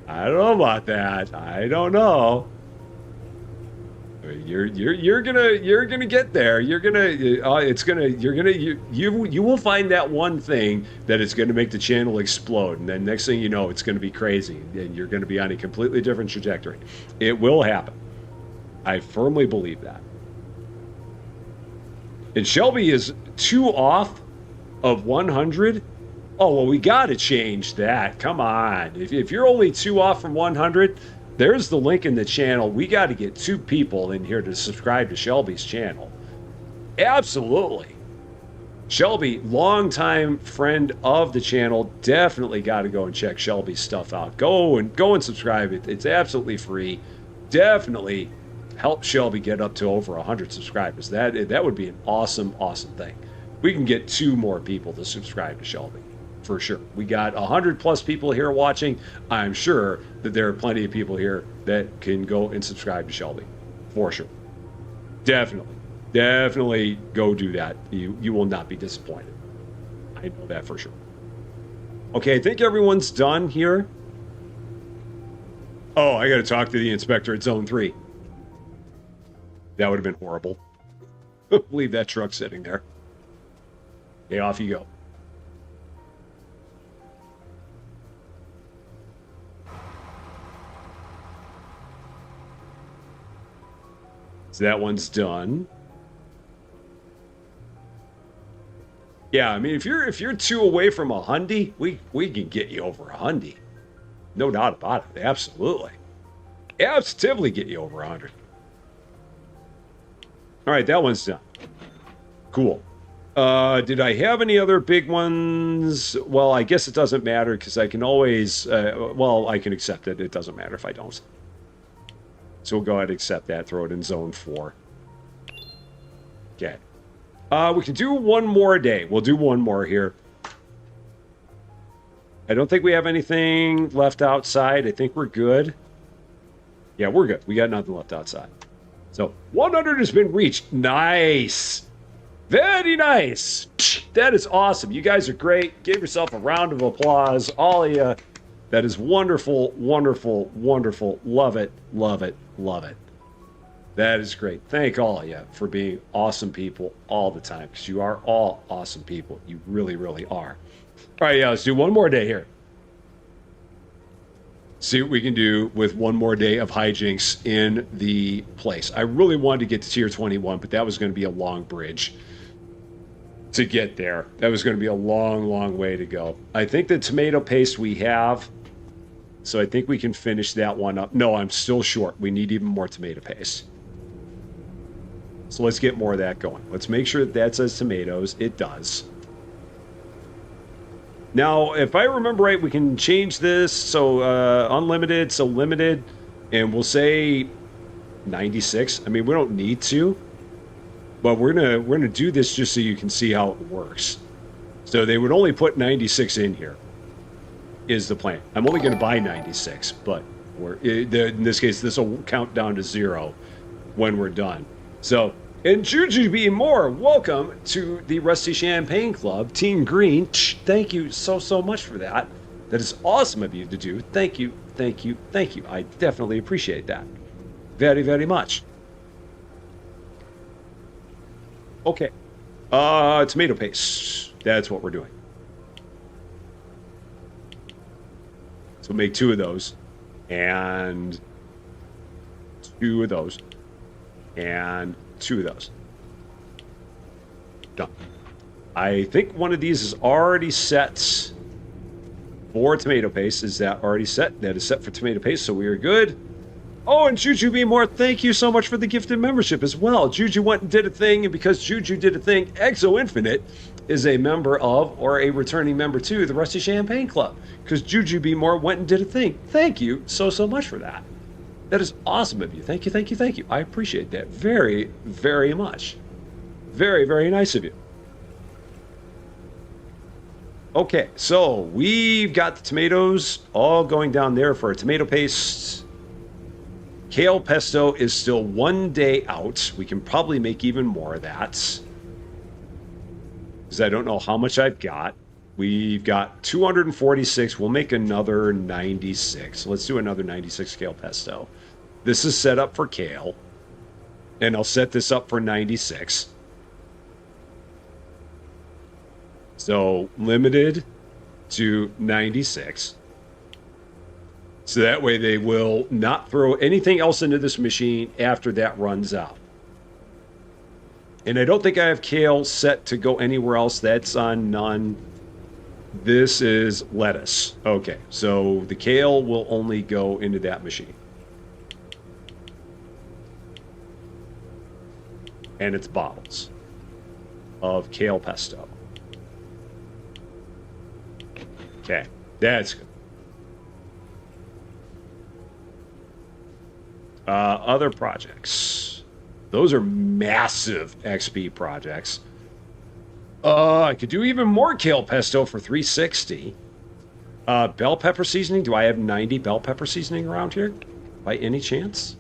I don't know about that. I don't know. You're gonna get there. You will find that one thing that is gonna make the channel explode, and then next thing you know, it's gonna be crazy, and you're gonna be on a completely different trajectory. It will happen. I firmly believe that. And Shelby is 2 off of 100. Oh well, we got to change that. Come on, if you're only 2 off from 100. There's the link in the channel. We got to get 2 people in here to subscribe to Shelby's channel. Absolutely. Shelby, longtime friend of the channel, definitely got to go and check Shelby's stuff out. Go and subscribe. It's absolutely free. Definitely help Shelby get up to over 100 subscribers. That would be an awesome thing. We can get 2 more people to subscribe to Shelby. For sure. We got 100 plus people here watching. I'm sure that there are plenty of people here that can go and subscribe to Shelby. For sure. Definitely go do that. You will not be disappointed. I know that for sure. Okay, I think everyone's done here. Oh, I got to talk to the inspector at Zone 3. That would have been horrible. Leave that truck sitting there. Okay, off you go. So that one's done. Yeah, I mean, if you're 2 away from a hundy, we can get you over a hundy. No doubt about it. Absolutely. Absolutely get you over 100. All right, that one's done. Cool. Did I have any other big ones? Well, I guess it doesn't matter because I can always, I can accept it. It doesn't matter if I don't. So we'll go ahead and accept that. Throw it in Zone 4. Okay. We can do one more day. We'll do one more here. I don't think we have anything left outside. I think we're good. Yeah, we're good. We got nothing left outside. So 100 has been reached. Nice. Very nice. That is awesome. You guys are great. Give yourself a round of applause. All of you. That is wonderful, wonderful, wonderful. Love it, love it, love it. That is great. Thank all of you for being awesome people all the time, because you are all awesome people. You really, really are. All right, yeah, let's do one more day here. See what we can do with one more day of hijinks in the place. I really wanted to get to tier 21, but that was going to be a long bridge to get there. That was going to be a long, long way to go. I think the tomato paste we have, so I think we can finish that one up. No, I'm still short. We need even more tomato paste. So let's get more of that going. Let's make sure that says tomatoes. It does. Now, if I remember right, we can change this. So unlimited, so limited, and we'll say 96. I mean, we don't need to, but we're gonna do this just so you can see how it works. So they would only put 96 in here, is the plan. I'm only going to buy 96, but in this case, this will count down to 0 when we're done. So, and Juju B. Moore, welcome to the Rusty Champagne Club. Team Green, thank you so much for that. That is awesome of you to do. Thank you, thank you, thank you. I definitely appreciate that. Very, very much. Okay. Tomato paste. That's what we're doing. So make 2 of those, and 2 of those, and 2 of those. Done. I think one of these is already set for tomato paste. Is that already set? That is set for tomato paste, so we are good. Oh, and Juju B. Moore, thank you so much for the gifted membership as well. Juju went and did a thing, and because Juju did a thing, Exo Infinite is a member of, or a returning member to, the Rusty Champagne Club. Because Juju B. Moore went and did a thing. Thank you so much for that. That is awesome of you. Thank you, thank you, thank you. I appreciate that very, very much. Very, very nice of you. Okay, so we've got the tomatoes all going down there for a tomato paste. Kale pesto is still 1 day out. We can probably make even more of that, because I don't know how much I've got. We've got 246. We'll make another 96. Let's do another 96 kale pesto. This is set up for kale. And I'll set this up for 96. So limited to 96. So that way they will not throw anything else into this machine after that runs out. And I don't think I have kale set to go anywhere else. That's on none. This is lettuce. Okay, so the kale will only go into that machine. And it's bottles of kale pesto. Okay, that's good. Other projects. Those are massive XP projects. I could do even more kale pesto for 360. Bell pepper seasoning. Do I have 90 bell pepper seasoning around here? By any chance?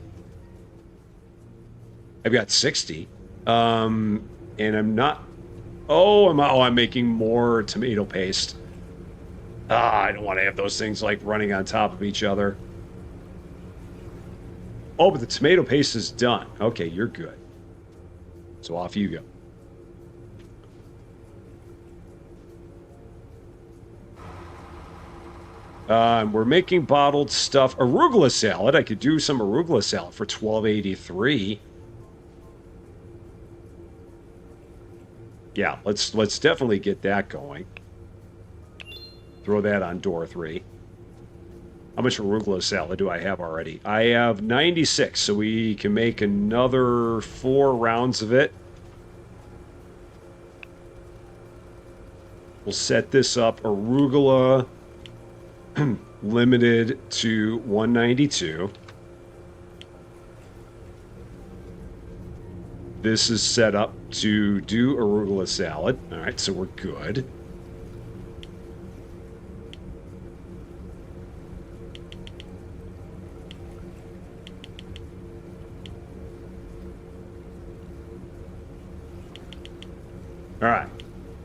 I've got 60. And I'm not... I'm making more tomato paste. I don't want to have those things like running on top of each other. Oh, but the tomato paste is done. Okay, you're good. So off you go. We're making bottled stuff. Arugula salad. I could do some arugula salad for $12.83. Yeah, let's definitely get that going. Throw that on door 3. How much arugula salad do I have already? I have 96, so we can make another 4 rounds of it. We'll set this up. Arugula limited to 192. This is set up to do arugula salad. All right, so we're good. All right,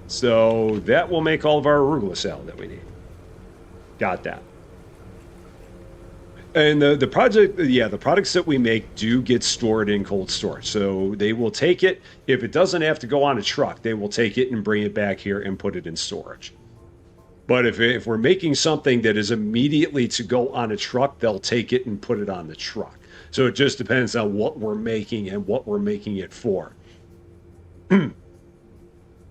so that will make all of our arugula salad that we need. Got that. And the products that we make do get stored in cold storage. So they will take it. If it doesn't have to go on a truck, they will take it and bring it back here and put it in storage. But if we're making something that is immediately to go on a truck, they'll take it and put it on the truck. So it just depends on what we're making and what we're making it for.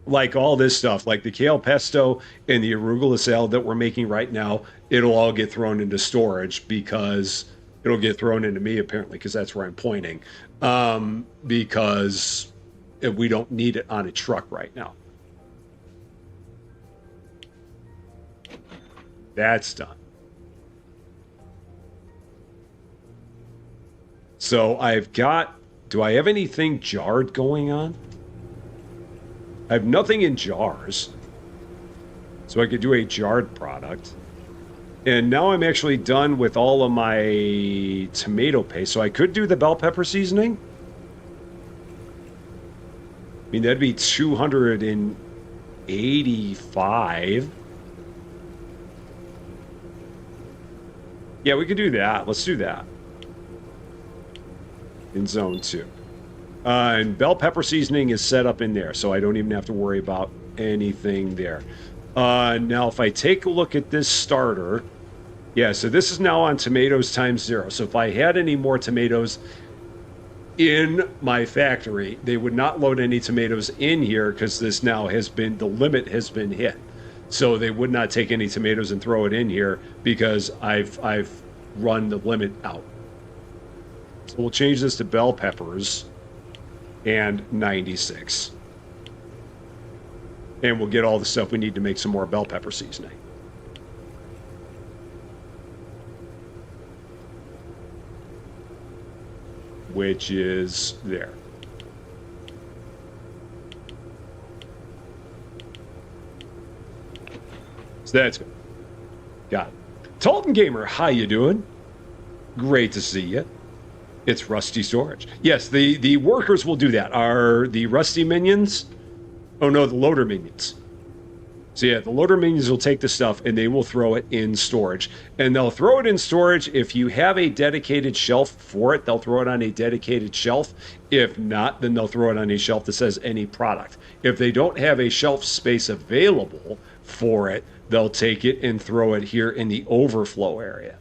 Like all this stuff, like the kale pesto and the arugula salad that we're making right now, it'll all get thrown into storage because it'll get thrown into me, apparently, because that's where I'm pointing. Because we don't need it on a truck right now. That's done. So I've got, do I have anything jarred going on? I have nothing in jars, so I could do a jarred product. And now I'm actually done with all of my tomato paste, so I could do the bell pepper seasoning. I mean, that'd be 285. Yeah, we could do that. Let's do that. In zone 2. And bell pepper seasoning is set up in there, so I don't even have to worry about anything there. Now, if I take a look at this starter, yeah, so this is now on tomatoes times 0. So if I had any more tomatoes in my factory, they would not load any tomatoes in here because this now has been, the limit has been hit. So they would not take any tomatoes and throw it in here because I've run the limit out. So we'll change this to bell peppers. And 96. And we'll get all the stuff we need to make some more bell pepper seasoning. Which is there. So that's good. Got it. Talton Gamer, how you doing? Great to see you. It's Rusty Storage. Yes, the workers will do that. Are the Rusty minions? Oh no, the loader minions. So yeah, the loader minions will take the stuff and they will throw it in storage. And they'll throw it in storage if you have a dedicated shelf for it. They'll throw it on a dedicated shelf. If not, then they'll throw it on a shelf that says any product. If they don't have a shelf space available for it, they'll take it and throw it here in the overflow area.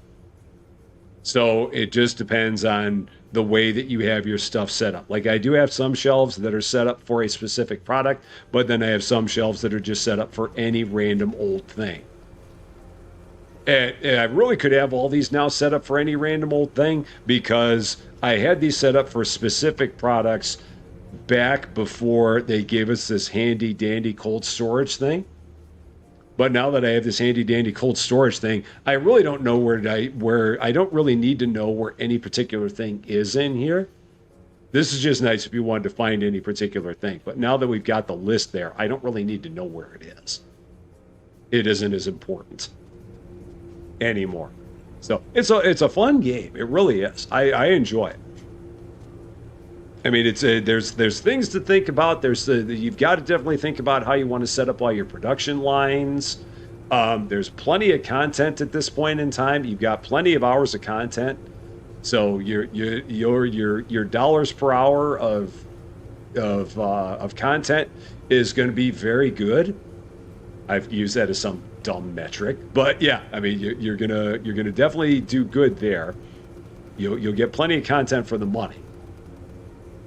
So it just depends on the way that you have your stuff set up. Like I do have some shelves that are set up for a specific product, but then I have some shelves that are just set up for any random old thing. And I really could have all these now set up for any random old thing because I had these set up for specific products back before they gave us this handy dandy cold storage thing. But now that I have this handy dandy cold storage thing, I really don't know where I don't really need to know where any particular thing is in here. This is just nice if you wanted to find any particular thing. But now that we've got the list there, I don't really need to know where it is. It isn't as important anymore. So it's a fun game. It really is. I enjoy it. I mean, there's things to think about. You've got to definitely think about how you want to set up all your production lines. There's plenty of content at this point in time. You've got plenty of hours of content, so your dollars per hour of content is going to be very good. I've used that as some dumb metric, but yeah, I mean, you're gonna definitely do good there. You'll get plenty of content for the money.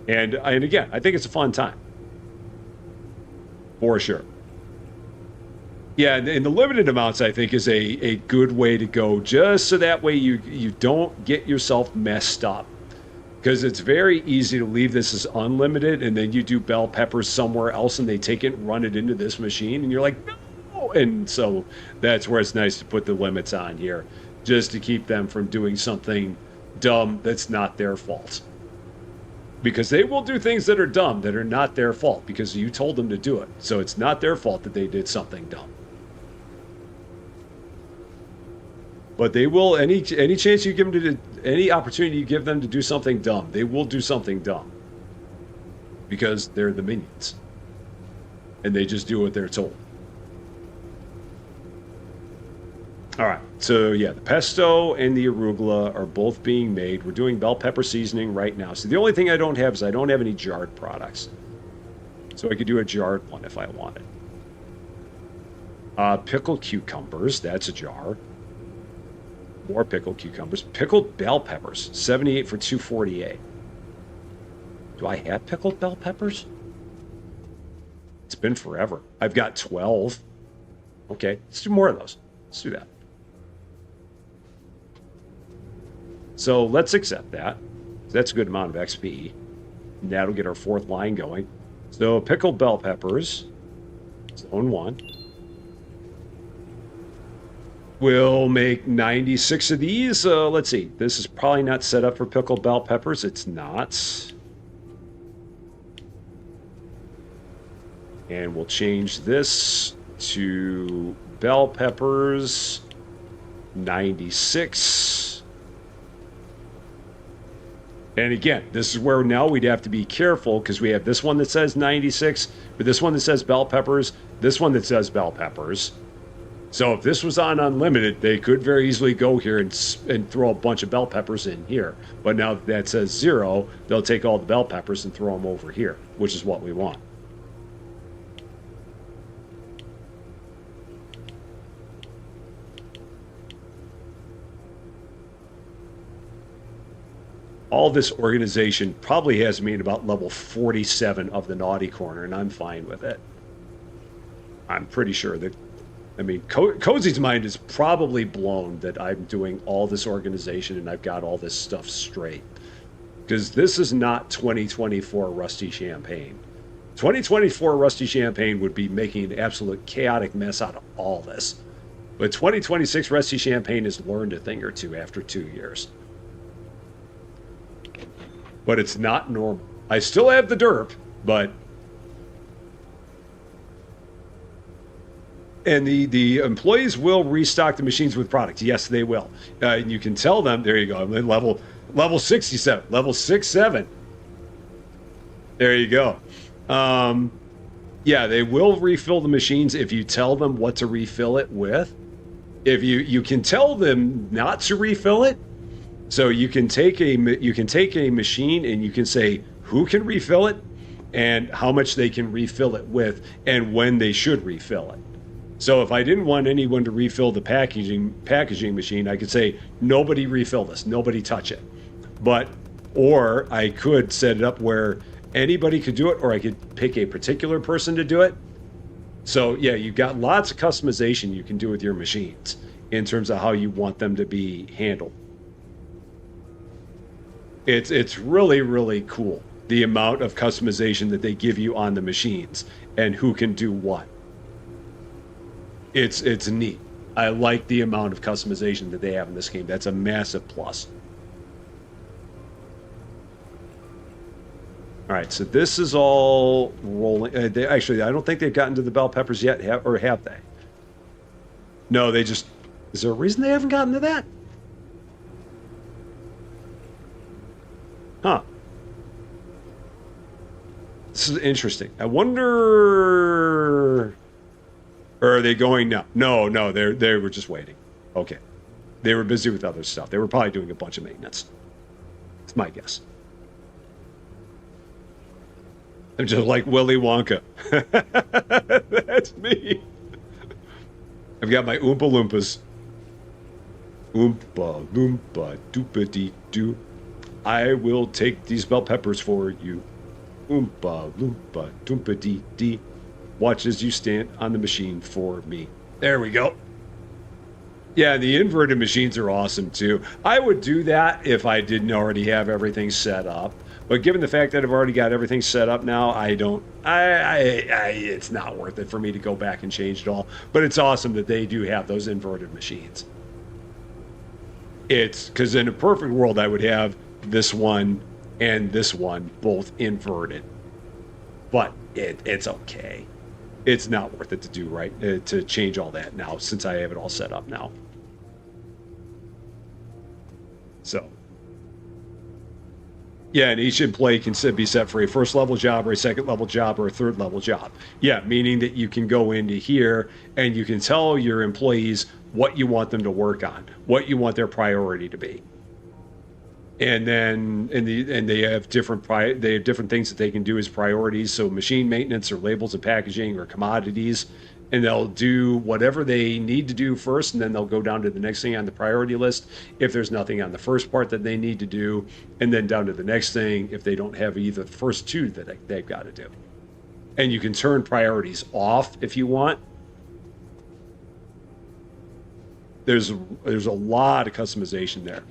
And again, I think it's a fun time. For sure. Yeah, and the limited amounts, I think, is a good way to go, just so that way you don't get yourself messed up. Because it's very easy to leave this as unlimited, and then you do bell peppers somewhere else, and they take it and run it into this machine, and you're like, no! And so that's where it's nice to put the limits on here, just to keep them from doing something dumb that's not their fault. Because they will do things that are dumb, that are not their fault, because you told them to do it. So it's not their fault that they did something dumb. But they will, any chance you give them to, any opportunity you give them to do something dumb, they will do something dumb. Because they're the minions. And they just do what they're told. All right, so yeah, the pesto and the arugula are both being made. We're doing bell pepper seasoning right now. So the only thing I don't have is I don't have any jarred products. So I could do a jarred one if I wanted. Pickled cucumbers, that's a jar. More pickled cucumbers. Pickled bell peppers, 78 for 248. Do I have pickled bell peppers? It's been forever. I've got 12. Okay, let's do more of those. Let's do that. So let's accept that. That's a good amount of XP. And that'll get our fourth line going. So pickled bell peppers, zone 1. We'll make 96 of these. Let's see. This is probably not set up for pickled bell peppers. It's not. And we'll change this to bell peppers, 96. And again, this is where now we'd have to be careful because we have this one that says 96, but this one that says bell peppers, this one that says bell peppers. So if this was on unlimited, they could very easily go here and throw a bunch of bell peppers in here. But now that says 0, they'll take all the bell peppers and throw them over here, which is what we want. All this organization probably has me at about level 47 of the naughty corner, and I'm fine with it. I'm pretty sure that, I mean, Cozy's mind is probably blown that I'm doing all this organization and I've got all this stuff straight. Because this is not 2024 Rusty Champaign. 2024 Rusty Champaign would be making an absolute chaotic mess out of all this. But 2026 Rusty Champaign has learned a thing or two after 2 years. But it's not normal. I still have the derp, but... And the employees will restock the machines with products. Yes, they will. You can tell them, there you go, I'm in level 67, level 67. There you go. Yeah, they will refill the machines if you tell them what to refill it with. If you can tell them not to refill it, so you can take a machine and you can say who can refill it and how much they can refill it with and when they should refill it. So if I didn't want anyone to refill the packaging machine, I could say nobody refill this, nobody touch it. Or I could set it up where anybody could do it, or I could pick a particular person to do it. So yeah, you've got lots of customization you can do with your machines in terms of how you want them to be handled. It's really, really cool, the amount of customization that they give you on the machines and who can do what. It's neat. I like the amount of customization that they have in this game. That's a massive plus. All right, so this is all rolling. Actually, I don't think they've gotten to the bell peppers yet, or have they? No, they just... Is there a reason they haven't gotten to that? Huh. This is interesting. I wonder... Or are they going now? No, they were just waiting. Okay. They were busy with other stuff. They were probably doing a bunch of maintenance. It's my guess. I'm just like Willy Wonka. That's me. I've got my Oompa Loompas. Oompa Loompa Doopity-doo. I will take these bell peppers for you. Oompa Loompa Doompity-dee. Watch as you stand on the machine for me. There we go. Yeah, the inverted machines are awesome too. I would do that if I didn't already have everything set up. But given the fact that I've already got everything set up now, it's not worth it for me to go back and change it all. But it's awesome that they do have those inverted machines. It's because in a perfect world, I would have this one and this one both inverted. But it's okay. It's not worth it to do, right? To change all that now, since I have it all set up now. So, yeah, and each employee can be set for a first level job or a second level job or a third level job. Yeah, meaning that you can go into here and you can tell your employees what you want them to work on, what you want their priority to be. And then they have different things that they can do as priorities. So machine maintenance or labels and packaging or commodities, and they'll do whatever they need to do first, and then they'll go down to the next thing on the priority list if there's nothing on the first part that they need to do, and then down to the next thing if they don't have either the first two that they've got to do. And you can turn priorities off if you want. There's a lot of customization there.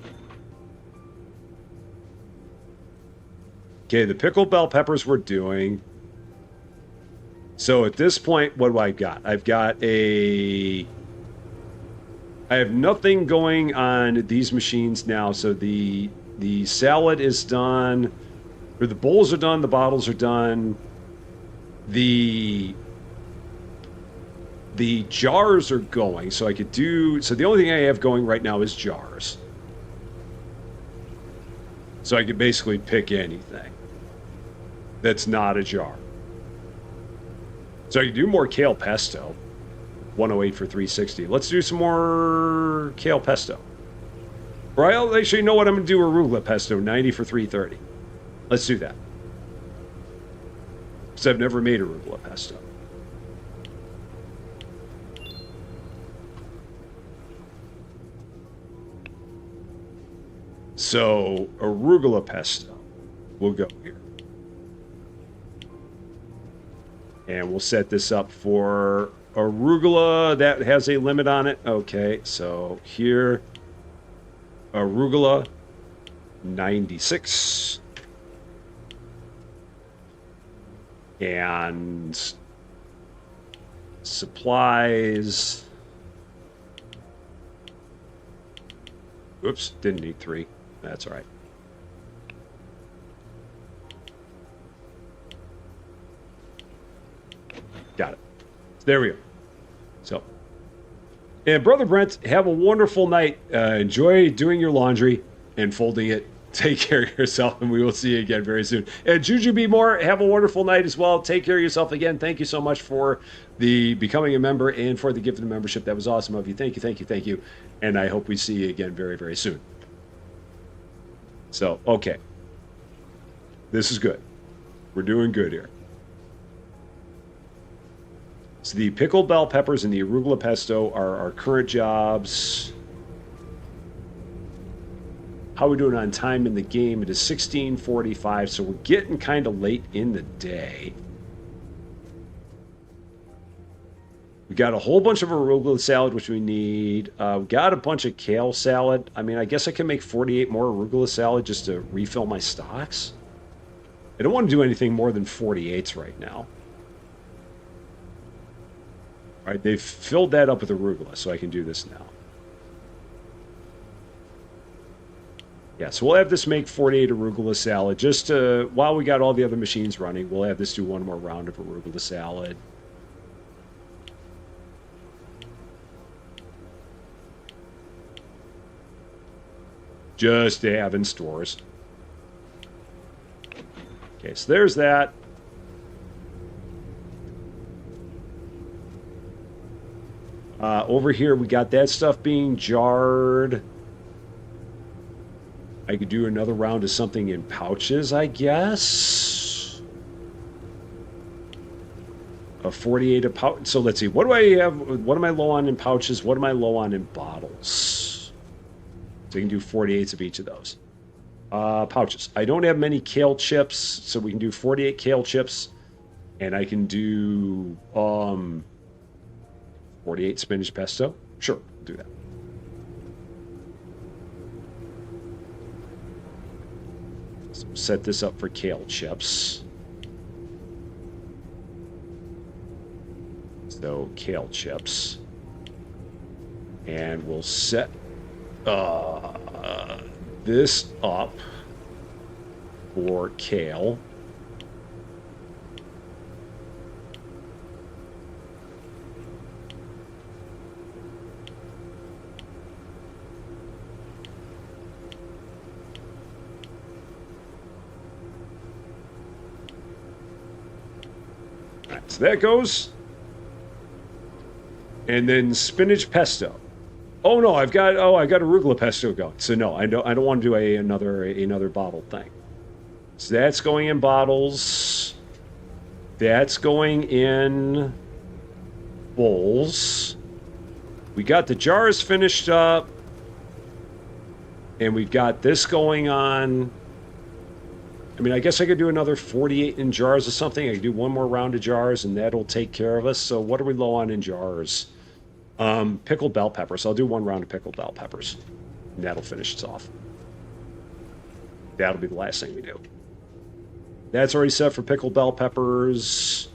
Okay, the pickled bell peppers we're doing. So at this point, what do I got? I have nothing going on these machines now. So the salad is done, or the bowls are done, the bottles are done. The jars are going. So the only thing I have going right now is jars. So I could basically pick anything that's not a jar. So I can do more kale pesto. 108 for 360. Let's do some more kale pesto. Or I'll actually, you know what? I'm going to do arugula pesto. 90 for 330. Let's do that. Because I've never made arugula pesto. So arugula pesto. We'll go here. And we'll set this up for arugula. That has a limit on it. Okay, so here, arugula, 96. And supplies. Oops, didn't need 3. That's all right. Got it. There we go. So, and Brother Brent, have a wonderful night. Enjoy doing your laundry and folding it Take care of yourself, and we will see you again very soon. And Juju Be More, have a wonderful night as well. Take care of yourself again. Thank you so much for the becoming a member and for the gift of the membership. That was awesome of you. Thank you, thank you, thank you. And I hope we see you again very, very soon. So, okay. This is good. We're doing good here. So the pickled bell peppers and the arugula pesto are our current jobs. How are we doing on time in the game? It is 16:45, so we're getting kind of late in the day. We got a whole bunch of arugula salad, which we need. We got a bunch of kale salad. I mean, I guess I can make 48 more arugula salad just to refill my stocks. I don't want to do anything more than 48s right now. All right, they've filled that up with arugula, so I can do this now. Yeah, so we'll have this make 48 arugula salad. Just while we got all the other machines running, we'll have this do one more round of arugula salad. Just to have in stores. Okay, so there's that. Over here, we got that stuff being jarred. I could do another round of something in pouches, I guess. A 48 a pouch. So let's see. What do I have? What am I low on in pouches? What am I low on in bottles? So you can do 48s of each of those. Pouches. I don't have many kale chips, so we can do 48 kale chips. And I can do 48 spinach pesto. Sure, I'll do that. Set this up for kale chips. So kale chips. And we'll set this up for kale. So that goes. And then spinach pesto. Oh no, I got arugula pesto going. So no, I don't want to do another bottle thing. So that's going in bottles. That's going in bowls. We got the jars finished up. And we've got this going on. I mean, I guess I could do another 48 in jars or something. I could do one more round of jars, and that'll take care of us. So what are we low on in jars? Pickled bell peppers. I'll do one round of pickled bell peppers, and that'll finish us off. That'll be the last thing we do. That's already set for pickled bell peppers.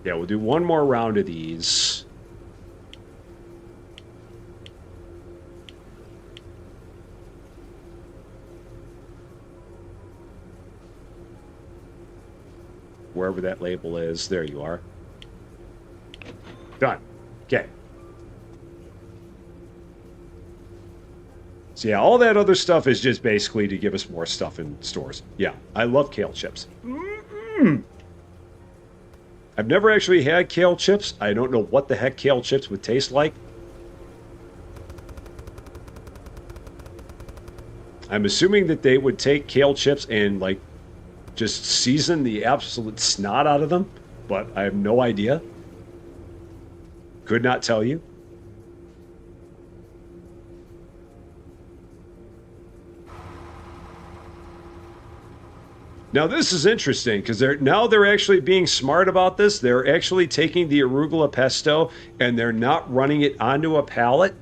Yeah, we'll do one more round of these. Wherever that label is. There you are. Done. Okay. So yeah, all that other stuff is just basically to give us more stuff in stores. Yeah, I love kale chips. I've never actually had kale chips. I don't know what the heck kale chips would taste like. I'm assuming that they would take kale chips and like just season the absolute snot out of them, but I have no idea. Could not tell you. Now this is interesting because they're actually being smart about this. They're actually taking the arugula pesto and they're not running it onto a pallet,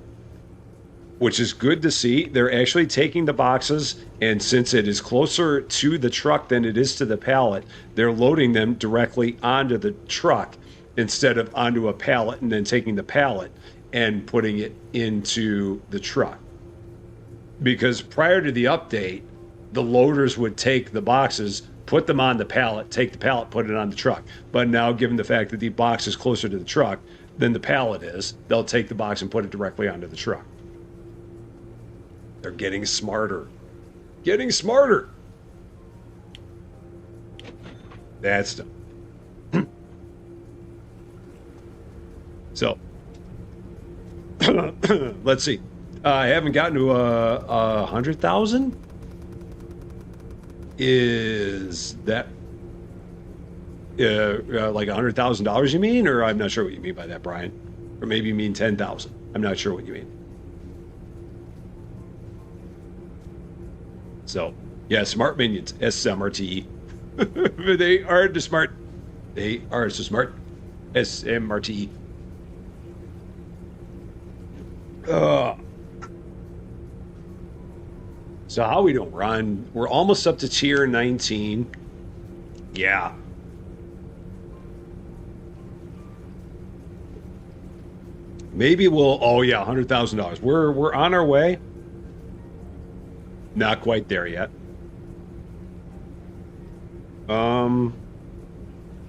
which is good to see. They're actually taking the boxes, and since it is closer to the truck than it is to the pallet, they're loading them directly onto the truck instead of onto a pallet and then taking the pallet and putting it into the truck. Because prior to the update, the loaders would take the boxes, put them on the pallet, take the pallet, put it on the truck. But now, given the fact that the box is closer to the truck, than the pallet is, they'll take the box and put it directly onto the truck. They're getting smarter. Getting smarter. That's done. So, let's see. I haven't gotten to 100,000. Is that like $100,000 you mean? Or I'm not sure what you mean by that, Brian. Or maybe you mean 10,000. I'm not sure what you mean. So, yeah, smart minions, SMRTE. They are the smart. They are so smart. SMRTE. So how we don't run? We're almost up to tier 19. Yeah. Maybe we'll. Oh yeah, $100,000. We're on our way. Not quite there yet.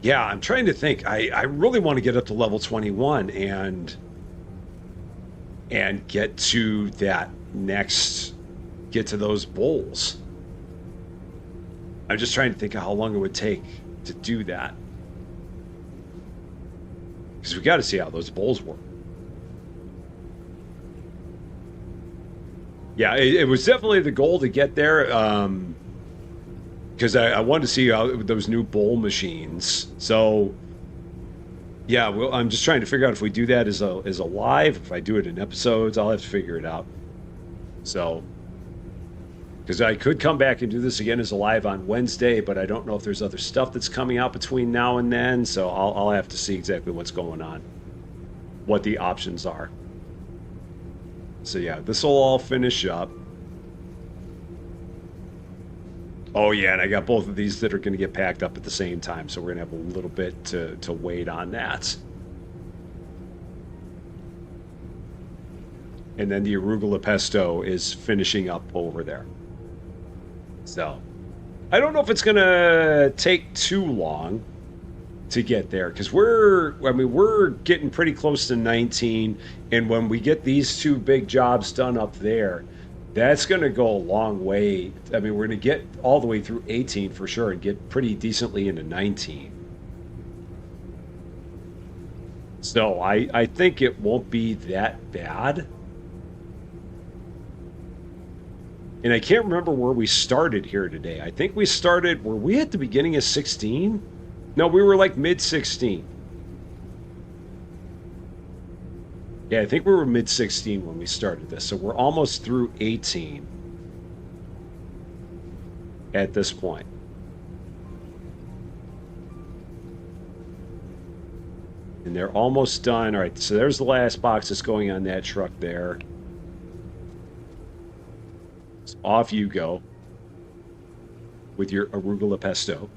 Yeah, I'm trying to think. I really want to get up to level 21 and get to that next, get to those bowls. I'm just trying to think of how long it would take to do that. Because we got to see how those bowls work. Yeah, it was definitely the goal to get there. Because I wanted to see how those new bowl machines. So, yeah, well, I'm just trying to figure out if we do that as a live, if I do it in episodes, I'll have to figure it out. So, because I could come back and do this again as a live on Wednesday, but I don't know if there's other stuff that's coming out between now and then. So I'll have to see exactly what's going on, what the options are. So yeah, this will all finish up. Oh yeah, and I got both of these that are going to get packed up at the same time, so we're going to have a little bit to wait on that. And then the arugula pesto is finishing up over there. So, I don't know if it's going to take too long to get there, because we're getting pretty close to 19, and when we get these two big jobs done up there, that's going to go a long way. I mean, we're going to get all the way through 18 for sure and get pretty decently into 19. So I think it won't be that bad. And I can't remember where we started here today. I think we started, were we at the beginning of 16? No, we were like mid-16. Yeah, I think we were mid-16 when we started this, so we're almost through 18 at this point. And they're almost done. All right, so there's the last box that's going on that truck there. So off you go with your arugula pesto.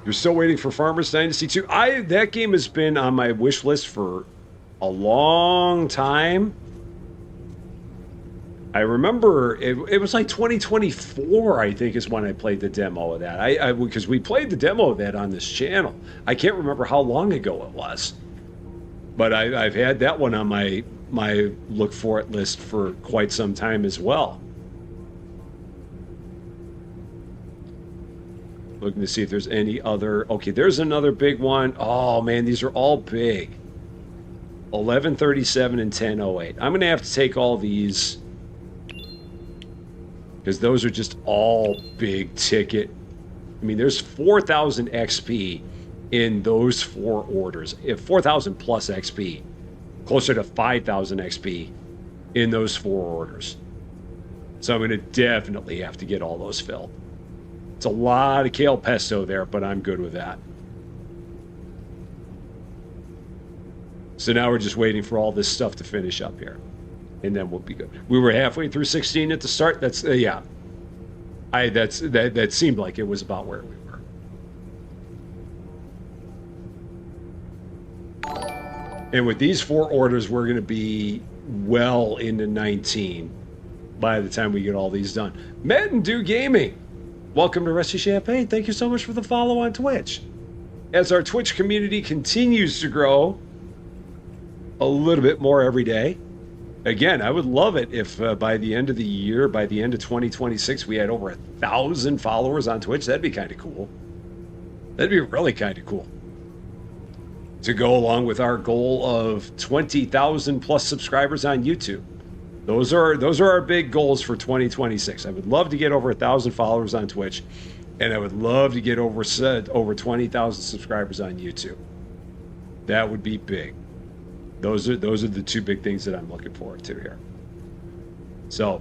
You're still waiting for Farmers Dynasty 2? That game has been on my wish list for a long time. I remember it was like 2024, I think, is when I played the demo of that. Because we played the demo of that on this channel. I can't remember how long ago it was. But I've had that one on my look for it list for quite some time as well. Looking to see if there's any other. Okay, there's another big one. Oh man, these are all big. 1137 and 1008. I'm gonna have to take all these because those are just all big ticket. I mean, there's 4,000 XP in those 4 orders. If 4,000 plus XP, closer to 5,000 XP in those 4 orders. So I'm gonna definitely have to get all those filled. It's a lot of kale pesto there, but I'm good with that. So now we're just waiting for all this stuff to finish up here, and then we'll be good. We were halfway through 16 at the start. That's yeah. That seemed like it was about where we were. And with these 4 orders, we're going to be well into 19 by the time we get all these done. Matt and Do Gaming. Welcome to Rusty Champagne. Thank you so much for the follow on Twitch. as our Twitch community continues to grow a little bit more every day. Again, I would love it if by the end of the year, by the end of 2026, we had over 1,000 followers on Twitch. That'd be kind of cool. That'd be really kind of cool. To go along with our goal of 20,000 plus subscribers on YouTube. Those are our big goals for 2026. I would love to get over 1,000 followers on Twitch, and I would love to get over 20,000 subscribers on YouTube. That would be big. Those are the two big things that I'm looking forward to here. So,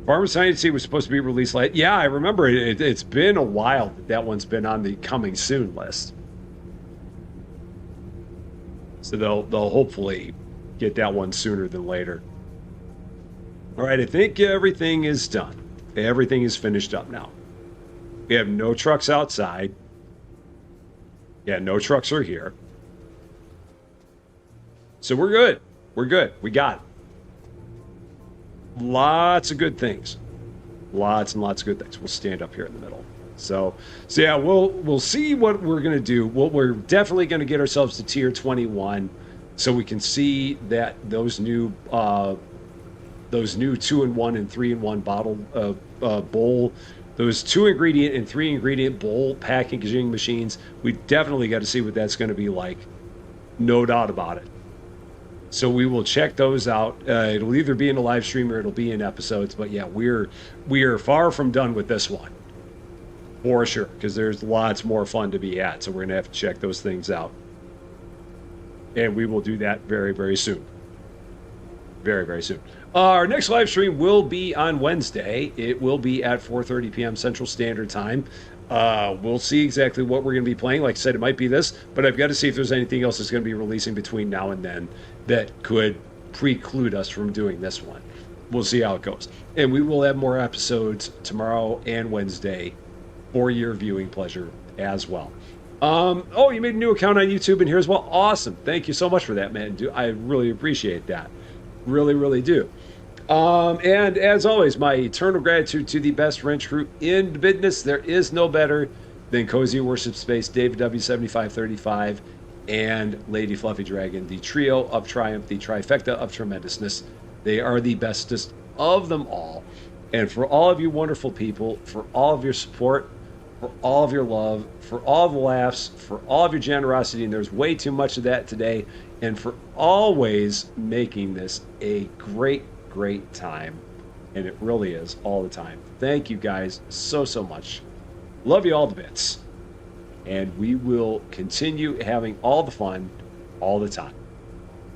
Farmer Science Seed was supposed to be released late. Yeah, I remember it. It's been a while that one's been on the coming soon list. So they'll hopefully get that one sooner than later. All right, I think everything is done. Everything is finished up now. We have no trucks outside. Yeah, no trucks are here. So we're good. We're good. We got it. Lots of good things. Lots and lots of good things. We'll stand up here in the middle. So yeah, we'll see what we're gonna do. We're definitely gonna get ourselves to tier 21, so we can see that those new 2-in-1 and 3-in-1 bottle bowl, those 2-ingredient and 3-ingredient bowl packaging machines. We definitely got to see what that's going to be like. No doubt about it. So we will check those out. It'll either be in a live stream or it'll be in episodes. But yeah, we are far from done with this one. For sure, because there's lots more fun to be had. So we're going to have to check those things out. And we will do that very, very soon. Very, very soon. Our next live stream will be on Wednesday. It will be at 4:30 p.m. Central Standard Time. We'll see exactly what we're going to be playing. Like I said, it might be this, but I've got to see if there's anything else that's going to be releasing between now and then that could preclude us from doing this one. We'll see how it goes. And we will have more episodes tomorrow and Wednesday for your viewing pleasure as well. Oh, you made a new account on YouTube and here as well. Awesome. Thank you so much for that, man. I really appreciate that. Really, really do. And as always, my eternal gratitude to the best wrench crew in the business. There is no better than Cozy Worship Space, David W7535, and Lady Fluffy Dragon, the trio of triumph, the trifecta of tremendousness. They are the bestest of them all. And for all of you wonderful people, for all of your support, for all of your love, for all the laughs, for all of your generosity, and there's way too much of that today, and for always making this a great time. And it really is all the time. Thank you guys so much. Love you all to bits. And we will continue having all the fun all the time,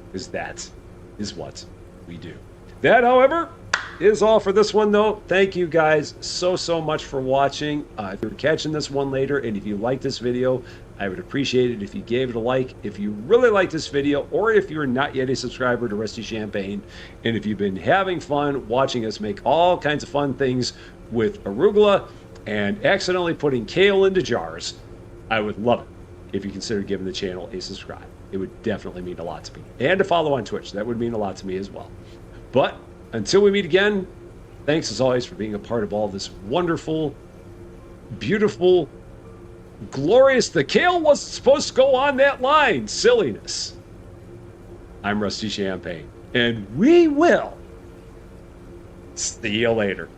because that is what we do. That, however, is all for this one, though. Thank you guys so much for watching. If you're catching this one later, and if you like this video, I would appreciate it if you gave it a like. If you really like this video, or if you're not yet a subscriber to Rusty Champagne, and if you've been having fun watching us make all kinds of fun things with arugula and accidentally putting kale into jars, I would love it if you consider giving the channel a subscribe. It would definitely mean a lot to me. And to follow on Twitch. That would mean a lot to me as well. But until we meet again, thanks as always for being a part of all this wonderful, beautiful, glorious, the kale wasn't supposed to go on that line, silliness. I'm Rusty Champagne, and we will see you later.